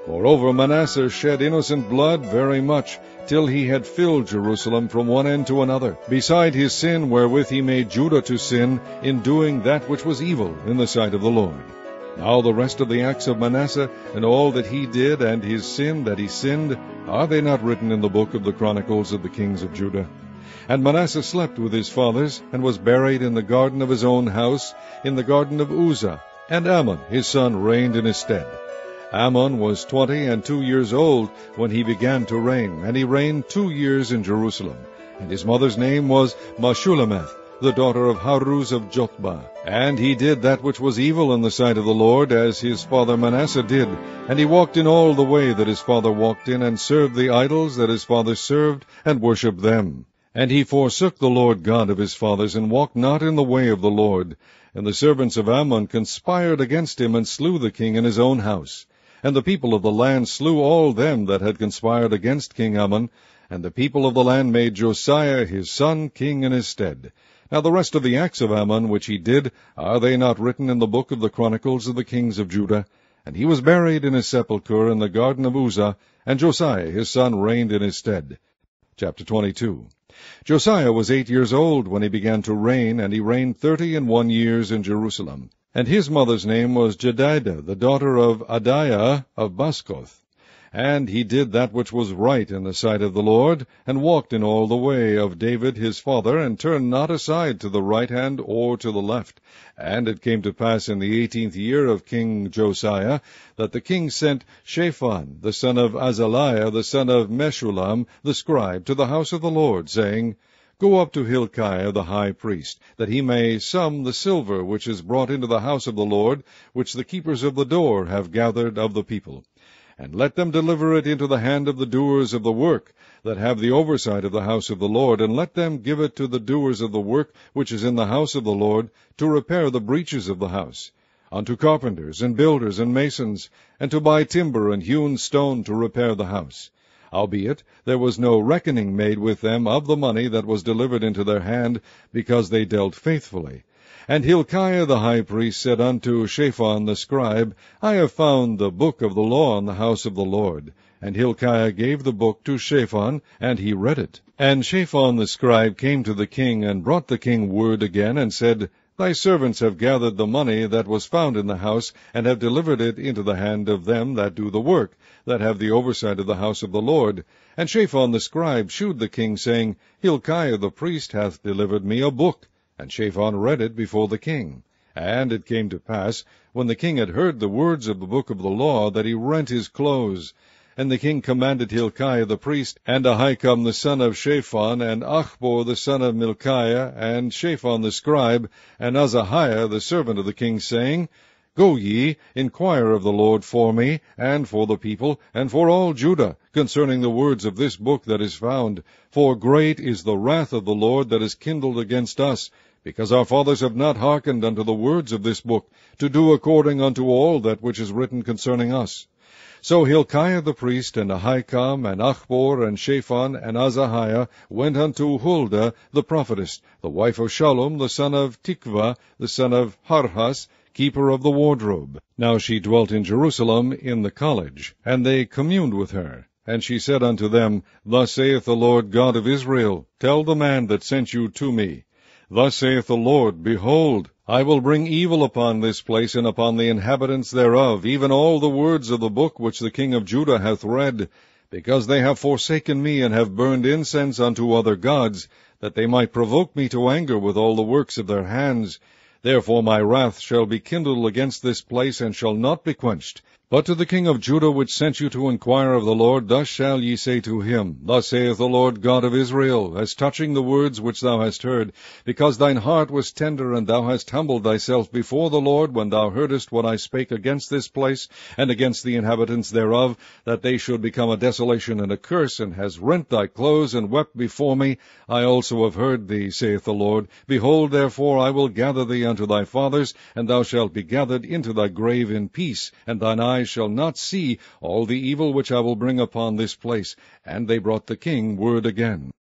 Moreover, Manasseh shed innocent blood very much, till he had filled Jerusalem from one end to another, beside his sin wherewith he made Judah to sin, in doing that which was evil in the sight of the Lord. Now the rest of the acts of Manasseh, and all that he did, and his sin that he sinned, are they not written in the book of the Chronicles of the kings of Judah? And Manasseh slept with his fathers, and was buried in the garden of his own house, in the garden of Uzzah, and Amon his son reigned in his stead. Amon was 22 years old when he began to reign, and he reigned 2 years in Jerusalem. And his mother's name was Meshullemeth, the daughter of Haruz of Jotbah. And he did that which was evil in the sight of the Lord, as his father Manasseh did. And he walked in all the way that his father walked in, and served the idols that his father served, and worshipped them. And he forsook the Lord God of his fathers, and walked not in the way of the Lord. And the servants of Ammon conspired against him, and slew the king in his own house. And the people of the land slew all them that had conspired against King Ammon, and the people of the land made Josiah his son king in his stead. Now the rest of the acts of Ammon which he did, are they not written in the book of the Chronicles of the kings of Judah? And he was buried in his sepulchre in the garden of Uzzah, and Josiah his son reigned in his stead. Chapter 22. Josiah was 8 years old when he began to reign, and he reigned 31 years in Jerusalem. And his mother's name was Jedidah, the daughter of Adiah of Baskoth. And he did that which was right in the sight of the Lord, and walked in all the way of David his father, and turned not aside to the right hand or to the left. And it came to pass in the 18th year of King Josiah, that the king sent Shaphan, the son of Azaliah, the son of Meshullam, the scribe, to the house of the Lord, saying, Go up to Hilkiah the high priest, that he may sum the silver which is brought into the house of the Lord, which the keepers of the door have gathered of the people. And let them deliver it into the hand of the doers of the work, that have the oversight of the house of the Lord, and let them give it to the doers of the work which is in the house of the Lord, to repair the breaches of the house, unto carpenters and builders and masons, and to buy timber and hewn stone to repair the house. Howbeit there was no reckoning made with them of the money that was delivered into their hand, because they dealt faithfully. And Hilkiah the high priest said unto Shaphan the scribe, I have found the book of the law in the house of the Lord. And Hilkiah gave the book to Shaphan, and he read it. And Shaphan the scribe came to the king, and brought the king word again, and said, Thy servants have gathered the money that was found in the house, and have delivered it into the hand of them that do the work, that have the oversight of the house of the Lord. And Shaphan the scribe shewed the king, saying, Hilkiah the priest hath delivered me a book. And Shaphan read it before the king. And it came to pass, when the king had heard the words of the book of the law, that he rent his clothes. And the king commanded Hilkiah the priest, and Ahikam the son of Shaphan, and Achbor the son of Milchiah, and Shaphan the scribe, and Azahiah the servant of the king, saying, Go ye, inquire of the Lord for me, and for the people, and for all Judah, concerning the words of this book that is found. For great is the wrath of the Lord that is kindled against us, because our fathers have not hearkened unto the words of this book, to do according unto all that which is written concerning us. So Hilkiah the priest, and Ahikam, and Achbor, and Shaphan, and Azahiah went unto Huldah the prophetess, the wife of Shallum, the son of Tikvah, the son of Harhas, keeper of the wardrobe. Now she dwelt in Jerusalem in the college, and they communed with her. And she said unto them, Thus saith the Lord God of Israel, Tell the man that sent you to me, Thus saith the Lord, Behold, I will bring evil upon this place, and upon the inhabitants thereof, even all the words of the book which the king of Judah hath read, because they have forsaken me, and have burned incense unto other gods, that they might provoke me to anger with all the works of their hands. Therefore my wrath shall be kindled against this place, and shall not be quenched. But to the king of Judah, which sent you to inquire of the Lord, thus shall ye say to him, Thus saith the Lord God of Israel, as touching the words which thou hast heard, because thine heart was tender, and thou hast humbled thyself before the Lord, when thou heardest what I spake against this place, and against the inhabitants thereof, that they should become a desolation and a curse, and hast rent thy clothes, and wept before me, I also have heard thee, saith the Lord. Behold, therefore, I will gather thee unto thy fathers, and thou shalt be gathered into thy grave in peace, and thine eyes shall not see all the evil which I will bring upon this place. And they brought the king word again.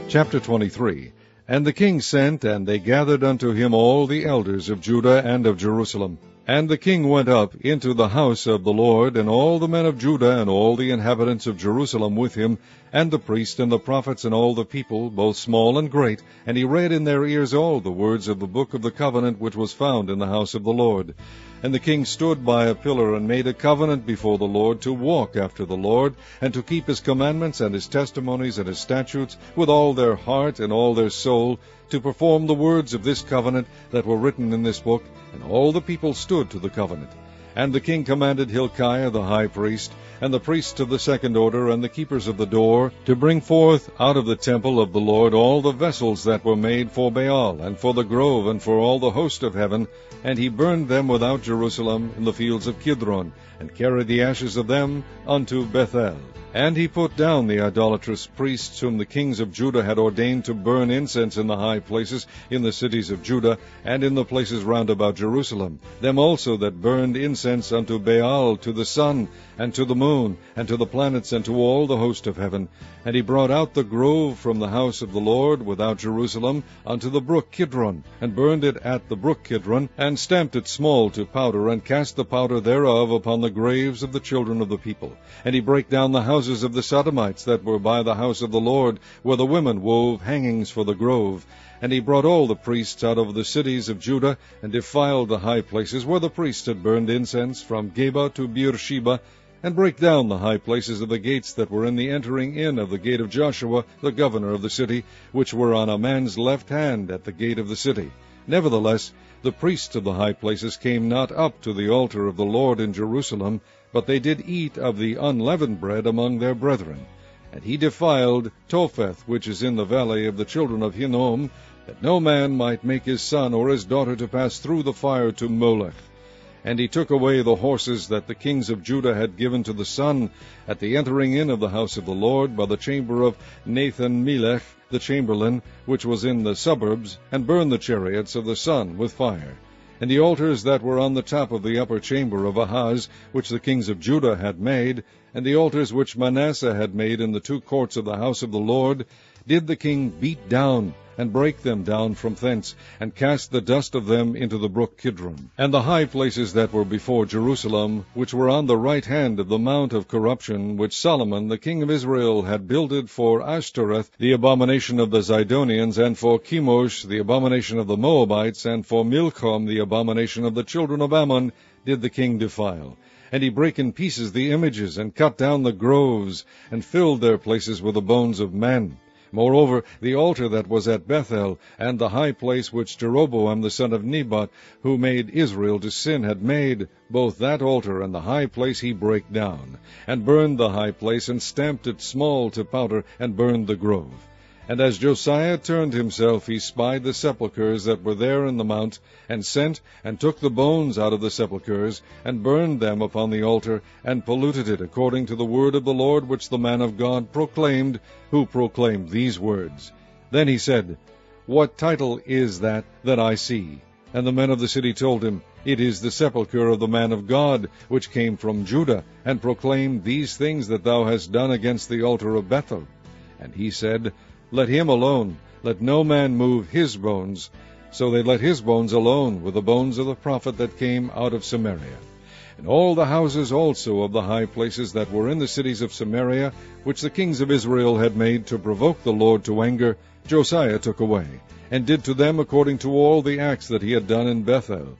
Chapter 23. And the king sent, and they gathered unto him all the elders of Judah and of Jerusalem. And the king went up into the house of the Lord, and all the men of Judah, and all the inhabitants of Jerusalem with him, and the priests and the prophets, and all the people, both small and great. And he read in their ears all the words of the book of the covenant which was found in the house of the Lord. And the king stood by a pillar, and made a covenant before the Lord, to walk after the Lord, and to keep his commandments, and his testimonies, and his statutes, with all their heart and all their soul, to perform the words of this covenant that were written in this book. And all the people stood to the covenant. And the king commanded Hilkiah the high priest, and the priests of the second order, and the keepers of the door, to bring forth out of the temple of the Lord all the vessels that were made for Baal, and for the grove, and for all the host of heaven. And he burned them without Jerusalem in the fields of Kidron, and carried the ashes of them unto Bethel. And he put down the idolatrous priests whom the kings of Judah had ordained to burn incense in the high places in the cities of Judah, and in the places round about Jerusalem, them also that burned incense unto Baal, to the sun, and to the moon, and to the planets, and to all the host of heaven. And he brought out the grove from the house of the Lord without Jerusalem unto the brook Kidron, and burned it at the brook Kidron, and stamped it small to powder, and cast the powder thereof upon the graves of the children of the people. And he brake down the houses of the Sodomites that were by the house of the Lord, where the women wove hangings for the grove. And he brought all the priests out of the cities of Judah, and defiled the high places where the priests had burned incense, from Geba to Beersheba, and brake down the high places of the gates that were in the entering in of the gate of Joshua, the governor of the city, which were on a man's left hand at the gate of the city. Nevertheless, the priests of the high places came not up to the altar of the Lord in Jerusalem, but they did eat of the unleavened bread among their brethren. And he defiled Topheth, which is in the valley of the children of Hinnom, that no man might make his son or his daughter to pass through the fire to Molech. And he took away the horses that the kings of Judah had given to the sun at the entering in of the house of the Lord by the chamber of Nathan-Melech the chamberlain, which was in the suburbs, and burned the chariots of the sun with fire. And the altars that were on the top of the upper chamber of Ahaz, which the kings of Judah had made, and the altars which Manasseh had made in the two courts of the house of the Lord, did the king beat down, and break them down from thence, and cast the dust of them into the brook Kidron. And the high places that were before Jerusalem, which were on the right hand of the mount of corruption, which Solomon the king of Israel had builded for Ashtoreth, the abomination of the Zidonians, and for Chemosh, the abomination of the Moabites, and for Milcom, the abomination of the children of Ammon, did the king defile. And he brake in pieces the images, and cut down the groves, and filled their places with the bones of men. Moreover, the altar that was at Bethel, and the high place which Jeroboam the son of Nebat, who made Israel to sin, had made, both that altar and the high place he brake down, and burned the high place, and stamped it small to powder, and burned the grove. And as Josiah turned himself, he spied the sepulchres that were there in the mount, and sent, and took the bones out of the sepulchres, and burned them upon the altar, and polluted it, according to the word of the Lord which the man of God proclaimed, who proclaimed these words. Then he said, What title is that I see? And the men of the city told him, It is the sepulchre of the man of God, which came from Judah, and proclaimed these things that thou hast done against the altar of Bethel. And he said, Let him alone, let no man move his bones. So they let his bones alone, with the bones of the prophet that came out of Samaria. And all the houses also of the high places that were in the cities of Samaria, which the kings of Israel had made to provoke the Lord to anger, Josiah took away, and did to them according to all the acts that he had done in Bethel.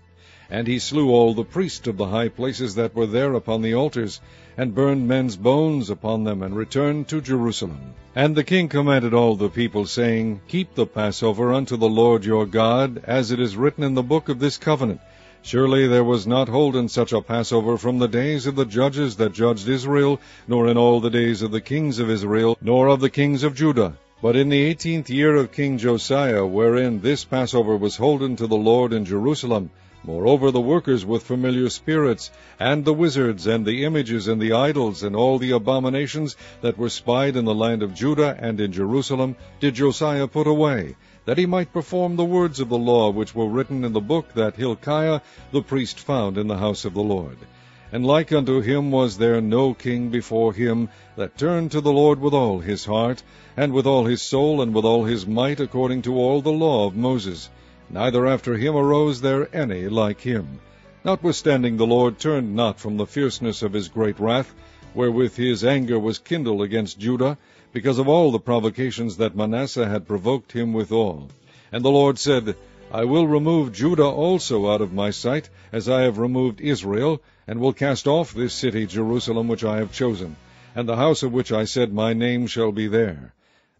And he slew all the priests of the high places that were there upon the altars, and burned men's bones upon them, and returned to Jerusalem. And the king commanded all the people, saying, Keep the Passover unto the Lord your God, as it is written in the book of this covenant. Surely there was not holden such a Passover from the days of the judges that judged Israel, nor in all the days of the kings of Israel, nor of the kings of Judah. But in the 18th year of King Josiah, wherein this Passover was holden to the Lord in Jerusalem, moreover the workers with familiar spirits, and the wizards, and the images, and the idols, and all the abominations that were spied in the land of Judah and in Jerusalem, did Josiah put away, that he might perform the words of the law which were written in the book that Hilkiah the priest found in the house of the Lord. And like unto him was there no king before him that turned to the Lord with all his heart, and with all his soul, and with all his might, according to all the law of Moses. Neither after him arose there any like him. Notwithstanding the Lord turned not from the fierceness of his great wrath, wherewith his anger was kindled against Judah, because of all the provocations that Manasseh had provoked him withal. And the Lord said, I will remove Judah also out of my sight, as I have removed Israel, and will cast off this city Jerusalem which I have chosen, and the house of which I said my name shall be there.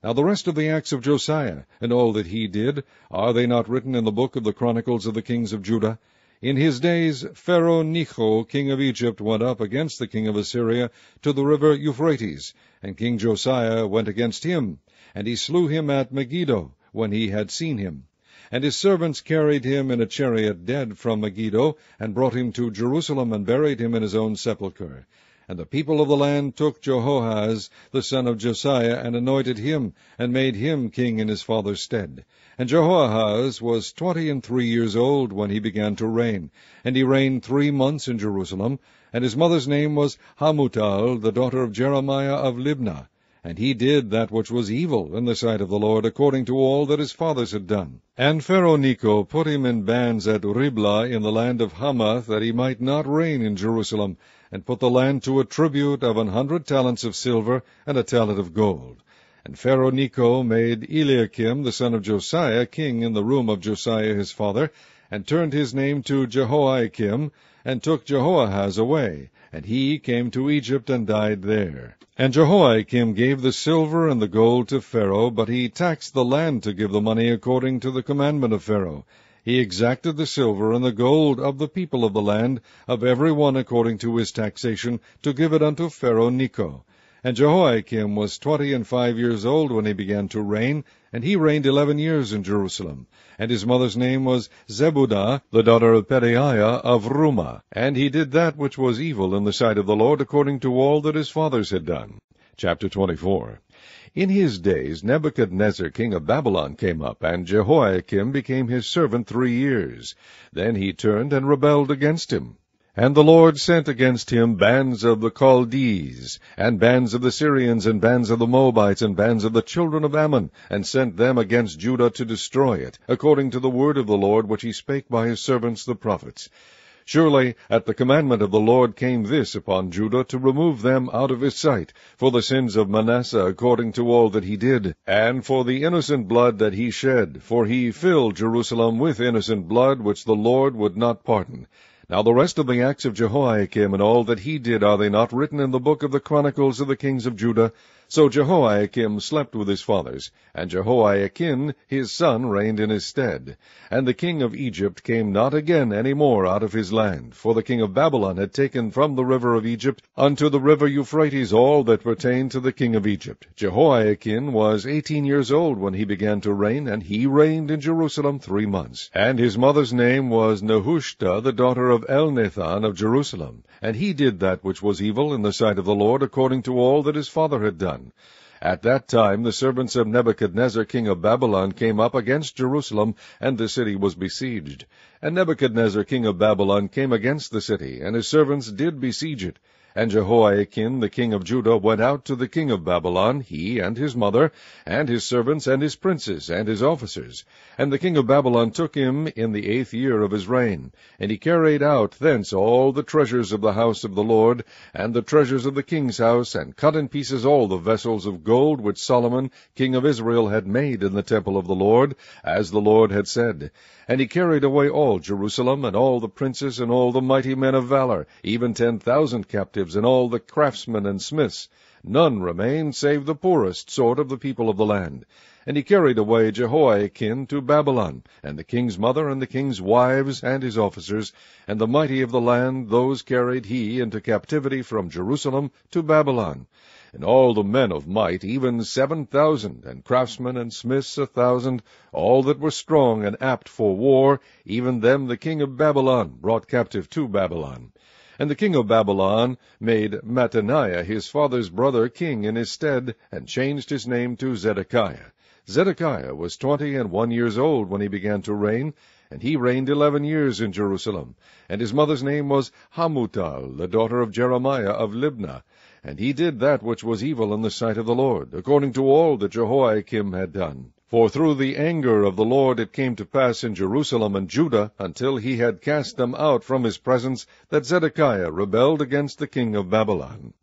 Now the rest of the acts of Josiah, and all that he did, are they not written in the book of the Chronicles of the kings of Judah? In his days Pharaoh Necho, king of Egypt, went up against the king of Assyria to the river Euphrates, and King Josiah went against him, and he slew him at Megiddo, when he had seen him. And his servants carried him in a chariot dead from Megiddo, and brought him to Jerusalem, and buried him in his own sepulchre. And the people of the land took Jehoahaz, the son of Josiah, and anointed him, and made him king in his father's stead. And Jehoahaz was 23 years old when he began to reign, and he reigned 3 months in Jerusalem. And his mother's name was Hamutal, the daughter of Jeremiah of Libnah. And he did that which was evil in the sight of the Lord, according to all that his fathers had done. And Pharaoh Necho put him in bands at Riblah in the land of Hamath, that he might not reign in Jerusalem, and put the land to a tribute of 100 talents of silver, and a talent of gold. And Pharaoh Necho made Eliakim the son of Josiah king in the room of Josiah his father, and turned his name to Jehoiakim, and took Jehoahaz away, and he came to Egypt and died there. And Jehoiakim gave the silver and the gold to Pharaoh, but he taxed the land to give the money according to the commandment of Pharaoh. He exacted the silver and the gold of the people of the land, of every one according to his taxation, to give it unto Pharaoh Necho. And Jehoiakim was 25 years old when he began to reign, and he reigned 11 years in Jerusalem. And his mother's name was Zebudah, the daughter of Pedaiah of Rumah. And he did that which was evil in the sight of the Lord, according to all that his fathers had done. Chapter 24. In his days Nebuchadnezzar king of Babylon came up, and Jehoiakim became his servant 3 years. Then he turned and rebelled against him. And the Lord sent against him bands of the Chaldees, and bands of the Syrians, and bands of the Moabites, and bands of the children of Ammon, and sent them against Judah to destroy it, according to the word of the Lord which he spake by his servants the prophets. Surely at the commandment of the Lord came this upon Judah, to remove them out of his sight, for the sins of Manasseh, according to all that he did, and for the innocent blood that he shed, for he filled Jerusalem with innocent blood, which the Lord would not pardon. Now the rest of the acts of Jehoiakim and all that he did, are they not written in the book of the Chronicles of the kings of Judah? So Jehoiakim slept with his fathers, and Jehoiakim his son reigned in his stead. And the king of Egypt came not again any more out of his land, for the king of Babylon had taken from the river of Egypt unto the river Euphrates all that pertained to the king of Egypt. Jehoiakim was 18 years old when he began to reign, and he reigned in Jerusalem 3 months. And his mother's name was Nehushta, the daughter of Elnathan of Jerusalem. And he did that which was evil in the sight of the Lord, according to all that his father had done. At that time the servants of Nebuchadnezzar king of Babylon came up against Jerusalem, and the city was besieged. And Nebuchadnezzar king of Babylon came against the city, and his servants did besiege it. And Jehoiakim the king of Judah went out to the king of Babylon, he and his mother, and his servants, and his princes, and his officers. And the king of Babylon took him in the 8th year of his reign. And he carried out thence all the treasures of the house of the Lord, and the treasures of the king's house, and cut in pieces all the vessels of gold which Solomon king of Israel had made in the temple of the Lord, as the Lord had said. And he carried away all Jerusalem, and all the princes, and all the mighty men of valor, even 10,000 captives, and all the craftsmen and smiths. None remained save the poorest sort of the people of the land. And he carried away Jehoiakim to Babylon, and the king's mother, and the king's wives, and his officers, and the mighty of the land, those carried he into captivity from Jerusalem to Babylon. And all the men of might, even 7,000, and craftsmen and smiths 1,000, all that were strong and apt for war, even them the king of Babylon brought captive to Babylon. And the king of Babylon made Mattaniah his father's brother king in his stead, and changed his name to Zedekiah. Zedekiah was 21 years old when he began to reign, and he reigned 11 years in Jerusalem. And his mother's name was Hamutal, the daughter of Jeremiah of Libnah. And he did that which was evil in the sight of the Lord, according to all that Jehoiakim had done. For through the anger of the Lord it came to pass in Jerusalem and Judah, until he had cast them out from his presence, that Zedekiah rebelled against the king of Babylon.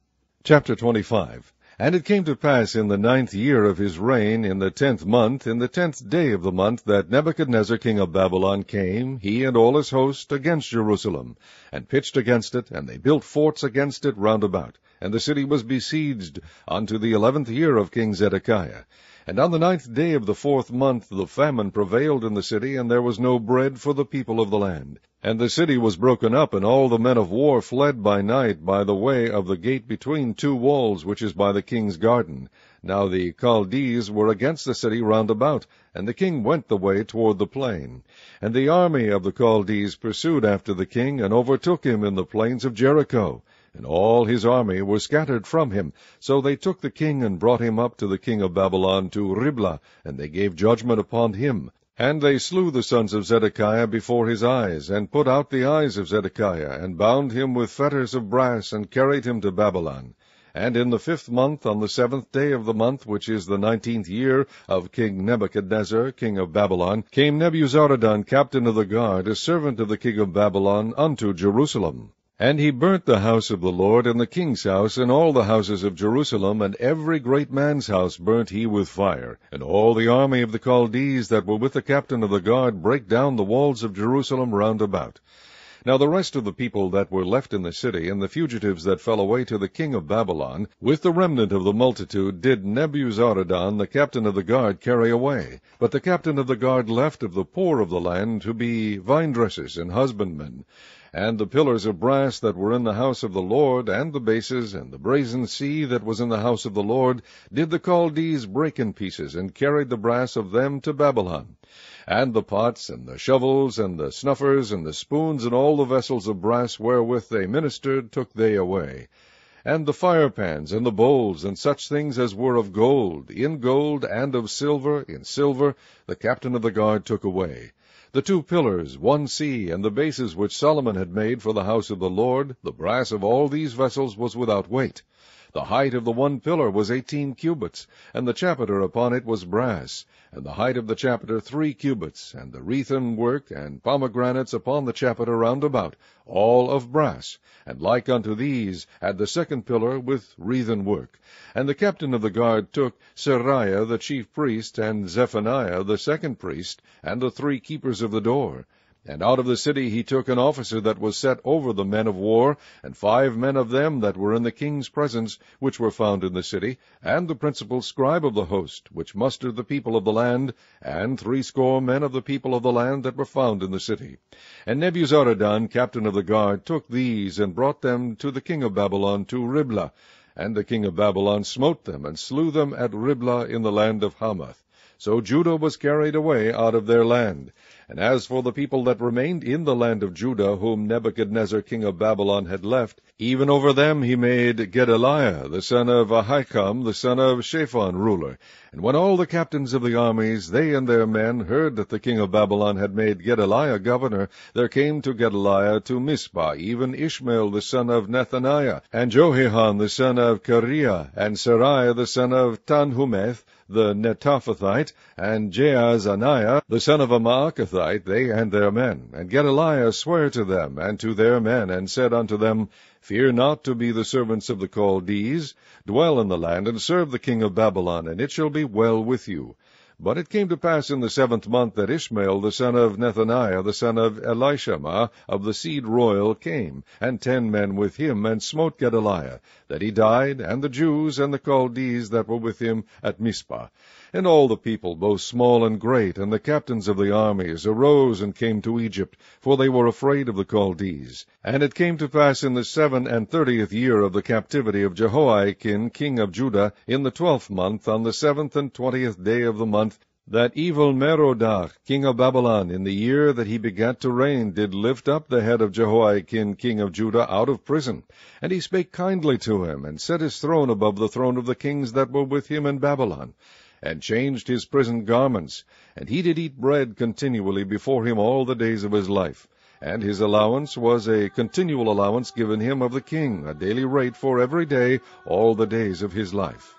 Chapter 25. And it came to pass in the 9th year of his reign, in the 10th month, in the 10th day of the month, that Nebuchadnezzar king of Babylon came, he and all his host, against Jerusalem, and pitched against it, and they built forts against it round about. And the city was besieged unto the 11th year of King Zedekiah. And on the 9th day of the 4th month the famine prevailed in the city, and there was no bread for the people of the land. And the city was broken up, and all the men of war fled by night by the way of the gate between 2 walls, which is by the king's garden. Now the Chaldees were against the city round about, and the king went the way toward the plain. And the army of the Chaldees pursued after the king, and overtook him in the plains of Jericho. And all his army were scattered from him. So they took the king, and brought him up to the king of Babylon to Riblah, and they gave judgment upon him. And they slew the sons of Zedekiah before his eyes, and put out the eyes of Zedekiah, and bound him with fetters of brass, and carried him to Babylon. And in the 5th month, on the 7th day of the month, which is the 19th year of King Nebuchadnezzar, king of Babylon, came Nebuzaradan, captain of the guard, a servant of the king of Babylon, unto Jerusalem. And he burnt the house of the Lord, and the king's house, and all the houses of Jerusalem, and every great man's house burnt he with fire. And all the army of the Chaldees that were with the captain of the guard brake down the walls of Jerusalem round about. Now the rest of the people that were left in the city, and the fugitives that fell away to the king of Babylon, with the remnant of the multitude, did Nebuzaradan, the captain of the guard, carry away. But the captain of the guard left of the poor of the land to be vine-dressers and husbandmen. And the pillars of brass that were in the house of the Lord, and the bases, and the brazen sea that was in the house of the Lord, did the Chaldees break in pieces, and carried the brass of them to Babylon. And the pots, and the shovels, and the snuffers, and the spoons, and all the vessels of brass wherewith they ministered, took they away. And the firepans, and the bowls, and such things as were of gold, in gold, and of silver, in silver, the captain of the guard took away. The 2 pillars, 1 sea, and the bases which Solomon had made for the house of the Lord, the brass of all these vessels was without weight. The height of the 1 pillar was 18 cubits, and the chapiter upon it was brass, and the height of the chapiter 3 cubits, and the wreathen work and pomegranates upon the chapiter round about, all of brass, and like unto these had the 2nd pillar with wreathen work. And the captain of the guard took Seraiah the chief priest, and Zephaniah the 2nd priest, and the 3 keepers of the door. And out of the city he took an officer that was set over the men of war, and 5 men of them that were in the king's presence, which were found in the city, and the principal scribe of the host, which mustered the people of the land, and 60 men of the people of the land that were found in the city. And Nebuzaradan, captain of the guard, took these, and brought them to the king of Babylon to Riblah. And the king of Babylon smote them, and slew them at Riblah in the land of Hamath. So Judah was carried away out of their land. And as for the people that remained in the land of Judah, whom Nebuchadnezzar king of Babylon had left, even over them he made Gedaliah the son of Ahikam the son of Shaphan ruler. And when all the captains of the armies, they and their men, heard that the king of Babylon had made Gedaliah governor, there came to Gedaliah to Mizpah even Ishmael the son of Nethaniah, and Johanan the son of Kareah, and Seraiah the son of Tanhumeth, the Netophathite, and Jaazaniah the son of a Maacathite, they and their men. And Gedaliah sware to them and to their men, and said unto them, Fear not to be the servants of the Chaldees. Dwell in the land, and serve the king of Babylon, and it shall be well with you. But it came to pass in the 7th month that Ishmael the son of Nethaniah the son of Elishama of the seed royal came, and 10 men with him, and smote Gedaliah, that he died, and the Jews and the Chaldees that were with him at Mizpah. And all the people, both small and great, and the captains of the armies, arose and came to Egypt, for they were afraid of the Chaldees. And it came to pass in the 37th year of the captivity of Jehoiakim king of Judah, in the 12th month, on the 7th and 20th day of the month, that Evil-Merodach king of Babylon, in the year that he begat to reign, did lift up the head of Jehoiakim king of Judah out of prison. And he spake kindly to him, and set his throne above the throne of the kings that were with him in Babylon, and changed his prison garments. And he did eat bread continually before him all the days of his life. And his allowance was a continual allowance given him of the king, a daily rate for every day, all the days of his life.